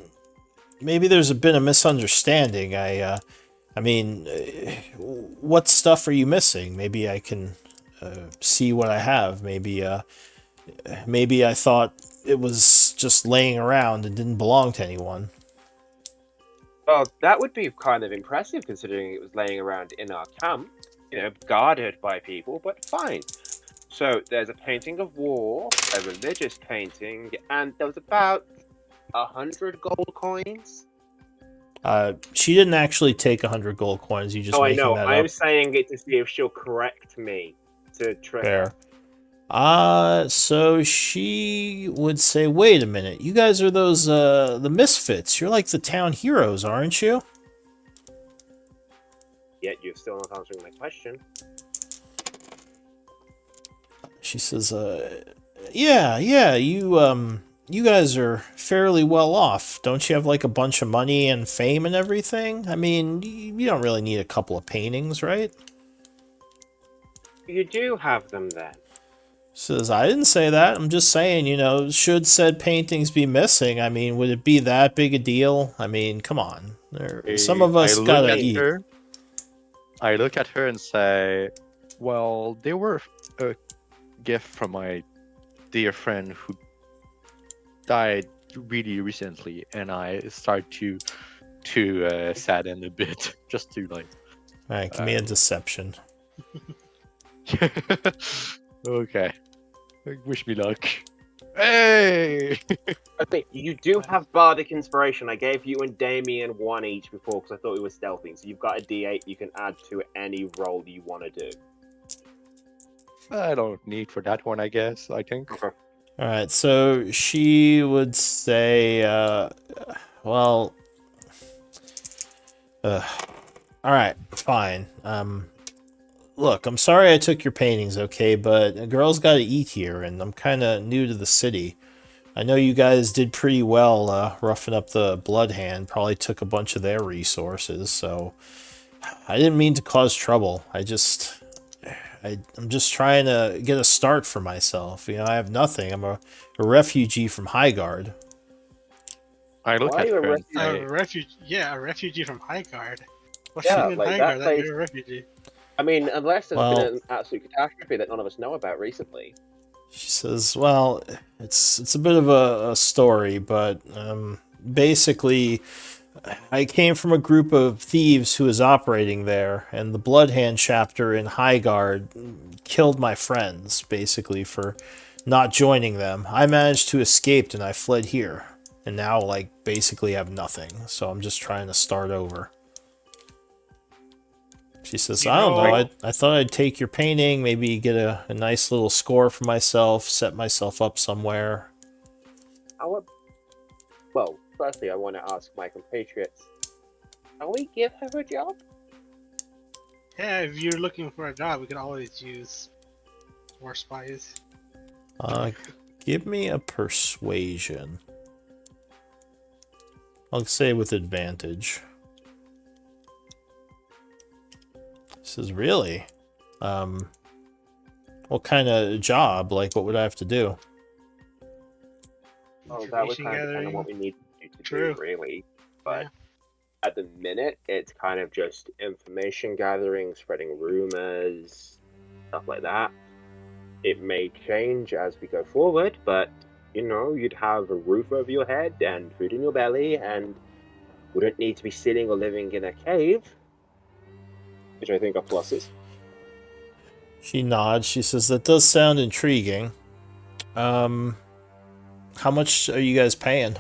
maybe there's a bit of misunderstanding. I mean, what stuff are you missing? Maybe I can see what I have. Maybe I thought it was just laying around and didn't belong to anyone." Well, that would be kind of impressive considering it was laying around in our camp, guarded by people, but fine. So there's a painting of war, a religious painting, and there was about 100 gold coins. She didn't actually take 100 gold coins. You just I making know. that I'm up. saying it to see if she'll correct me to trick her. Fair. So she would say, "Wait a minute. You guys are those the Misfits. You're like the town heroes, aren't you?" Yet you're still not answering my question. She says, yeah, you guys are fairly well off. Don't you have like a bunch of money and fame and everything? I mean, you don't really need a couple of paintings, right?" You do have them then. Says, "I didn't say that. I'm just saying, should said paintings be missing? I mean, would it be that big a deal? I mean, come on. Some of us gotta eat." I look at her and say, "Well, they were a gift from my dear friend who died really recently," and I start to sadden a bit, just to like. All right, give me a deception. Okay. Wish me luck. Hey! Okay, you do have bardic inspiration. I gave you and Damien one each before because I thought we were stealthing. So you've got a D8 you can add to any roll you want to do. I don't need for that one, I guess. I think. Okay. All right, so she would say, well, all right, fine. Look, I'm sorry I took your paintings, okay, but a girl's got to eat here, and I'm kind of new to the city. I know you guys did pretty well roughing up the Blood Hand, probably took a bunch of their resources, so I didn't mean to cause trouble. I'm just trying to get a start for myself. You know, I have nothing. I'm a refugee from Highguard. I look Why are at you a her and refugee? A refugee, yeah, a refugee from Highguard. What's Yeah, new in like Highguard that that place. you're a refugee? I mean, unless there's been Well, an absolute catastrophe that none of us know about recently. she says, "Well, it's a bit of a story, but basically, I came from a group of thieves who was operating there, and the Bloodhand chapter in Highguard killed my friends, basically, for not joining them. I managed to escape and I fled here, and now, like, basically have nothing, so I'm just trying to start over." She says, Do you "I don't know, know? I thought I'd take your painting, maybe get a nice little score for myself, set myself up somewhere." Well, firstly, I want to ask my compatriots, can we give her a job? Yeah, if you're looking for a job, we could always use more spies. Give me a persuasion. I'll say with advantage. This is really, what kind of job? Like, what would I have to do? Oh, that would Information kind of depend on what gathering. we need you to True. do, really. But Yeah. at the minute, it's kind of just information gathering, spreading rumors, stuff like that. It may change as we go forward, but you'd have a roof over your head and food in your belly, and wouldn't need to be sitting or living in a cave, which I think are pluses. She nods. She says, "That does sound intriguing. Um, how much are you guys paying?"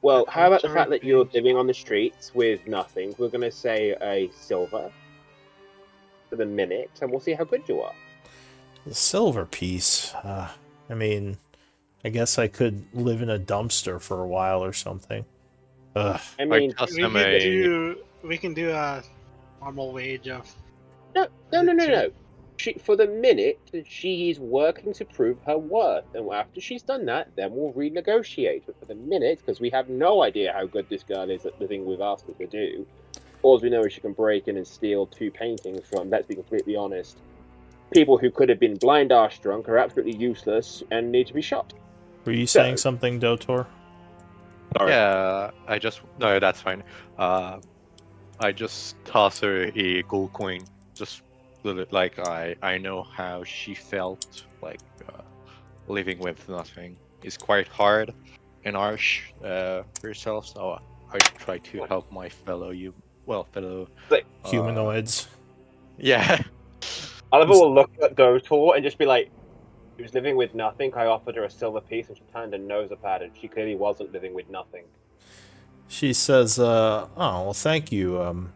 Well, How how about much the are we fact that you're paying? living on the streets with nothing? We're going to say a silver for the minute, and we'll see how good you are. The silver piece. I mean, I guess I could live in a dumpster for a while or something. Ugh. I I mean, toss We him could a. do. We can do a normal wage of. no, Is no, it no, no, two? no. For the minute, she is working to prove her worth, and after she's done that, then we'll renegotiate. But for the minute, because we have no idea how good this girl is at the thing we've asked her to do, all we know is she can break in and steal 2 paintings from, let's be completely honest, people who could have been blind arse drunk, are absolutely useless and need to be shot. Were you saying So, something, Dotor? sorry. Yeah, I just. No, that's fine. I just toss her a gold coin. Just like I know how she felt like living with nothing is quite hard and harsh herself. So I try to help my fellow. Like, Humanoids. Yeah. Oliver will look at Dotor and just be like, she was living with nothing. I offered her a silver piece and she turned her nose up at it. She clearly wasn't living with nothing. She says, "Oh, well, thank you.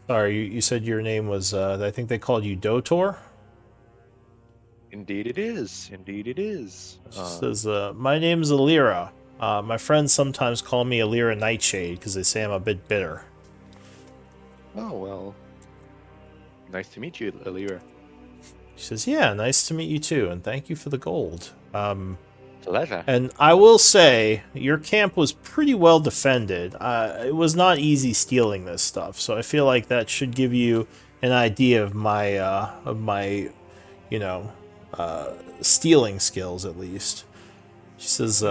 Sorry, you said your name was, I think they called you Dotor?" Indeed it is. Indeed it is. She says, "My name's Alira. My friends sometimes call me Alira Nightshade because they say I'm a bit bitter." Oh well. Nice to meet you, Alira. She says, "Yeah, nice to meet you too, and thank you for the gold." Pleasure. And I will say, your camp was pretty well defended. It was not easy stealing this stuff, so I feel like that should give you an idea of my, you know, stealing skills at least. She says,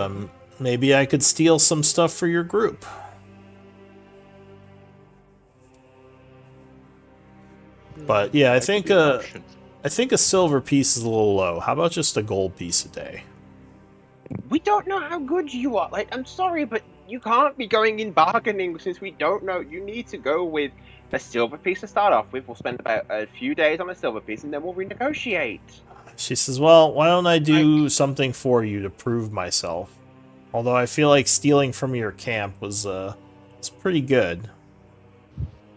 maybe I could steal some stuff for your group. But yeah, That could be an option. I think a silver piece is a little low. How about just a gold piece a day? We don't know how good you are. Like, I'm sorry, but you can't be going in bargaining since we don't know. You need to go with a silver piece to start off with. We'll spend about a few days on a silver piece and then we'll renegotiate. She says, "Well, why don't I do something for you to prove myself? Although I feel like stealing from your camp was it's pretty good."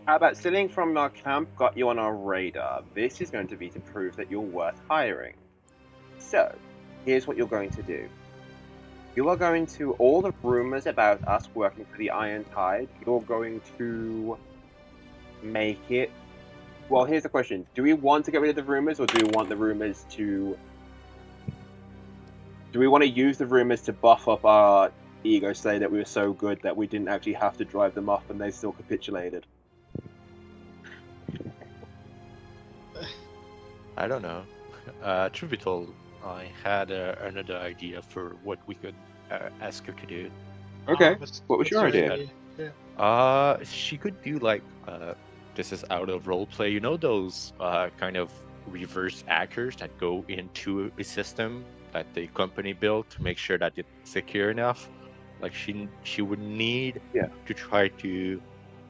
How about stealing from our camp got you on our radar? This is going to be to prove that you're worth hiring. So, here's what you're going to do. You are going to, all the rumors about us working for the Iron Tide, you're going to make it. Well, here's the question. Do we want to get rid of the rumors, or do we want the rumors to. Do we want to use the rumors to buff up our ego, say that we were so good that we didn't actually have to drive them off and they still capitulated? I don't know. Truth be told, I had another idea for what we could ask her to do. Okay. What was What's your your idea? idea? Yeah. She could do like this is out of role play. You know those kind of reverse hackers that go into a system that the company built to make sure that it's secure enough. Like she would need Yeah. to try to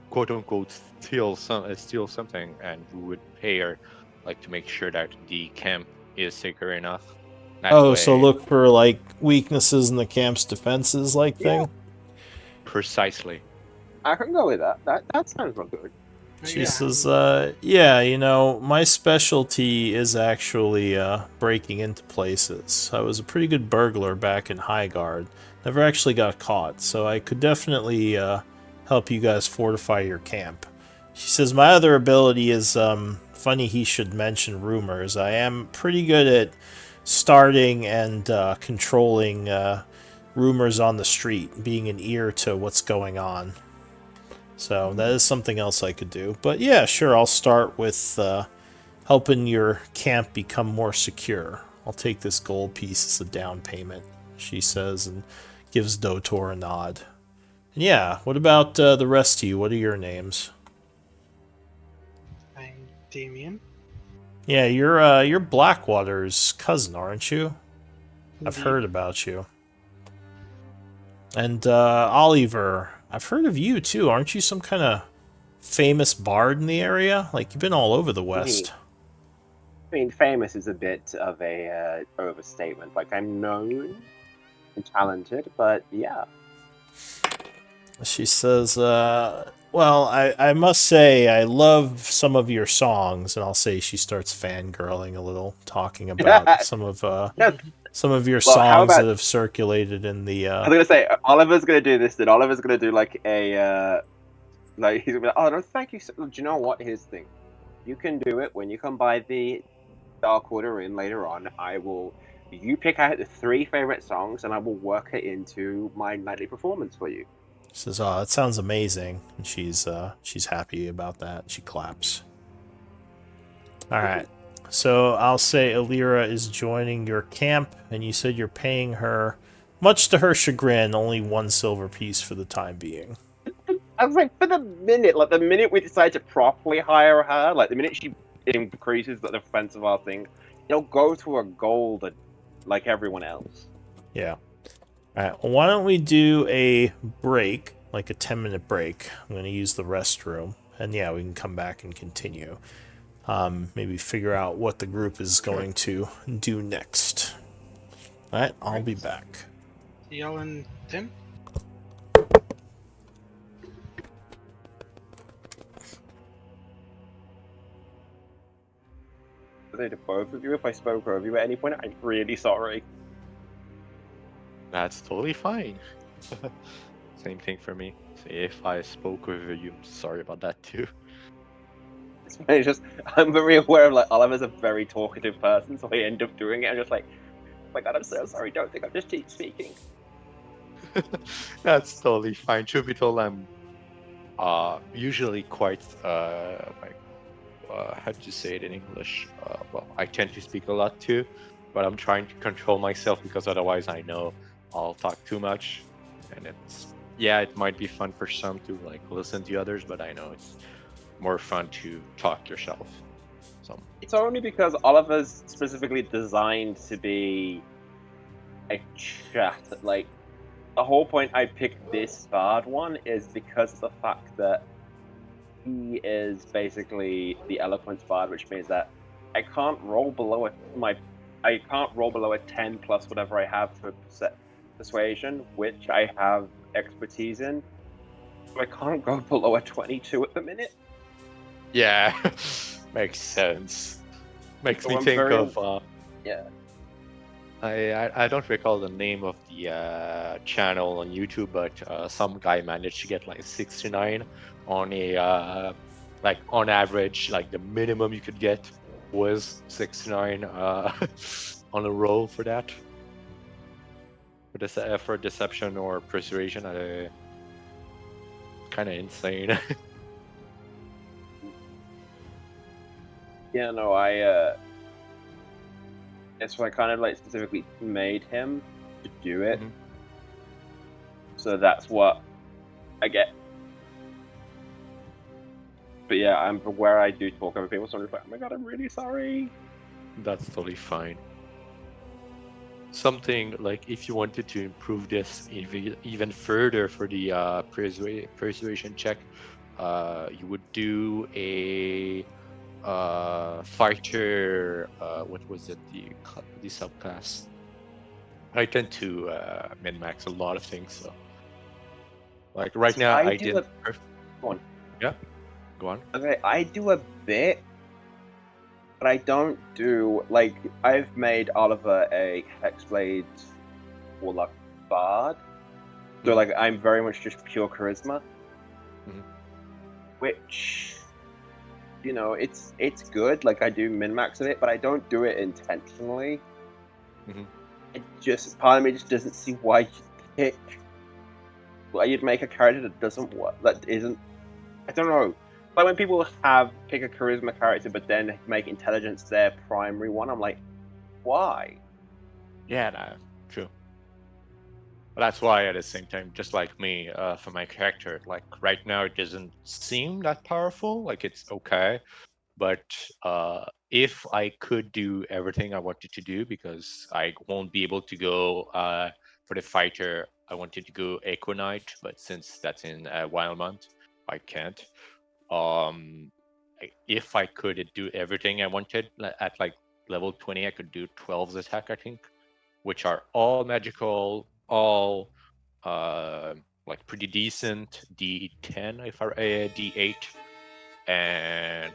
quote unquote steal something, and we would pay her like to make sure that the camp is secure enough. That Oh, so way, look for like weaknesses in the camp's defenses, like Yeah. thing. precisely. I can go with that. That sounds real good. She Yeah. says, yeah, you know, my specialty is actually breaking into places. I was a pretty good burglar back in High Guard. Never actually got caught, so I could definitely help you guys fortify your camp. She says, my other ability is, funny he should mention rumors. I am pretty good at starting and controlling rumors on the street, being an ear to what's going on. So that is something else I could do. But yeah, sure, I'll start with helping your camp become more secure. I'll take this gold piece as a down payment, she says, and gives Dotor a nod. And yeah, what about the rest of you? What are your names? I'm Damien. Yeah, you're Blackwater's cousin, aren't you? I've Indeed. heard about you. And Oliver, I've heard of you too. Aren't you some kind of famous bard in the area? Like you've been all over the I mean, West. famous is a bit of a overstatement. Like I'm known and talented, but yeah. She says, well, I must say I love some of your songs, and I'll say she starts fangirling a little, talking about Yeah. some of your Well, how songs that about have circulated in the I was gonna say Oliver's gonna do this. Then Oliver's gonna do like a like he's gonna be like, oh no, thank you. Do you know what? Here's the thing. You can do it when you come by the Dark Order Inn later on. I will. You pick out the 3 favorite songs, and I will work it into my nightly performance for you. She says, "Oh, that sounds amazing," and she's happy about that. She claps. All right. So I'll say Alira is joining your camp, and you said you're paying her, much to her chagrin, only 1 silver piece for the time being. I was like, for the minute, like the minute we decide to properly hire her, like the minute she increases the defense of our thing, it'll go to a gold, like everyone else. Yeah. All right. Well, why don't we do a break, like a 10-minute break? I'm going to use the restroom, and yeah, we can come back and continue. Maybe figure out what the group is going to do next. All right. I'll be back. See y'all in 10? To both of you, if I spoke over you at any point, I'm really sorry. That's totally fine. Same thing for me. So if I spoke with you, I'm sorry about that too. It's just I'm very aware of like Oliver's a very talkative person, so I end up doing it. I'm just like, oh my god, I'm so sorry. Don't think I'm just speaking. That's totally fine. Truth be told, I'm usually quite like how do you say it in English? Well, I tend to speak a lot too, but I'm trying to control myself because otherwise I know I'll talk too much, and it might be fun for some to like listen to others, but I know it's more fun to talk yourself. So It's only because Oliver's specifically designed to be a chat. Like the whole point I picked this bard one is because of the fact that he is basically the eloquence bard, which means that I can't roll below I can't roll below a 10 plus whatever I have for persuasion, which I have expertise in. So I can't go below a 22 at the minute. yeah, makes sense. Makes So me I'm think very of yeah. I don't recall the name of the channel on YouTube, but some guy managed to get like 69 on a like on average, like the minimum you could get was 69 on a roll for that. For deception or persuasion, kind of insane. Yeah, no, I It's why I kind of like specifically made him to do it. Mhm. So that's what I get. But yeah, I'm where I do talk over people, so I'm just like, oh my god, I'm really sorry. That's totally fine. Something like if you wanted to improve this even further for the persuasion check, you would do a fighter. What was it? The subclass. I tend to min-max a lot of things, so like right now I do did. Go on. Yeah, go on. Okay, I do a bit, but I don't do like I've made Oliver a Hexblade Warlock Bard. So Mhm. like I'm very much just pure charisma. Mhm. Which you know, it's good, like I do min-max of it, but I don't do it intentionally. Mhm. It just part of me just doesn't see why you'd make a character that doesn't work, that isn't. I don't know. Like when people pick a charisma character, but then make intelligence their primary one, I'm like, why? Yeah, no, true. But that's why at the same time, just like me, for my character, like right now it doesn't seem that powerful. Like it's okay, but if I could do everything I wanted to do, because I won't be able to go for the fighter, I wanted to go Echo Knight, but since that's in Wild Month, I can't. If I could do everything I wanted at like level 20, I could do 12's attack, I think, which are all magical, all like pretty decent. D10 if I D8, and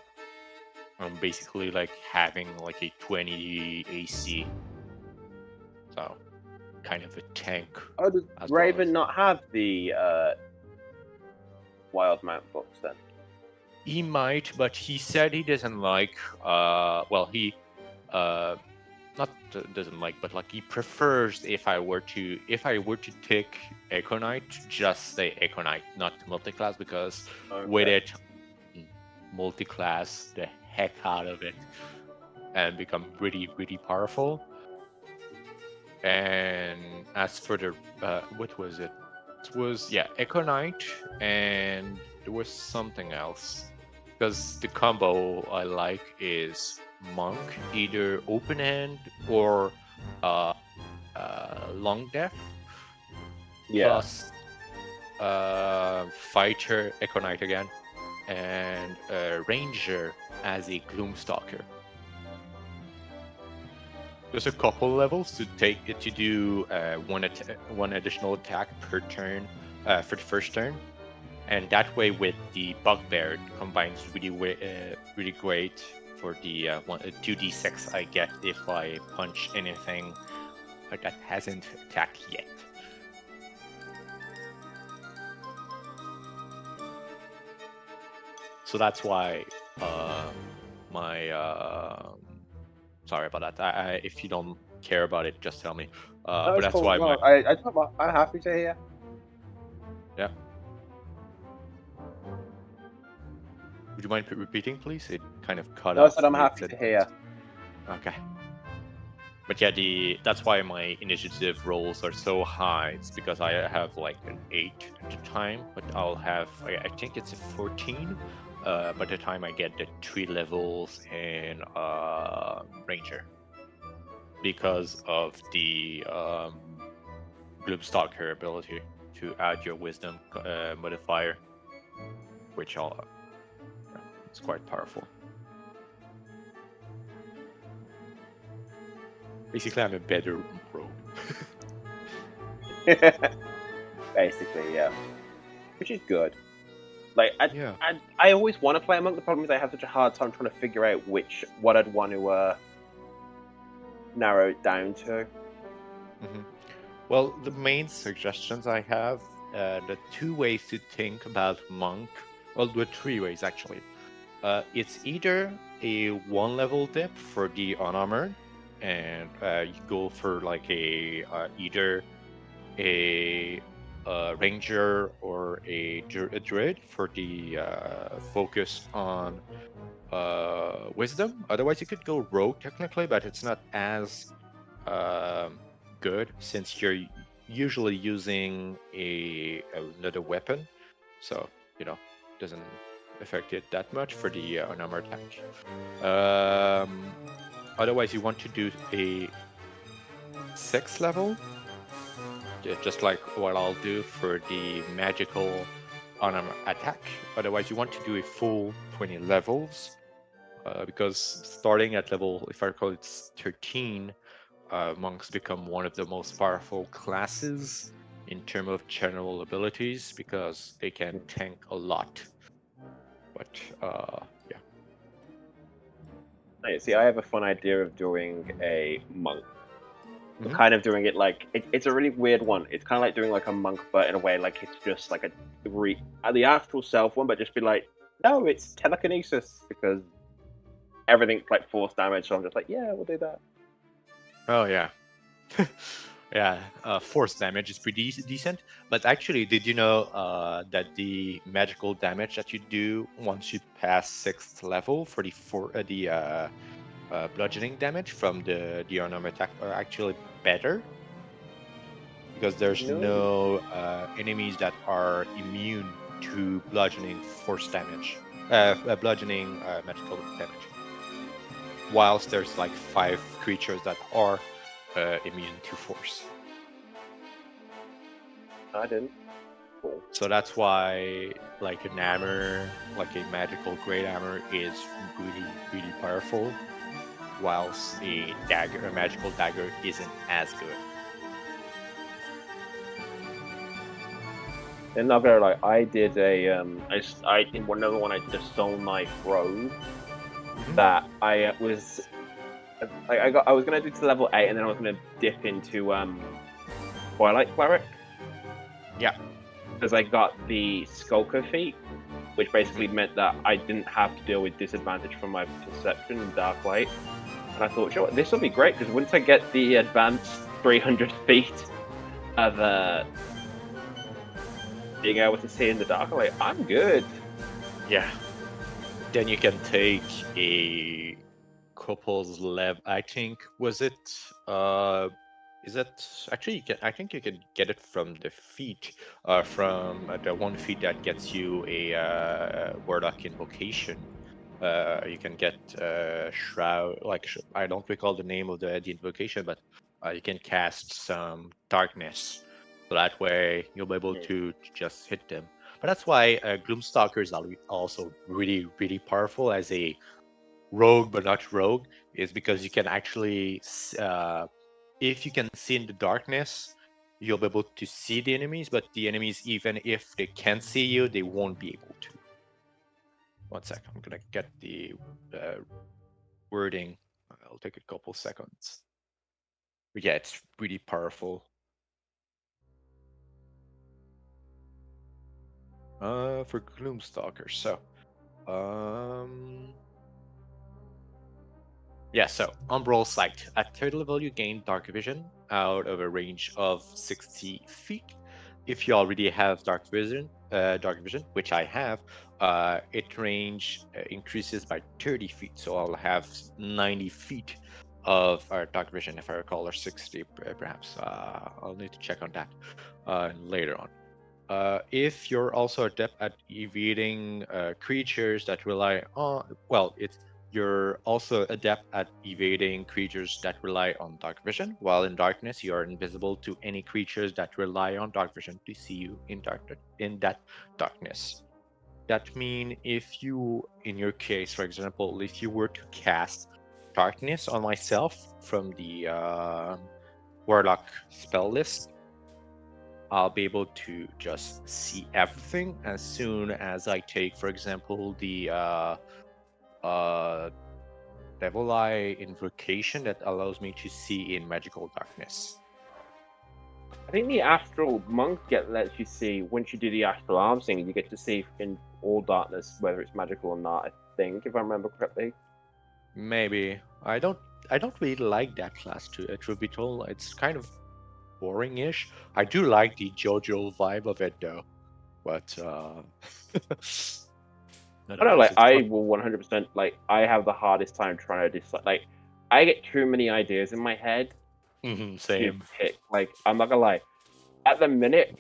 I'm basically like having like a 20 AC, so kind of a tank Oh, does as well as. Raven not have the Wild Mount books then? He might, but he said he doesn't like. Well, he not doesn't like, but like he prefers if I were to take Echo Knight, just say Echo Knight, not multi-class, because with Okay. it, multi-class the heck out of it and become really really powerful. And as for the what was it? It was Echo Knight, and there was something else. Because the combo I like is Monk, either open hand or long death, Yeah. plus fighter Echo Knight again, and ranger as a Gloomstalker. There's a couple levels to do one additional attack per turn for the first turn, and that way with the Bugbear it combines really great for the 2d6 I get if I punch anything that hasn't attacked yet. So that's why my sorry about that. If you don't care about it, just tell me. No, But it's that's cool. why my No, I'm happy to hear. yeah. Would you mind repeating, please? It kind of cut No, I said off I'm mid happy to sentence. hear. Okay. But yeah, that's why my initiative rolls are so high. It's because I have like an 8 at the time, but I'll have I think it's a 14 by the time I get the 3 levels in Ranger, because of the Gloomstalker ability to add your Wisdom modifier, which it's quite powerful. Basically, I'm a better rogue. Basically, yeah. Which is good. Like Yeah. I always want to play a monk. The problem is I have such a hard time trying to figure out what I'd want to narrow it down to. Mm-hmm. Well, the main suggestions I have, the 2 ways to think about monk. Well, the 3 ways actually. It's either a 1 level dip for the unarmored, and you go for like either a ranger or a druid for the focus on wisdom. Otherwise, you could go rogue technically, but it's not as good since you're usually using another weapon, so doesn't affect it that much for the unarmored attack. Otherwise, you want to do a 6 level, just like what I'll do for the magical unarmored attack. Otherwise, you want to do a full 20 levels, because starting at level, if I recall, it's 13, monks become one of the most powerful classes in terms of general abilities because they can tank a lot. But yeah. See, I have a fun idea of doing a monk. Mhm. Kind of doing it like it's a really weird one. It's kind of like doing like a monk, but in a way like it's just like the astral self one, but just be like, no, it's telekinesis because everything's like force damage. So I'm just like, yeah, we'll do that. Oh yeah. Yeah, force damage is pretty decent. But actually, did you know that the magical damage that you do once you pass 6th level for the bludgeoning damage from the unarmed attack are actually better? Because there's No, no enemies that are immune to bludgeoning force damage, bludgeoning magical damage. Whilst there's like 5 creatures that are immune to force. I didn't. Cool. So that's why like an hammer, like a magical great hammer, is really, really powerful, whilst a magical dagger, isn't as good. And not gonna lie, I did I in one another one I did a soul knife rogue that I was like I was gonna do to level 8 and then I was gonna dip into Twilight Cleric. Yeah. Because I got the Skulker feat, which basically meant that I didn't have to deal with disadvantage from my perception in Dark Light. And I thought, sure, this will be great because once I get the advanced 300 feet of being able to see in the dark, I'm good. Yeah. Then you can take a couple's level. I think was it. Is it actually? I think you can get it from the feat. From the one feat that gets you a warlock invocation. You can get shroud. I don't recall the name of the invocation, but you can cast some darkness. So that way you'll be able to just hit them. But that's why Gloomstalkers are also really, really powerful as a rogue, but not rogue, is because you can actually, if you can see in the darkness, you'll be able to see the enemies, but the enemies, even if they can't see you, they won't be able to. One sec, I'm gonna get the wording. I'll take a couple seconds. But yeah, it's really powerful. For Gloomstalkers, so yeah, so Umbral Sight. At 3rd level, you gain Dark Vision out of a range of 60 feet. If you already have Dark Vision, which I have, its range increases by 30 feet. So I'll have 90 feet of Dark Vision, if I recall, or 60 perhaps. I'll need to check on that later on. If you're also adept at evading creatures that rely on, you're also adept at evading creatures that rely on dark vision. While in darkness, you are invisible to any creatures that rely on dark vision to see you in that darkness. That means if you, in your case, for example, if you were to cast darkness on myself from the warlock spell list, I'll be able to just see everything as soon as I take, for example, the Devil Eye invocation that allows me to see in magical darkness. I think the astral monk lets you see once you do the astral arms thing, you get to see in all darkness whether it's magical or not. I think, if I remember correctly. Maybe I don't really like that class. Truth be told, it's kind of boring-ish. I do like the JoJo vibe of it though, but I don't know, otherwise like it's I fun. will 100% I have the hardest time trying to decide. Like I get too many ideas in my head, Mhm, you same. pick. Like, I'm not gonna lie. At the minute,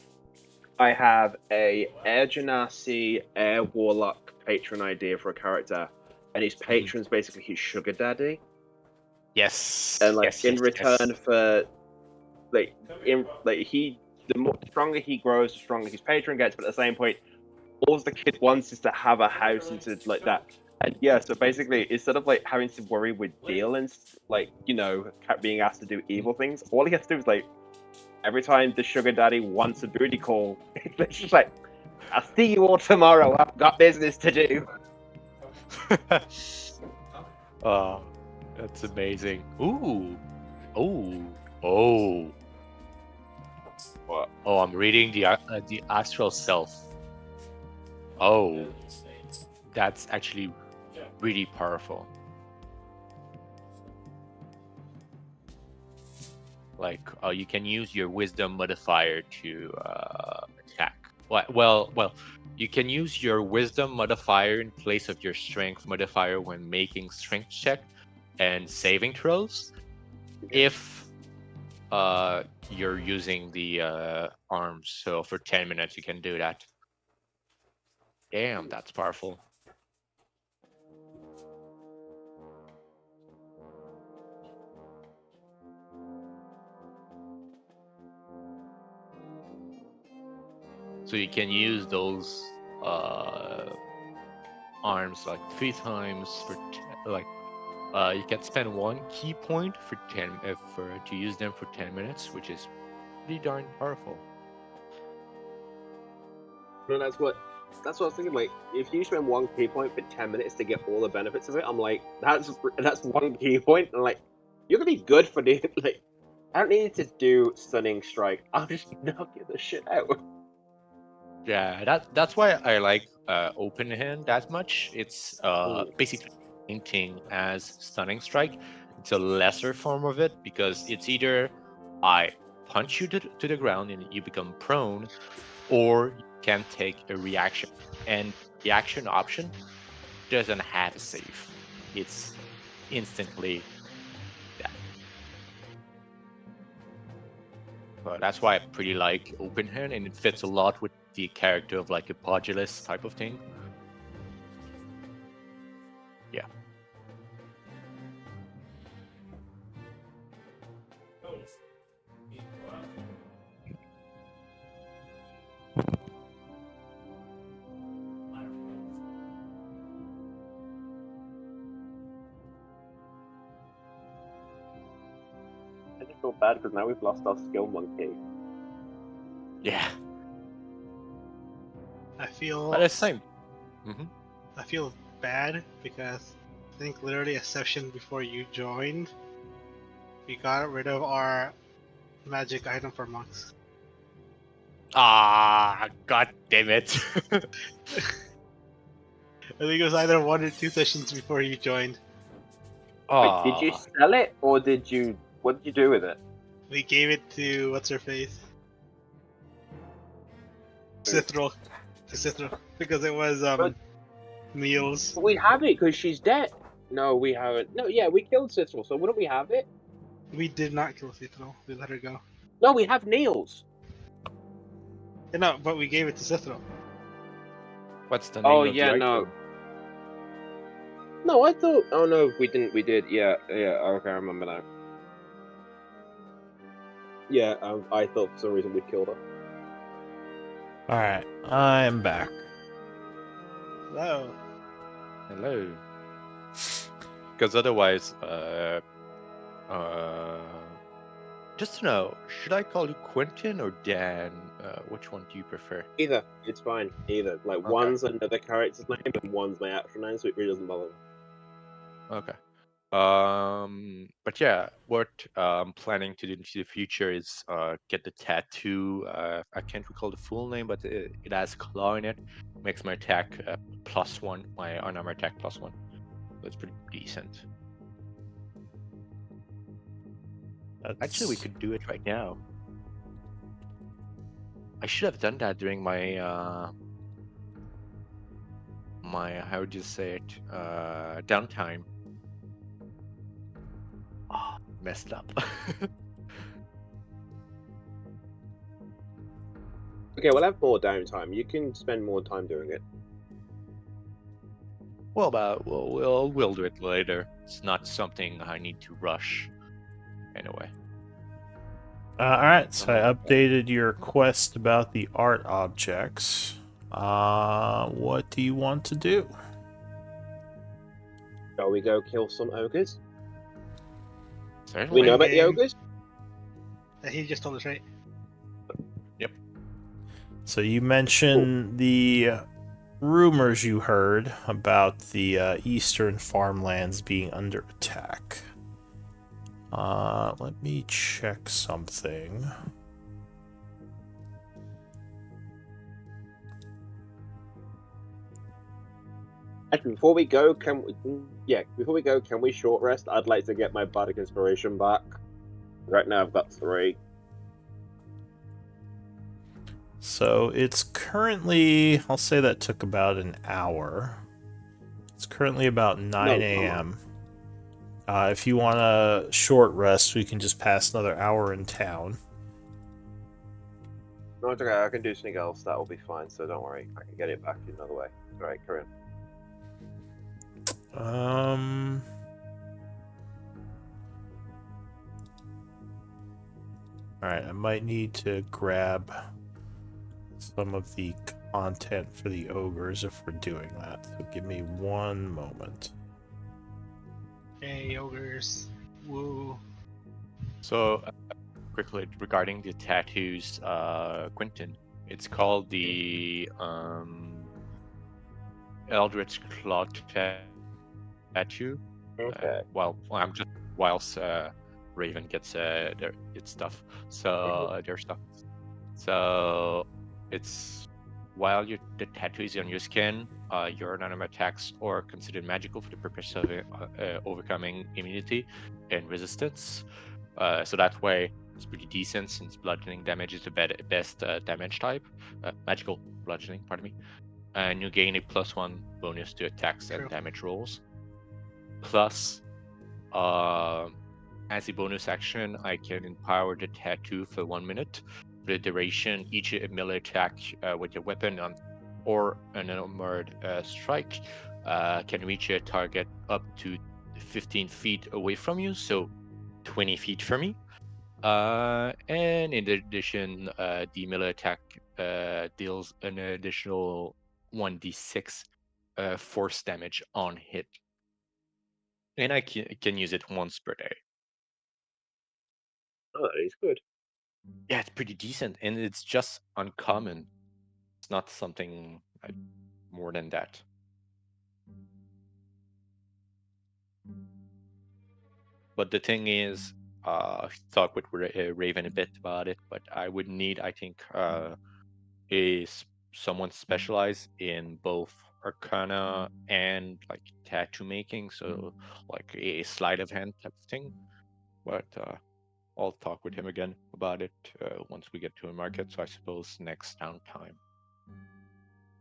I have a Air Genasi, Air Warlock patron idea for a character, and his patron's basically his sugar daddy. Yes. And like Yes. in Yes. Yes. return for the more stronger he grows, the stronger his patron gets. But at the same point, all the kid wants is to have a house and to like that. And yeah, so basically, instead of like having to worry with dealings, like being asked to do evil things, all he has to do is like every time the sugar daddy wants a booty call, it's just like, I'll see you all tomorrow. I've got business to do. Oh, that's amazing. Ooh. Oh. Oh. What? Oh, I'm reading the astral self. Oh, that's actually really powerful. Like, you can use your wisdom modifier to attack. Well, you can use your wisdom modifier in place of your strength modifier when making strength check and saving throws. If you're using the arms, so for 10 minutes you can do that. Damn, that's powerful. So you can use those arms like 3 times for you can spend 1 ki point for 10 to use them for 10 minutes, which is pretty darn powerful. No, that's what I was thinking. Like, if you spend 1 ki point for 10 minutes to get all the benefits of it, I'm like, that's 1 ki point, and like, you're gonna be good for the like. I don't need to do stunning strike. I'll just knock the shit out. Yeah, that's why I like open hand that much. It's basically painting as stunning strike. It's a lesser form of it because it's either I punch you to the ground and you become prone, or you can take a reaction. And the action option doesn't have a save. It's instantly death. But that's why I pretty like open hand, and it fits a lot with the character of like a pugilist type of thing. Yeah. I just feel bad because now we've lost our skill monkey. Yeah. I feel But it's the same. Mm-hmm. I feel bad because I think literally a session before you joined, we got rid of our magic item for monks. Ah, god damn it. I think it was either 1 or 2 sessions before you joined. Wait, did you Ah, sell it or did you? What did you do with it? We gave it to what's her face? Cithril. To Cithril. Because it was But- meals. But we have it because she's dead. No, we haven't. No, yeah, we killed Citral, so wouldn't we have it? We did not kill Cithril. We let her go. No, we have Niels. No, but we gave it to Cithril. what's the Oh, name of yeah, the no. item? No, I thought. Oh no, we didn't. We did. Yeah, yeah. Okay, I remember now. Yeah, I thought for some reason we killed her. Alright, I'm back. Oh. Hello. Because otherwise, just to know, should I call you Quentin or Dan? Which one do you prefer? Either, it's fine. Either, like Okay. one's another character's name and one's my actual name, so it really doesn't bother me. Okay. But yeah, what I'm planning to do into the future is get the tattoo. I can't recall the full name, but it has claw in it. Makes my attack +1, my unarmor attack +1. That's pretty decent. Actually, we could do it right now. I should have done that during my how would you say it, downtime. Oh, messed up. Okay, we'll have more downtime. You can spend more time doing it. Well, but we'll do it later. It's not something I need to rush. Anyway. Alright, so I updated your quest about the art objects. What do you want to do? Shall we go kill some ogres? Certainly. We know about the Game. ogres? He just told us, right? Yep. So you mentioned the rumors you heard about the eastern farmlands being under attack. Let me check something. Actually, before we go, can we short rest? I'd like to get my bardic inspiration back. Right now, I've got 3. So it's currently, I'll say that took about an hour. It's currently about 9 a.m. If you want a short rest, we can just pass another hour in town. No, it's okay. I can do something else. That will be fine. So don't worry. I can get it back another way. All right, carry on. Alright, I might need to grab some of the content for the ogres if we're doing that. So give me one moment. Hey, ogres. Woo. So, quickly regarding the tattoos, Quentin, it's called the Eldritch Claw tattoo. Okay. Whilst Raven gets its stuff. So their stuff. So it's while the tattoo is on your skin, your non attacks are considered magical for the purpose of overcoming immunity and resistance. So that way it's pretty decent since bludgeoning damage is the best damage type. Magical bludgeoning, pardon me. And you gain a +1 bonus to attacks True. and damage rolls. Plus, as a bonus action, I can empower the tattoo for 1 minute. For the duration, each melee attack with your weapon or an unarmored strike can reach a target up to 15 feet away from you, so 20 feet from me. And in addition, the melee attack deals an additional 1d6 force damage on hit. And I can use it once per day. Oh, that is good. Yeah, it's pretty decent, and it's just uncommon. It's not something more than that. But the thing is, talk with Raven a bit about it, but I would need, I think, someone specialized in both Arcana and like tattoo making, so like a sleight of hand type of thing. But I'll talk with him again about it once we get to a market. So I suppose next downtime.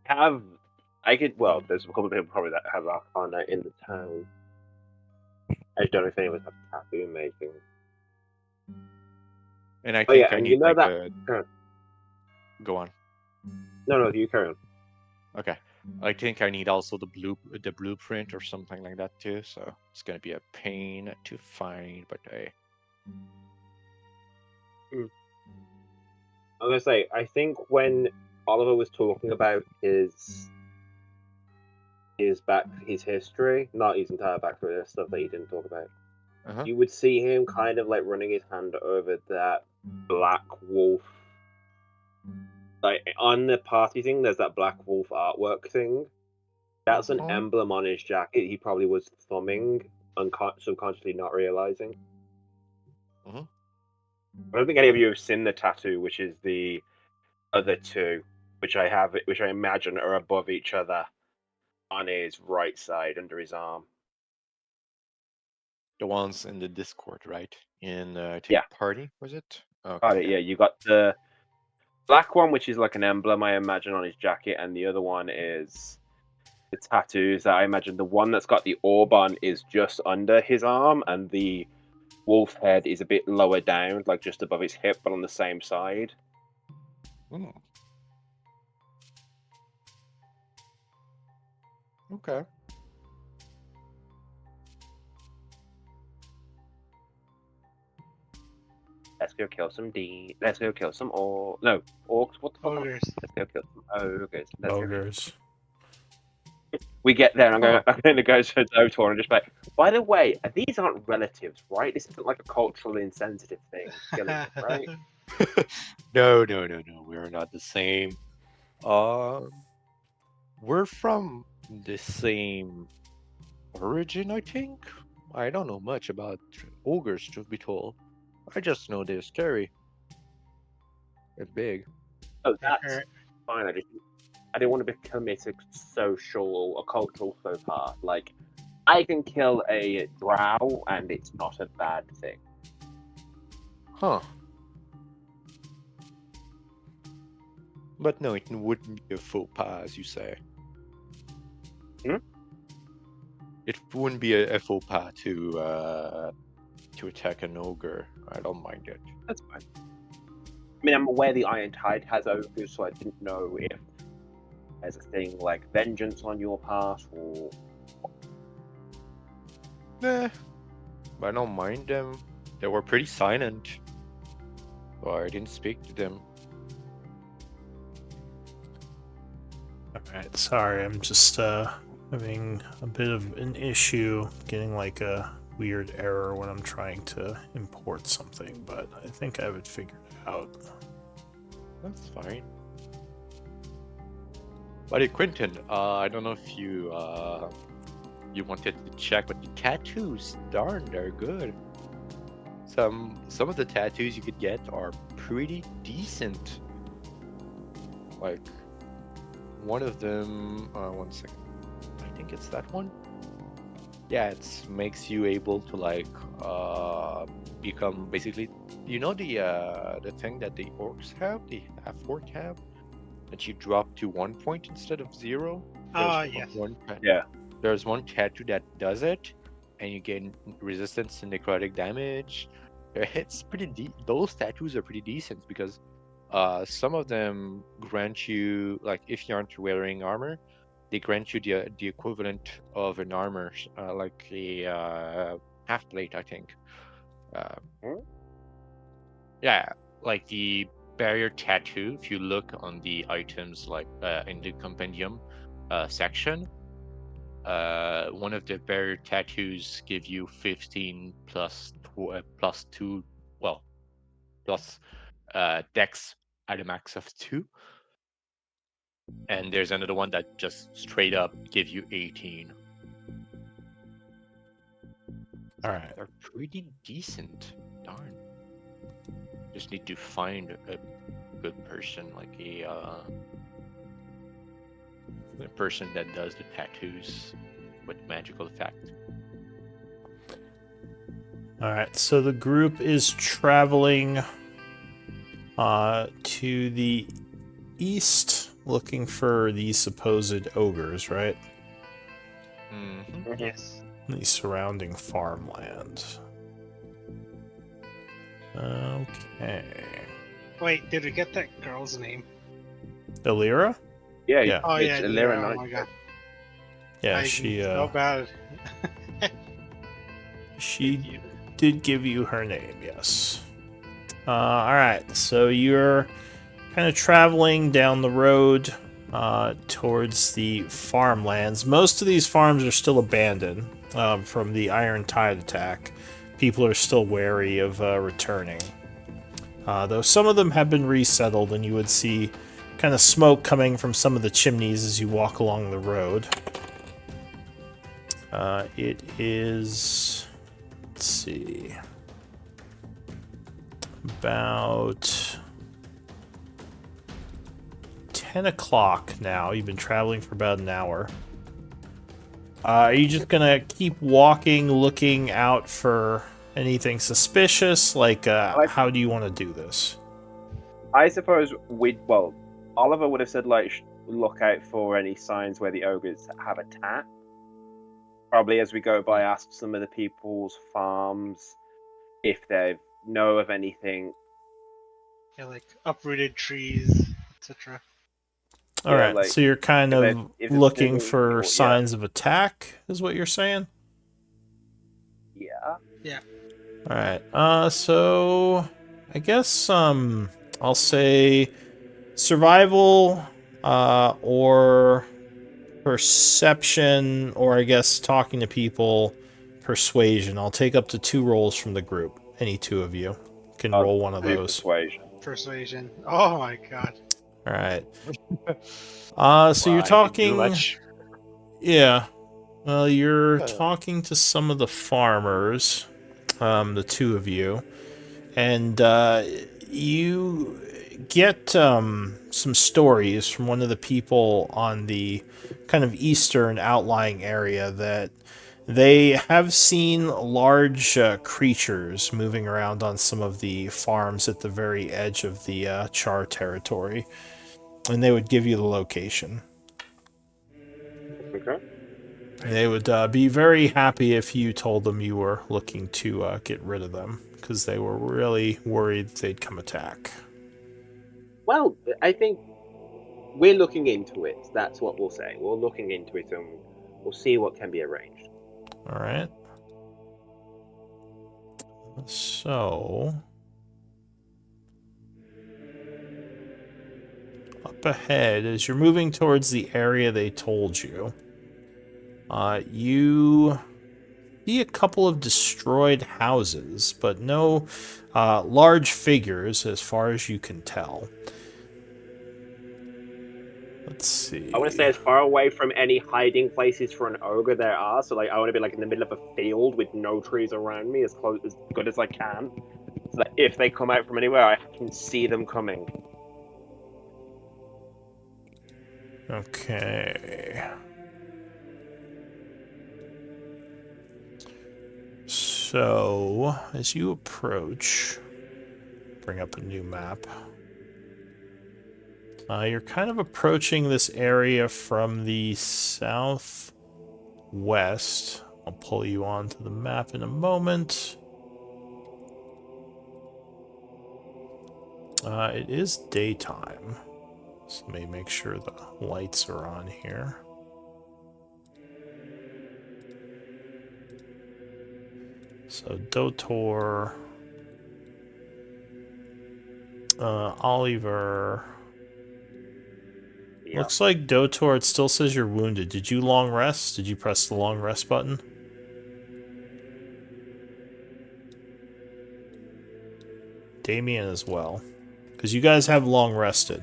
There's a couple of people probably that have Arcana in the town. I don't know if any of us have tattoo making. And I think I and need you know like that. Go on. No, you carry on. Okay. I think I need also the blueprint or something like that too. So it's gonna be a pain to find, but I was gonna say, I think when Oliver was talking about his history, not his entire backstory, the stuff that he didn't talk about, you would see him kind of like running his hand over that black wolf. Like on the party thing, there's that black wolf artwork thing. That's an emblem on his jacket. He probably was thumbing, subconsciously not realizing. I don't think any of you have seen the tattoo, which is the other two, which I imagine are above each other on his right side under his arm. The ones in the Discord, right? In party, was it? Okay. Yeah, you got the black one, which is like an emblem, I imagine, on his jacket, and the other one is the tattoos that I imagine the one that's got the orb on is just under his arm, and the wolf head is a bit lower down, like just above his hip, but on the same side. Okay. Let's go kill some D. Let's go kill some No, orcs. What the fuck? Ogres. Let's go kill some ogres. Let's go. Ogres. We get there, and I'm Huh. going to go to Dotor and just be like, by the way, these aren't relatives, right? This isn't like a culturally insensitive thing, killing them, right? No. We're not the same. We're from the same origin, I think. I don't know much about ogres, truth be told. I just know they're scary and big. Oh, They that's hurt. fine. I didn't want to commit a social or a cultural faux pas. Like, I can kill a drow, and it's not a bad thing. Huh. But no, it wouldn't be a faux pas, as you say. Hmm? It wouldn't be a faux pas to attack an ogre. I don't mind it. That's fine. I mean, I'm aware the Iron Tide has ogres, so I didn't know if there's a thing like vengeance on your part, or Nah, I don't mind them. They were pretty silent, so I didn't speak to them. Alright, sorry, I'm just having a bit of an issue getting like a weird error when I'm trying to import something, but I think I have it figured out. That's fine. Buddy Quentin, I don't know if you wanted to check, but the tattoos, darn, they're good. Some of the tattoos you could get are pretty decent. Like one of them, one second. I think it's that one. Yeah, it makes you able to like become basically, the thing that the orcs have, the half-orc have, that you drop to 1 point instead of 0. Yes. yeah. There's one tattoo that does it, and you gain resistance to necrotic damage. It's pretty those tattoos are pretty decent because some of them grant you, like if you aren't wearing armor, they grant you the equivalent of an armor, like a half plate, I think. Hmm? Yeah, like the barrier tattoo. If you look on the items, like in the compendium section, one of the barrier tattoos give you 15 plus 2, well, plus dex at a max of 2. And there's another one that just straight up gives you 18. Alright. They're pretty decent. Darn. Just need to find a good person, like a person that does the tattoos with magical effect. Alright, so the group is traveling to the east looking for these supposed ogres, right? Mm-hmm. Yes. The surrounding farmland. Okay. Wait, did we get that girl's name? Illyra? Yeah. Yeah. Oh it's yeah, Lyra oh Knight. my god. Yeah, I'm she so bad. she did give you her name, yes. Alright, so you're kind of traveling down the road towards the farmlands. Most of these farms are still abandoned from the Iron Tide attack. People are still wary of returning. Though some of them have been resettled, and you would see kind of smoke coming from some of the chimneys as you walk along the road. It is... let's see... about 10 o'clock now. You've been traveling for about an hour. Are you just gonna keep walking, looking out for anything suspicious? Like, how do you want to do this? I suppose Oliver would have said like look out for any signs where the ogres have attacked. Probably as we go by, ask some of the people's farms if they know of anything. Yeah, like uprooted trees, etc. All Yeah, right, like so you're kind if of it's looking moving, for yeah, signs of attack, is what you're saying? yeah. Yeah. All right. So I guess I'll say survival, or perception, or I guess talking to people, persuasion. I'll take up to 2 rolls from the group. Any 2 of you can I'll roll one of do those. persuasion. Persuasion. Oh my god. All right. So Well, you're I didn't do talking, much. yeah. Well, you're Uh, talking to some of the farmers, the 2 of you, and you get some stories from one of the people on the kind of eastern outlying area that they have seen large creatures moving around on some of the farms at the very edge of the Chaur territory, and they would give you the location. Okay. They would be very happy if you told them you were looking to get rid of them, because they were really worried they'd come attack. Well, I think we're looking into it. That's what we'll say. We're looking into it, and we'll see what can be arranged. All right. So, up ahead, as you're moving towards the area they told you, you see a couple of destroyed houses, but no large figures as far as you can tell. Let's see. I want to stay as far away from any hiding places for an ogre there are. So, like, I want to be like in the middle of a field with no trees around me, as close, as good as I can, so that if they come out from anywhere, I can see them coming. Okay. So, as you approach, bring up a new map. You're kind of approaching this area from the southwest. I'll pull you onto the map in a moment. It is daytime, so let me make sure the lights are on here. So Dotor, Oliver. Yeah. Looks like Dotor, it still says you're wounded. Did you long rest? Did you press the long rest button? Damien as well. Because you guys have long rested.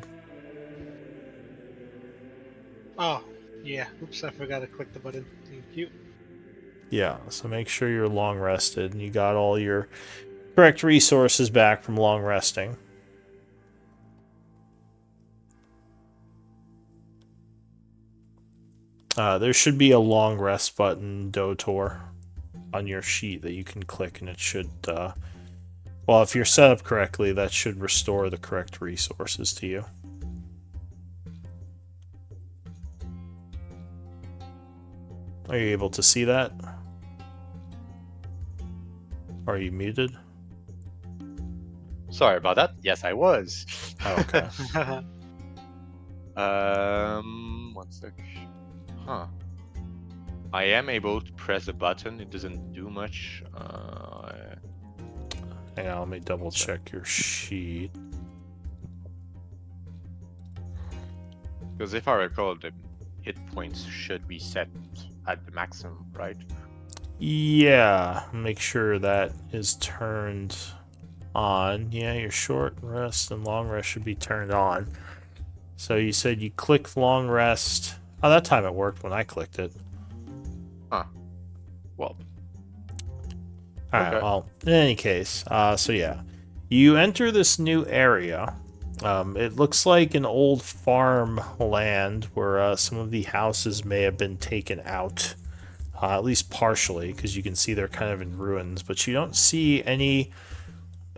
Oh, yeah. Oops, I forgot to click the button. Thank you. Yeah, so make sure you're long rested and you got all your correct resources back from long resting. There should be a long rest button, Dotor, on your sheet that you can click, and it should, well, if you're set up correctly, that should restore the correct resources to you. Are you able to see that? Are you muted? Sorry about that. Yes, I was. Oh, okay. 1 sec. Huh. I am able to press the button. It doesn't do much. Hang on, let me double check your sheet. Because if I recall, the hit points should be set at the maximum, right? Yeah, make sure that is turned on. Yeah, your short rest and long rest should be turned on. So you said you clicked long rest. Oh, that time it worked when I clicked it. Huh. Well. Alright, Okay. well, in any case, so yeah. You enter this new area. It looks like an old farm land where some of the houses may have been taken out. At least partially, because you can see they're kind of in ruins. But you don't see any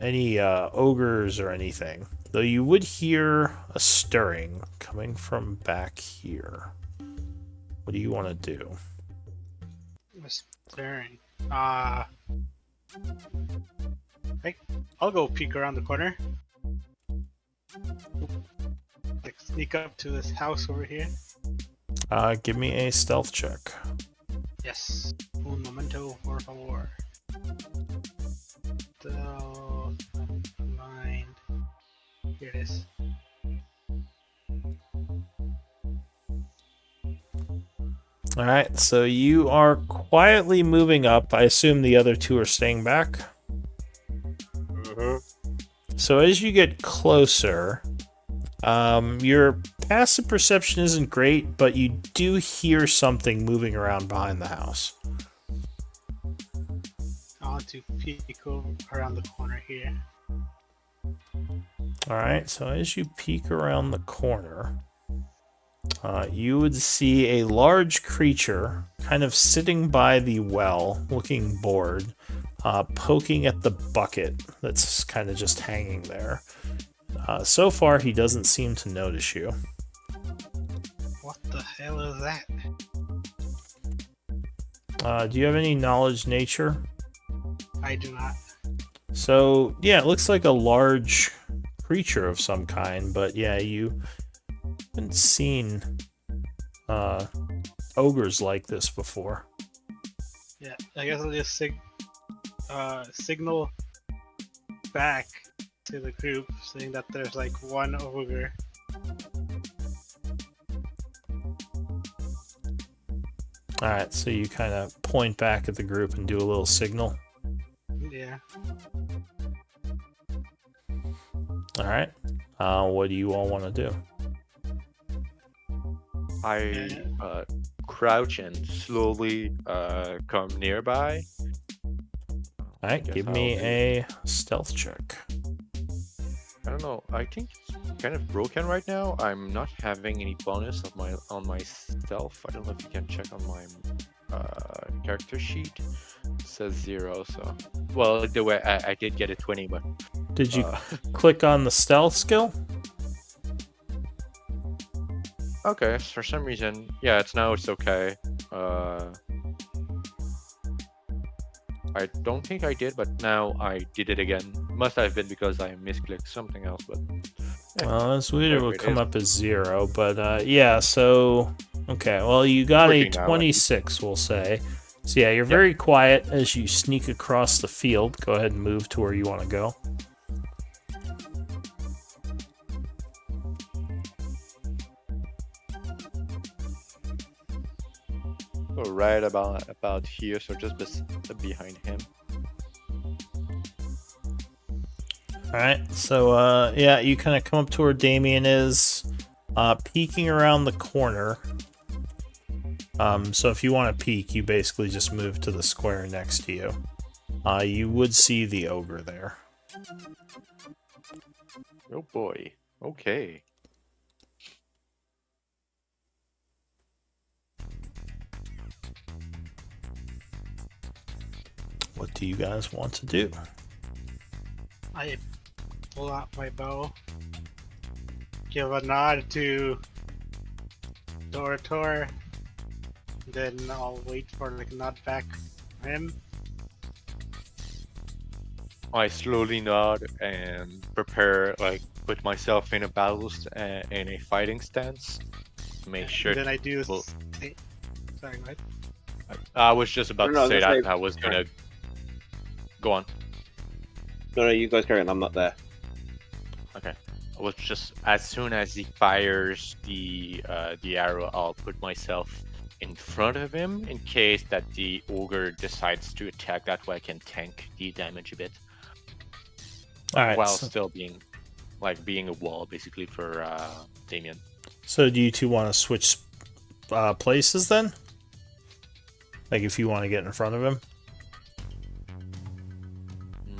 ogres or anything. Though you would hear a stirring coming from back here. What do you want to do? Staring. I'll go peek around the corner. sneak up to this house over here. Give me a stealth check. Yes. Un momento, por favor. So, mind. Here it is. Alright, so you are quietly moving up. I assume the other two are staying back. So as you get closer, your passive perception isn't great, but you do hear something moving around behind the house. I want to peek around the corner here. Alright, so as you peek around the corner, you would see a large creature kind of sitting by the well, looking bored, poking at the bucket that's kind of just hanging there. So far, he doesn't seem to notice you. What the hell is that? Do you have any knowledge nature? I do not. So, yeah, it looks like a large creature of some kind, but yeah, you haven't seen ogres like this before. Yeah, I guess I'll just signal back to the group saying that there's like one ogre. Alright, so you kind of point back at the group and do a little signal. Yeah. Alright, what do you all want to do? I crouch and slowly come nearby. Alright, Guess give I'll me do- a stealth check. I don't know. I think it's kind of broken right now. I'm not having any bonus on my stealth. I don't know if you can check on my character sheet. It says 0. So, well, the way I did get a 20, but Did you uh, click on the stealth skill? okay. For some reason, yeah, it's okay. I don't think I did, but now I did it again. Must have been because I misclicked something else, but Well, it's weird it whatever would it come is. up as 0, but yeah, so... Okay, well, you got a Working now, at least. 26, we'll say. So yeah, you're very quiet as you sneak across the field. Go ahead and move to where you want to go. so right about here, so just behind him. Alright, so yeah, you kind of come up to where Damien is, peeking around the corner. So if you want to peek, you basically just move to the square next to you. You would see the ogre there. Oh boy. Okay. What do you guys want to do? I pull out my bow, give a nod to Dorator, then I'll wait for like a nod back from him. I slowly nod and prepare, like, put myself in in a fighting stance. Make sure. Then I do. well- Sorry, go ahead. I was just about No, to say that's that. like- I was gonna go on. No, you guys carry on. I'm not there. Okay. I was just, as soon as he fires the arrow, I'll put myself in front of him in case that the ogre decides to attack. That way I can tank the damage a bit. Alright, While so, still being a wall basically for Damien. so do you two want to switch places then? Like if you want to get in front of him?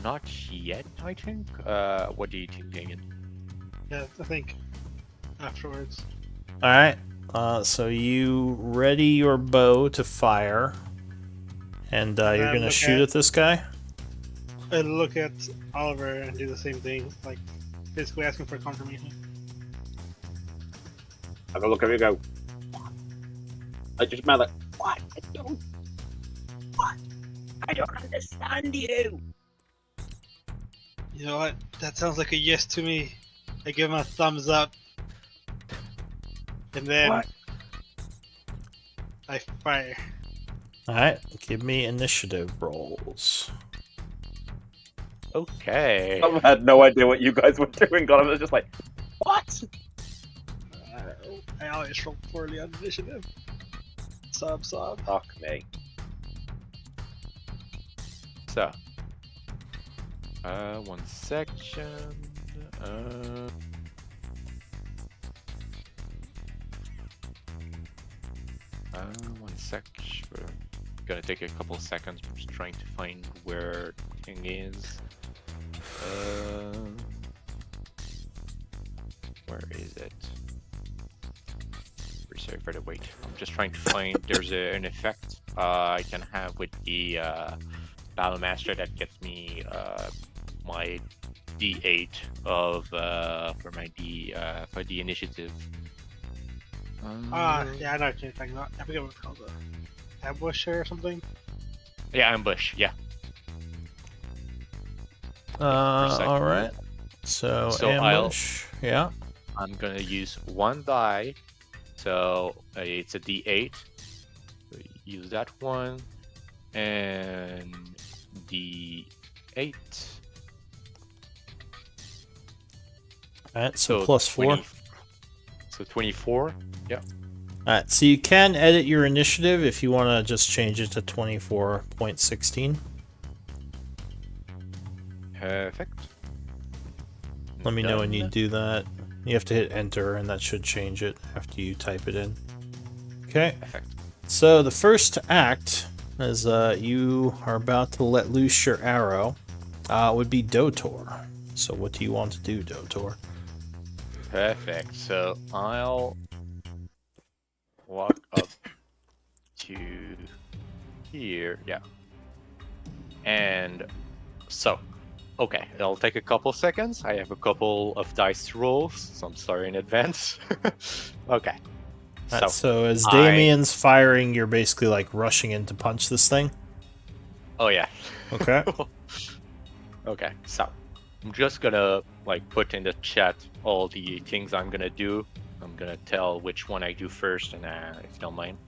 Not yet, I think. What do you think, Damien? Yeah, I think afterwards. Alright, so you ready your bow to fire. And you're Yeah, going to look shoot at- at this guy? I look at Oliver and do the same thing, like basically asking for confirmation. Have a look at you go. I just smell it. What? I don't understand you. You know what? That sounds like a yes to me. I give him a thumbs up. And then What? I fire. Alright, give me initiative rolls. Okay. I had no idea what you guys were doing. God, I was just like, what? I always roll poorly on initiative. Sob. Fuck me. So, one section. Uh, one sec. We're gonna take a couple seconds. I'm just trying to find where the thing is. Where is it? Sorry for the wait. I'm just trying to find. There's an effect I can have with the Battle Master that gets me my D8 of for my for the initiative. Yeah, I know what you're talking about. I forget what it's called. Ambusher or something? Yeah, ambush. Yeah. Precisely. Alright. So ambush. Yeah. I'm gonna use one die. So it's a D8. Use that one and D8. Alright, so plus 4. So 24. Yeah. Alright, so you can edit your initiative if you want to just change it to 24.16. Perfect. Let me know when you Done. do that. You have to hit enter, and that should change it after you type it in. Okay. Perfect. So the first act, as you are about to let loose your arrow, would be Dotor. So what do you want to do, Dotor? Perfect. So I'll walk up to here. Yeah. And so, okay, it'll take a couple seconds. I have a couple of dice rolls, so I'm sorry in advance. Okay. So as Damien's firing, you're basically like rushing in to punch this thing? Oh yeah. Okay. Okay, so I'm just gonna like put in the chat all the things I'm gonna do. I'm gonna tell which one I do first, and if you don't mind,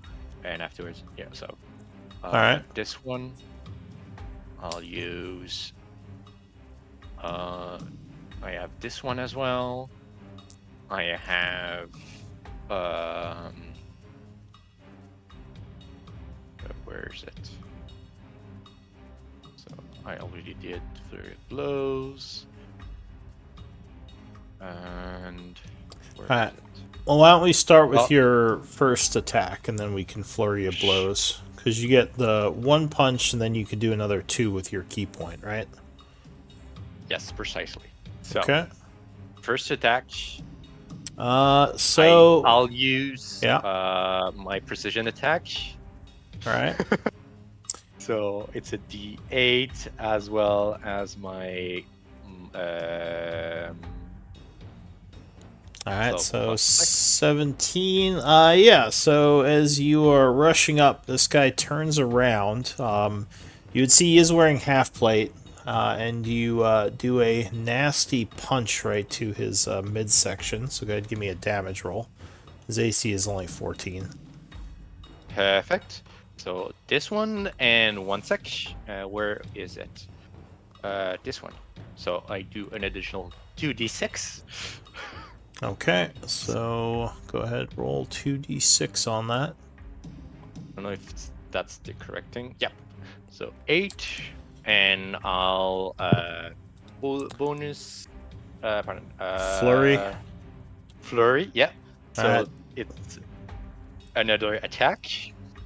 and afterwards, yeah. So, all right. This one, I'll use. I have this one as well. I have. Where is it? So I already did Flurry of Blows. And where is Alright. it? Well, why don't we start with your first attack, and then we can flurry of blows. Because you get the one punch, and then you can do another 2 with your key point, right? Yes, precisely. So, Okay. first attack. I'll use my precision attack. All right. So it's a D8 as well as my. All right, so plus 6. 17. Yeah. So as you are rushing up, this guy turns around. You would see he is wearing half plate, and you do a nasty punch right to his midsection. So go ahead, give me a damage roll. His AC is only 14. Perfect. So this one and one sec. Where is it? This one. So I do an additional 2d6. Okay, so go ahead, roll 2d6 on that. I don't know if that's the correct thing. Yep. So 8, and I'll bonus. Pardon. Flurry. Yeah. So it's another attack.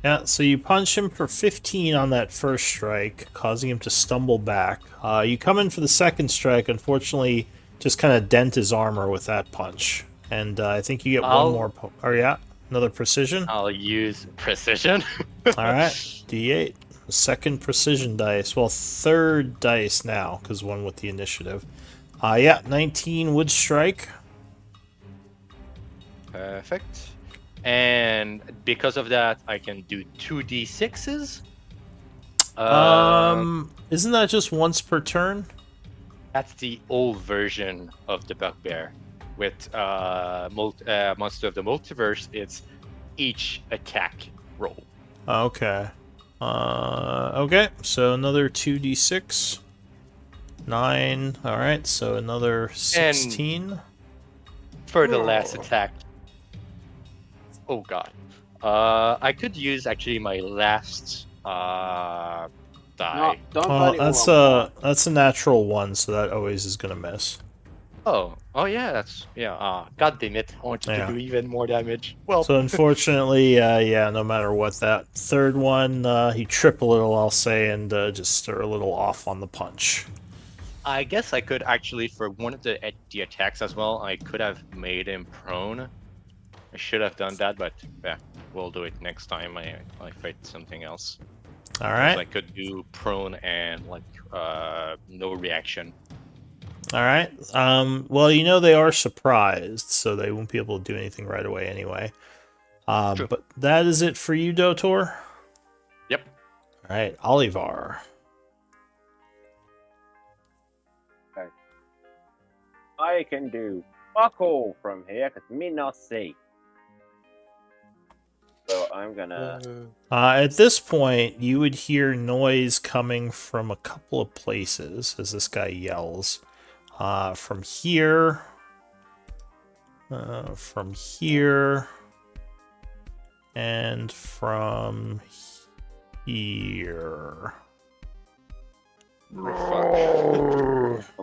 Yeah, so you punch him for 15 on that first strike, causing him to stumble back. You come in for the second strike, unfortunately, just kind of dent his armor with that punch. And I think you get one more... another precision? I'll use precision. Alright, D8. Second precision dice. Well, third dice now, because one with the initiative. 19 would strike. Perfect. And because of that, I can do 2d6s. Isn't that just once per turn? That's the old version of the bugbear. with Monster of the Multiverse, it's each attack roll. Okay. Okay, so another 2d6. 9. Alright, so another 16. For the last attack, oh god, I could use actually my last die. Don't Well, burn it all on one. that's a natural 1, so that always is gonna miss. Oh yeah, that's yeah. God damn it! I wanted to Yeah. do even more damage. Well, So unfortunately, yeah, no matter what, that third one, he tripped a little, I'll say, and just are a little off on the punch. I guess I could actually, for one of the attacks as well, I could have made him prone. I should have done that, but yeah, we'll do it next time I fight something else. All Because right. I could do prone and like no reaction. All right. Well, you know they are surprised, so they won't be able to do anything right away anyway. True. But that is it for you, Dotor. Yep. All right, Olivar. I can do fuck all from here because me not see. So I'm gonna. At this point, you would hear noise coming from a couple of places as this guy yells. From here, and from here.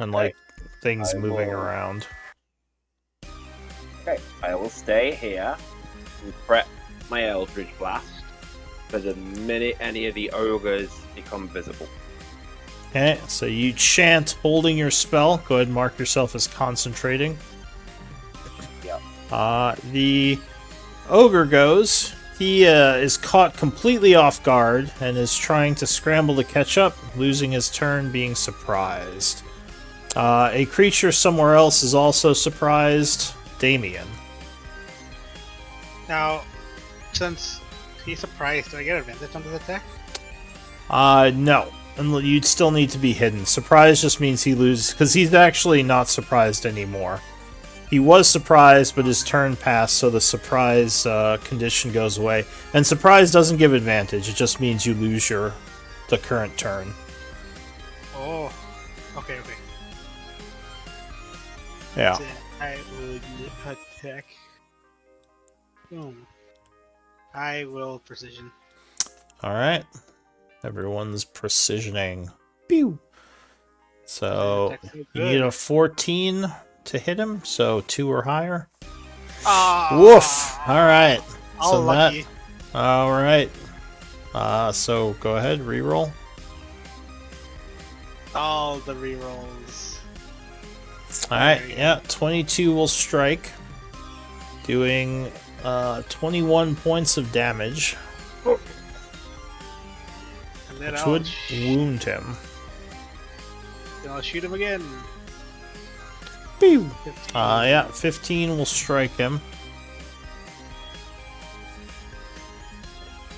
And like things moving around. Okay, I will stay here and prep my Eldritch Blast for the minute any of the ogres become visible. Okay, so you chant holding your spell. Go ahead and mark yourself as concentrating. Yep. The ogre goes. He is caught completely off guard and is trying to scramble to catch up, losing his turn, being surprised. A creature somewhere else is also surprised. Damien. Now, since he's surprised, do I get advantage on this attack? No. And you'd still need to be hidden. Surprise just means he loses, because he's actually not surprised anymore. He was surprised, but his turn passed, so the surprise condition goes away. And surprise doesn't give advantage, it just means you lose the current turn. Oh, okay. Yeah. Then I will attack. Boom. I will precision. Alright. Everyone's precisioning. Pew! So, you need a 14 to hit him, so 2 or higher. Woof! Alright. All lucky. Alright. So go ahead, reroll. All the rerolls. Alright, yeah, 22 will strike. Doing 21 points of damage. And then Which would wound him. Then I'll shoot him again. Pew! 15. Yeah, 15 will strike him.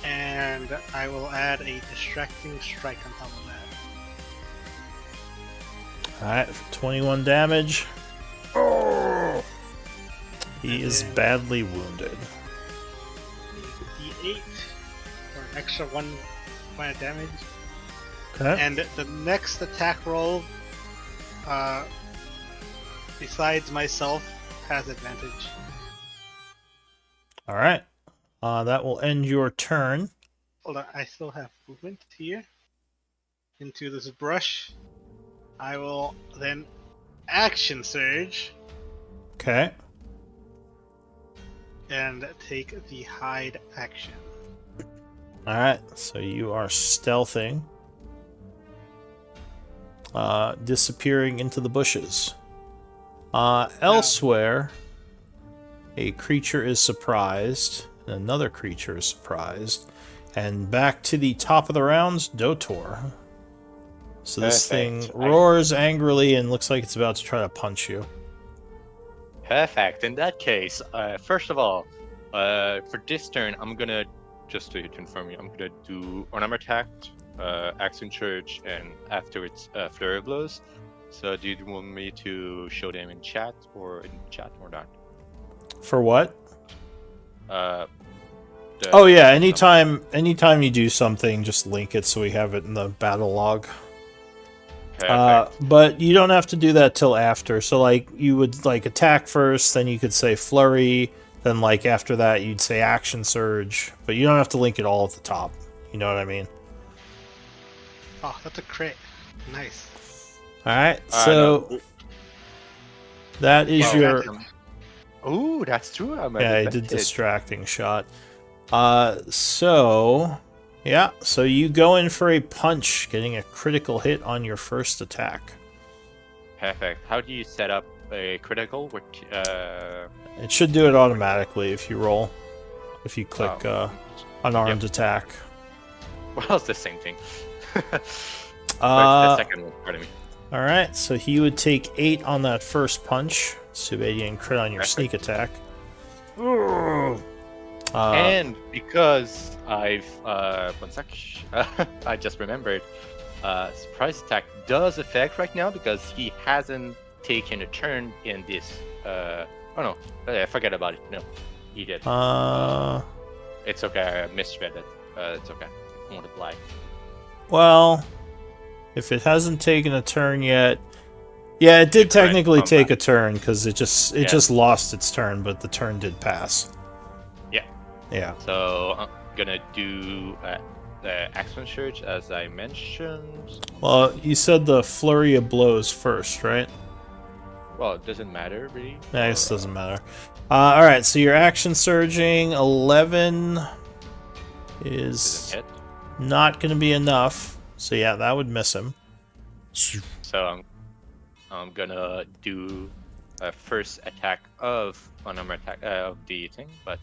And I will add a distracting strike on top of that. Alright, 21 damage. He is badly wounded. D8 for an extra 1 point of damage. Okay. And the next attack roll, besides myself, has advantage. Alright. That will end your turn. Hold on, I still have movement here. Into this brush. I will then action surge Okay. and take the hide action. Alright, so you are stealthing. Disappearing into the bushes. Elsewhere, a creature is surprised, and another creature is surprised. And back to the top of the rounds, Dotor. So this Perfect. thing roars angrily and looks like it's about to try to punch you. Perfect. In that case, first of all, for this turn, I'm gonna, just to confirm you, I'm gonna do unarmed attack, action surge, and after it's flurry of blows. So do you want me to show them in chat or not? For what? Uh, Oh yeah, action number. anytime you do something, just link it so we have it in the battle log. Perfect. But you don't have to do that till after. So like you would like attack first, then you could say flurry, then like after that you'd say action surge, but you don't have to link it all at the top. You know what I mean? Oh, that's a crit. Nice. All right. No. So that is Yeah, your random. Oh, that's true. I'm at yeah, I did advantage. distracting shot. So yeah, so you go in for a punch, getting a critical hit on your first attack. Perfect. How do you set up a critical? It should do it automatically if you roll. If you click Oh, unarmed yep. attack. Well, it's the same thing. But it's Uh, the second one, pardon me. Alright, so he would take 8 on that first punch. Subadian crit on your Perfect. sneak attack. And because I've one sec, I just remembered. Surprise attack does affect right now because he hasn't taken a turn in this. Oh no, I forget about it. No, he did. It's okay. I misread it. It's okay. I won't apply. Well, if it hasn't taken a turn yet, yeah, it did technically take a turn because it just lost its turn, but the turn did pass. Yeah. Yeah. So I'm gonna do the action surge as I mentioned. Well, you said the flurry of blows first, right? Well, it doesn't matter really. Yeah, it doesn't matter. All right, so your action surging 11 is not going to be enough. So yeah, that would miss him. So I'm gonna do a first attack of unarmed attack of the thing, but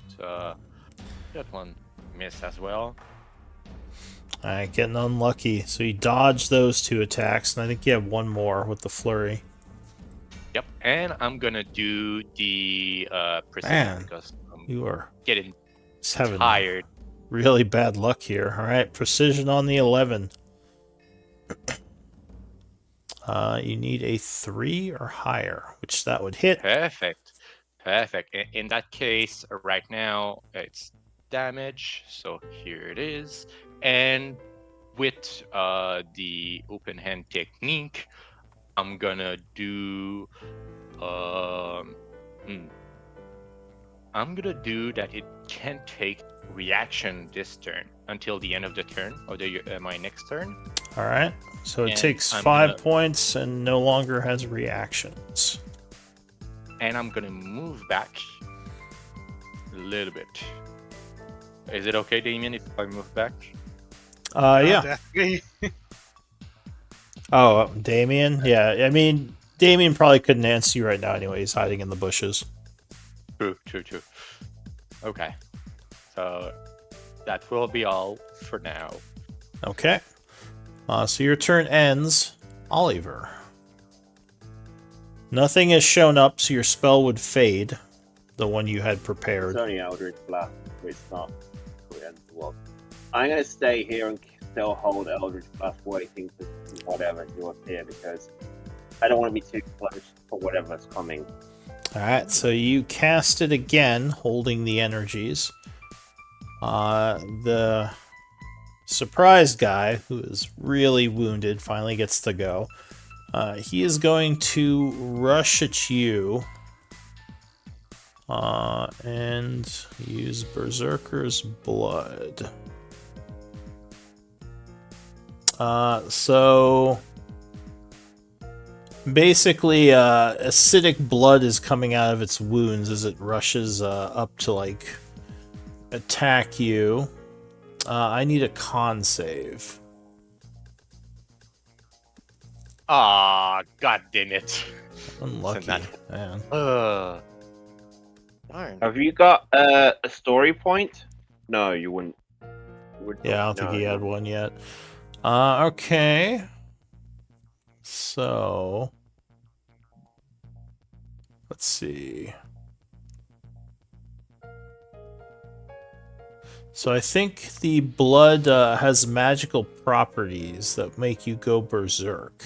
that one missed as well. Alright, getting unlucky. So you dodge those 2 attacks, and I think you have one more with the flurry. Yep, and I'm gonna do the precision Man, because I'm you are getting having tired. really bad luck here. Alright, precision on the 11. You need a 3 or higher, which that would hit. Perfect. In that case, right now it's damage. So here it is, and with the open hand technique, I'm gonna do I'm gonna do that. It can take reaction this turn until the end of the turn or my next turn. All right. So it takes 5 points and no longer has reactions. And I'm gonna move back a little bit. Is it okay, Damien, if I move back? Yeah. Oh, Damien? Yeah, I mean, Damien probably couldn't answer you right now anyway. He's hiding in the bushes. True. Okay. So that will be all for now. Okay. So your turn ends. Oliver. Nothing has shown up, so your spell would fade. The one you had prepared. It's only Eldritch Blast, so it's not the end of the world. I'm going to stay here and still hold Eldritch Blast waiting for whatever to appear because I don't want to be too close for whatever's coming. Alright, so you cast it again, holding the energies. The surprised guy, who is really wounded, finally gets to go. He is going to rush at you and use Berserker's Blood. So basically, acidic blood is coming out of its wounds as it rushes up to, like, attack you. I need a con save. Ah, god damn it. Unlucky, man. Darn. Have you got a story point? No, you wouldn't. Yeah, I don't think he had one yet. Okay. So, let's see. So I think the blood has magical properties that make you go berserk.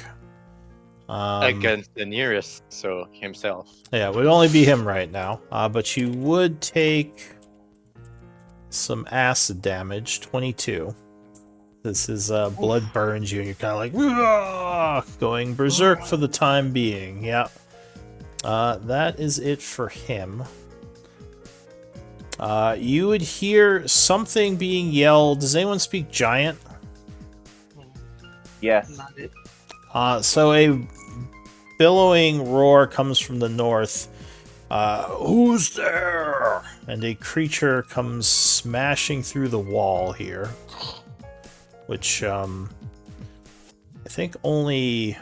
Against the nearest, so himself. Yeah, it would only be him right now. But you would take some acid damage, 22. This is blood burns you, and you're kind of like going berserk for the time being. Yeah. That is it for him. You would hear something being yelled. Does anyone speak giant? Yes. Not it. So a billowing roar comes from the north. Who's there? And a creature comes smashing through the wall here. Which, I think only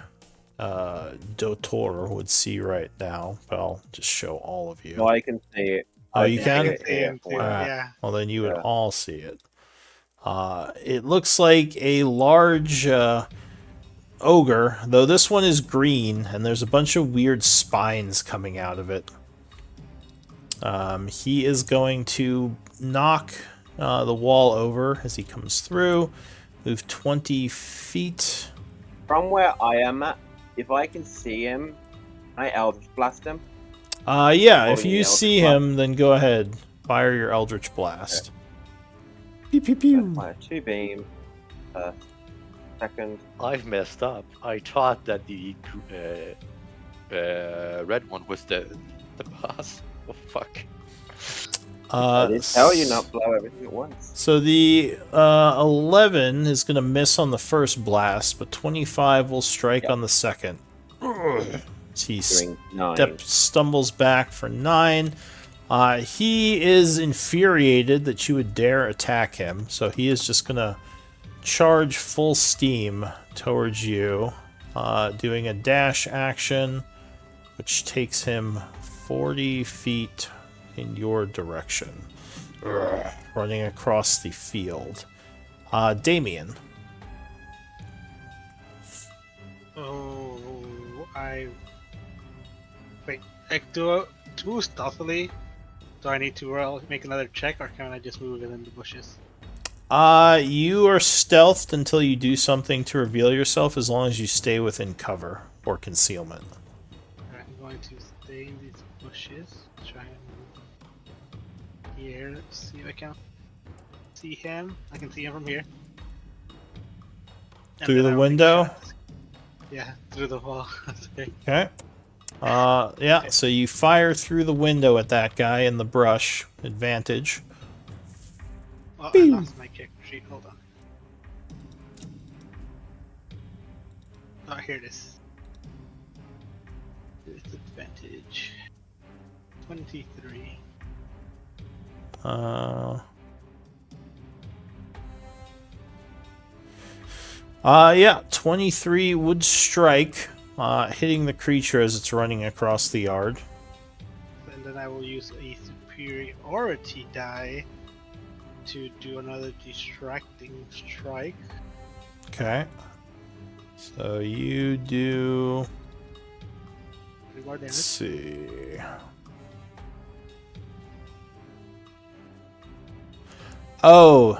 Dotor would see right now. But I'll just show all of you. No, I can see it. Oh, you I can? can see him too. Alright. Yeah. Well, then you would Yeah. all see it. It looks like a large ogre, though this one is green, and there's a bunch of weird spines coming out of it. He is going to knock the wall over as he comes through, move 20 feet. From where I am at, if I can see him, I Eldritch Blast him. Yeah, if Holding you the see Eldritch him, then go ahead. Fire your Eldritch Blast. Pew, pew, pew. Fire 2 beam. Second. I've messed up. I thought that the red one was the boss. Oh fuck. I did tell you not blow everything at once. So the 11 is going to miss on the first blast, but 25 will strike on the second. He Doing 9. stumbles back for 9. He is infuriated that you would dare attack him, so he is just going to charge full steam towards you, doing a dash action, which takes him 40 feet in your direction, running across the field. Damien. Oh, wait. Like, do stealthily? Do I need to make another check, or can I just move within the bushes? You are stealthed until you do something to reveal yourself, as long as you stay within cover or concealment. Alright, I'm going to stay in these bushes. Try and move here. Let's see if I can see him. I can see him from here. And Through then the I'll make a window? shot. Yeah, through the wall. Okay. Yeah, so you fire through the window at that guy in the brush. Advantage. Oh, I lost my kick sheet. Hold on. Oh, here it is. It's advantage. 23. Yeah, 23 would strike, hitting the creature as it's running across the yard. And then I will use a superiority die to do another distracting strike. Okay. So you do... 3 more damage. Let's see... Oh,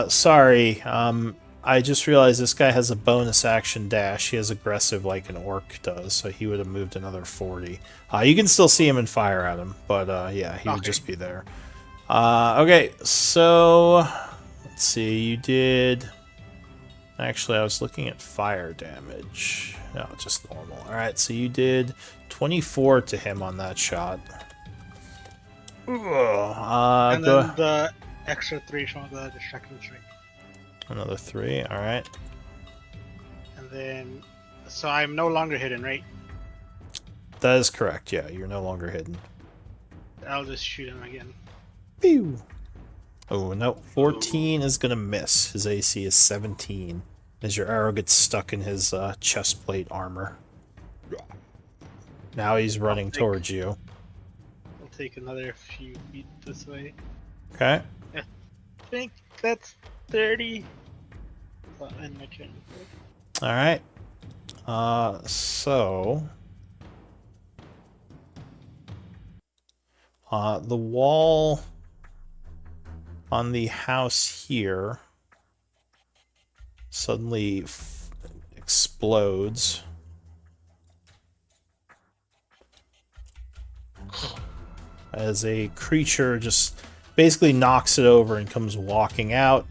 sorry. I just realized this guy has a bonus action dash. He has aggressive like an orc does, so he would have moved another 40. You can still see him and fire at him, but yeah, he would just be there. Okay, so let's see. You did... Actually, I was looking at fire damage. No, just normal. Alright, so you did 24 to him on that shot. And then the extra 3 from the distracting strike. Another 3, alright. And then, so I'm no longer hidden, right? That is correct, yeah, you're no longer hidden. I'll just shoot him again. Pew! Oh, no, 14 is gonna miss. His AC is 17. As your arrow gets stuck in his chest plate armor. Now he's running towards you. I'll take another few feet this way. Okay. I think that's 30. Well, and my turn. Alright. So... the wall on the house here suddenly explodes. as a creature just basically knocks it over and comes walking out.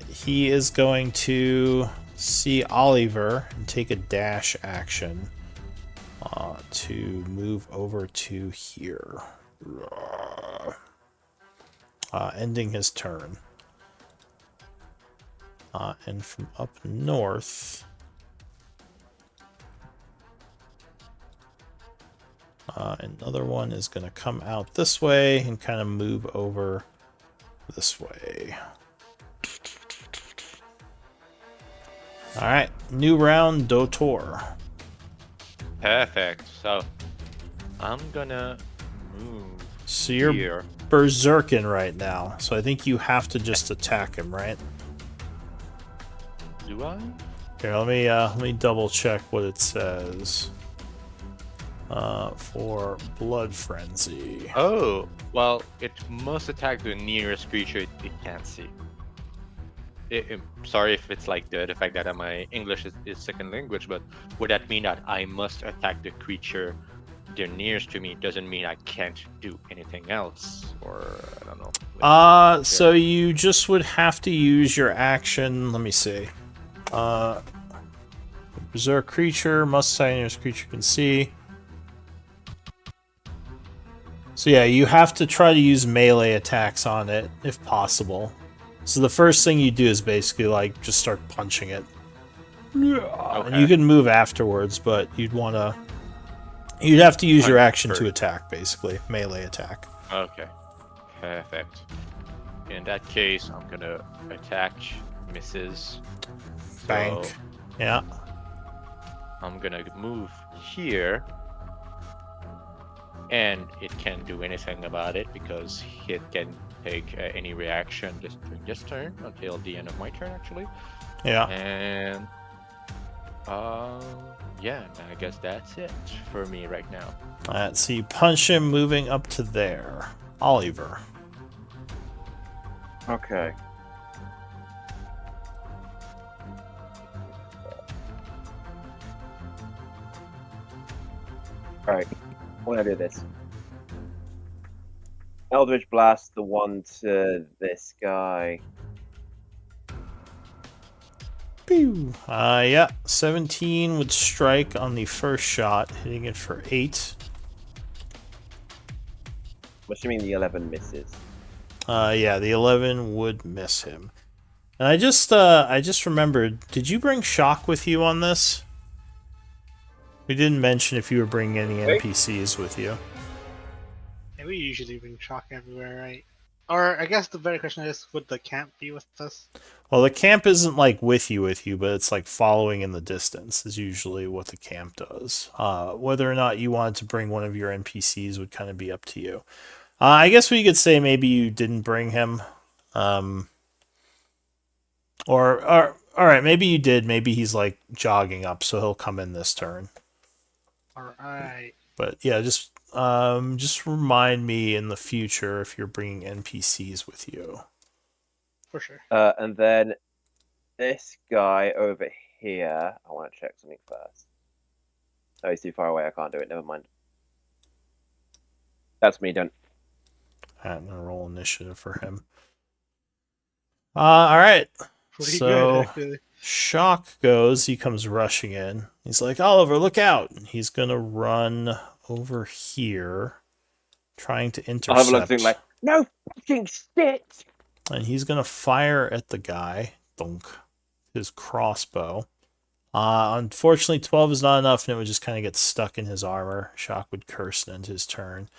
He is going to see Oliver and take a dash action to move over to here, ending his turn. And from up north, another one is going to come out this way and kind of move over this way. Alright, new round, Dotor. Perfect. So I'm gonna move So you're here. berserking right now, so I think you have to just attack him, right? Do I? Here, let me double check what it says. For Blood Frenzy. Oh, well, it must attack the nearest creature it can't see. Sorry if it's like the fact that my English is second language, but would that mean that I must attack the creature they're nearest to me? Doesn't mean I can't do anything else, or I don't know. So you just would have to use your action. Let me see. Berserk creature must attack nearest creature can see. So yeah, you have to try to use melee attacks on it if possible. So the first thing you do is basically like just start punching it. Okay. And you can move afterwards, but you'd have to use your action to attack, basically melee attack. Okay, perfect. In that case, I'm gonna attack, misses. Bank. So Yeah. I'm gonna move here, and it can't do anything about it because it can take any reaction just during this turn until the end of my turn, actually. Yeah. And yeah, I guess that's it for me right now. Alright, so you punch him moving up to there. Oliver. Okay. Alright, I want to do this. Eldritch Blast, the one to this guy. Pew! Yeah, 17 would strike on the first shot, hitting it for 8. I'm assuming the 11 misses. Yeah, the 11 would miss him. And I just remembered, did you bring Shock with you on this? We didn't mention if you were bringing any NPCs with you. Yeah, we usually bring Shock everywhere, right? Or I guess the better question is, would the camp be with us? Well, the camp isn't like with you, but it's like following in the distance is usually what the camp does. Whether or not you wanted to bring one of your NPCs would kind of be up to you. I guess we could say maybe you didn't bring him. Or all right, maybe you did. Maybe he's like jogging up, so he'll come in this turn. Alright. But yeah, just remind me in the future if you're bringing NPCs with you. For sure. And then this guy over here. I want to check something first. Oh, he's too far away. I can't do it. Never mind. That's me done. I'm gonna roll initiative for him. All right. Pretty So good, actually. Shock goes. He comes rushing in. He's like, Oliver, look out! And he's gonna run over here, trying to intercept. I'll have a look like, no fucking shit! And he's gonna fire at the guy. Thunk. His crossbow. Unfortunately, 12 is not enough, and it would just kind of get stuck in his armor. Shock would curse and end his turn.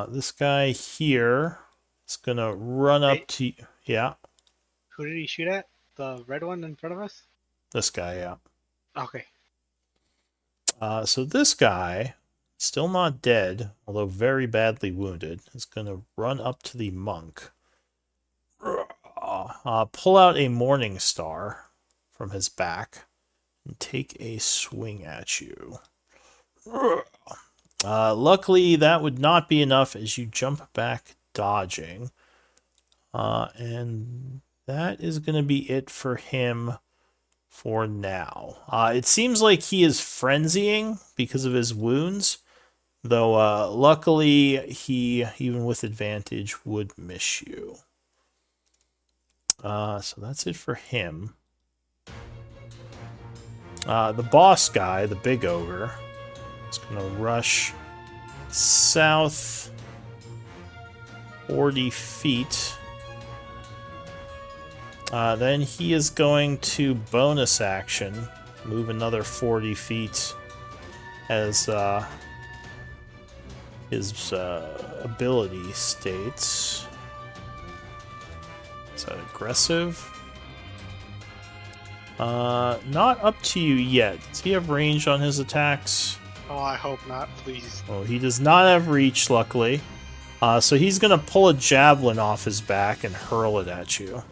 This guy here is gonna run up to... Yeah. Who did he shoot at? The red one in front of us? This guy, yeah. Okay. So this guy, still not dead, although very badly wounded, is gonna run up to the monk. Pull out a Morning Star from his back and take a swing at you. Luckily, that would not be enough as you jump back dodging. And that is going to be it for him for now. It seems like he is frenzying because of his wounds, Though, luckily, he, even with advantage, would miss you. So that's it for him. The boss guy, the big ogre, is going to rush south 40 feet. Then he is going to bonus action, move another 40 feet as his ability states. Is that aggressive? Not up to you yet. Does he have range on his attacks? Oh, I hope not, please. Oh, he does not have reach, luckily. So he's gonna pull a javelin off his back and hurl it at you.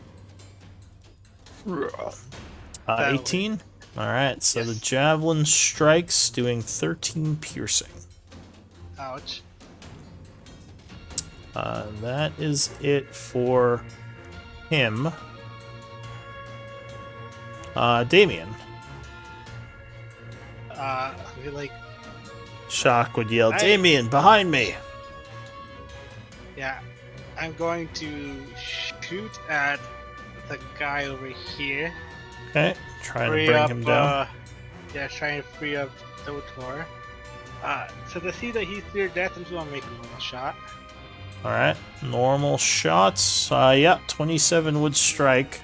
18? Alright, so Yes. the javelin strikes, doing 13 piercing. Ouch. That is it for him. Damien. I feel like, Shock would yell, I- Damien, behind me! yeah, I'm going to shoot at the guy over here. Okay, trying to Free bring up, him down. yeah, trying to free up Dotor. So to see that he's near death, I'm just gonna make a normal shot. Alright, normal shots. Yeah, 27 would strike.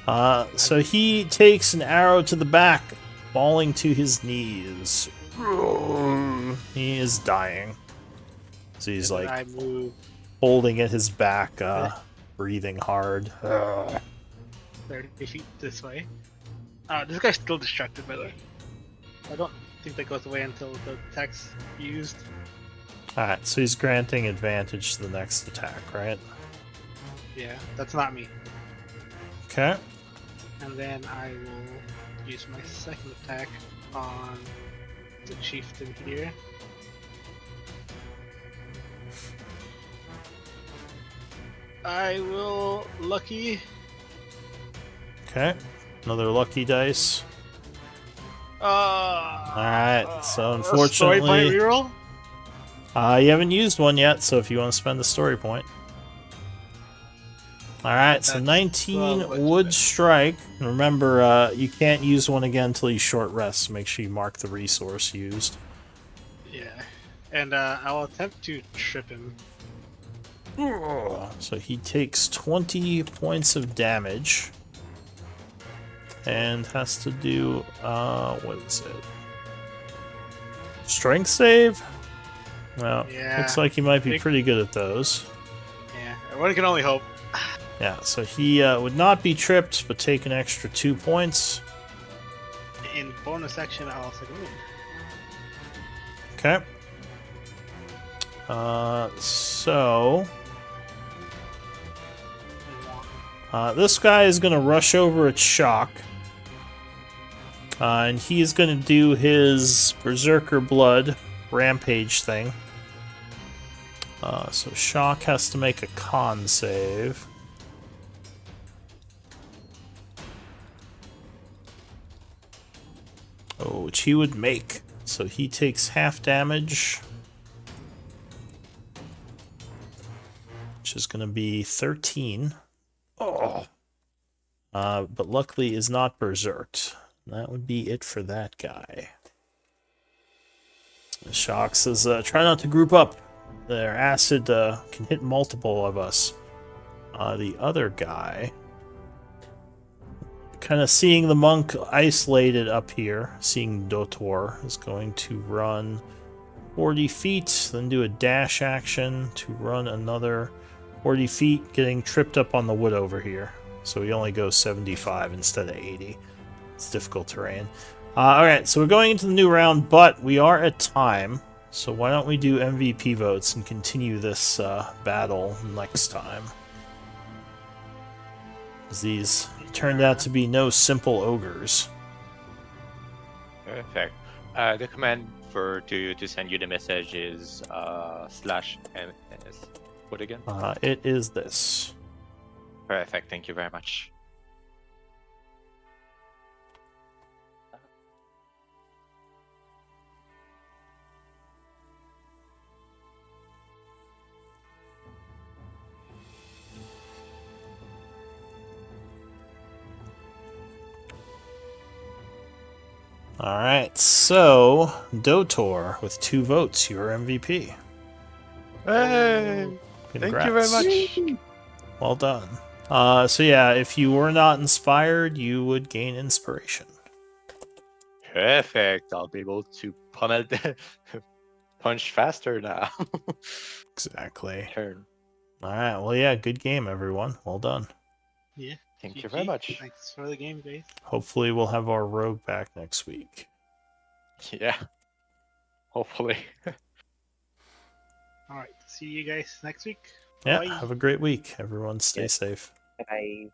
So he takes an arrow to the back, falling to his knees. He is dying. So he's And then like I move holding at his back, breathing hard. 30 feet this way. This guy's still distracted, by the way. I don't think that goes away until the attack's used. Alright, so he's granting advantage to the next attack, right? Yeah, that's not me. Okay. And then I will use my second attack on the chieftain here. I will lucky. Okay. Another lucky dice. Alright, so Story point unfortunately, reroll. you haven't used one yet, so if you want to spend the story point. Alright, so That's 19 much would better. strike. And remember, you can't use one again until you short rest, so make sure you mark the resource used. Yeah, and I'll attempt to trip him. So he takes 20 points of damage. And has to do, what is it? Strength save? Well, Yeah. looks like he might be Big- pretty good at those. Yeah, one can only hope. Yeah, so he would not be tripped, but take an extra 2 points. In bonus action, I'll take a move. Okay. So this guy is going to rush over at Shock. And he is going to do his Berserker Blood rampage thing. So Shock has to make a con save. Oh, which he would make. So he takes half damage. Which is going to be 13. Oh. But luckily is not berserked. That would be it for that guy. Shock says, try not to group up. Their acid can hit multiple of us. The other guy, kind of seeing the monk isolated up here, seeing Dotor, is going to run 40 feet, then do a dash action to run another 40 feet, getting tripped up on the wood over here. So he only goes 75 instead of 80. It's difficult terrain. Alright, so we're going into the new round, but we are at time. So why don't we do MVP votes and continue this battle next time? As these turned out to be no simple ogres. Perfect. The command to send you the message is /ms. What again? It is this. Perfect. Thank you very much. All right, so Dotor with 2 votes, your MVP. Hey! Thank you very Congrats. much. Well done. So yeah, if you were not inspired, you would gain inspiration. Perfect. I'll be able to pummel the punch faster now. Exactly. Turn. All right. Well, yeah, good game, everyone. Well done. Yeah. Thank you GG. very much. Thanks for the game, guys. Hopefully, we'll have our rogue back next week. Yeah. Hopefully. All right. See you guys next week. Yeah. Bye. Have a great week, everyone. Stay Yeah. safe. Bye.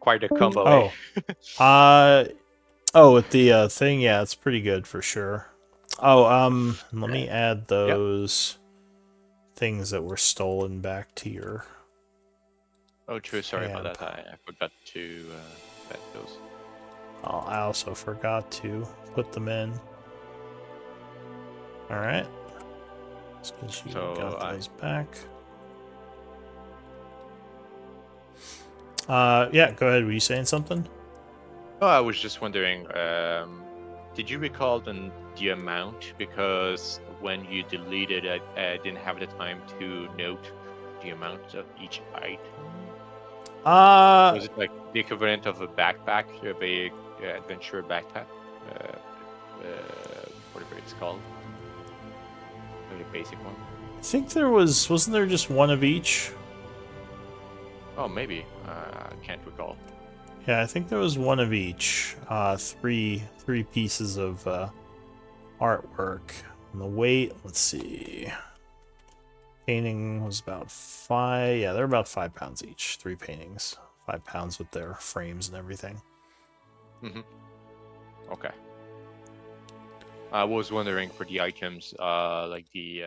Quite a combo, eh? With the thing, yeah, it's pretty good for sure. Let me add those things that were stolen back to your. Oh, true. Sorry about Camp. that. I forgot to bet those. Oh, I also forgot to put them in. All right. Because you So got I- those back. Yeah, go ahead. Were you saying something? Oh, I was just wondering, did you recall the amount? Because when you deleted it, I didn't have the time to note the amount of each item. Was it like the equivalent of a backpack, of a adventure backpack? Whatever it's called. Like a basic one. I think there wasn't there just one of each? Oh, maybe. I can't recall. Yeah, I think there was one of each. Three pieces of artwork. And the weight, let's see. Painting was about 5. Yeah, they're about 5 pounds each. 3 paintings, 5 pounds with their frames and everything. Okay. I was wondering for the items, like the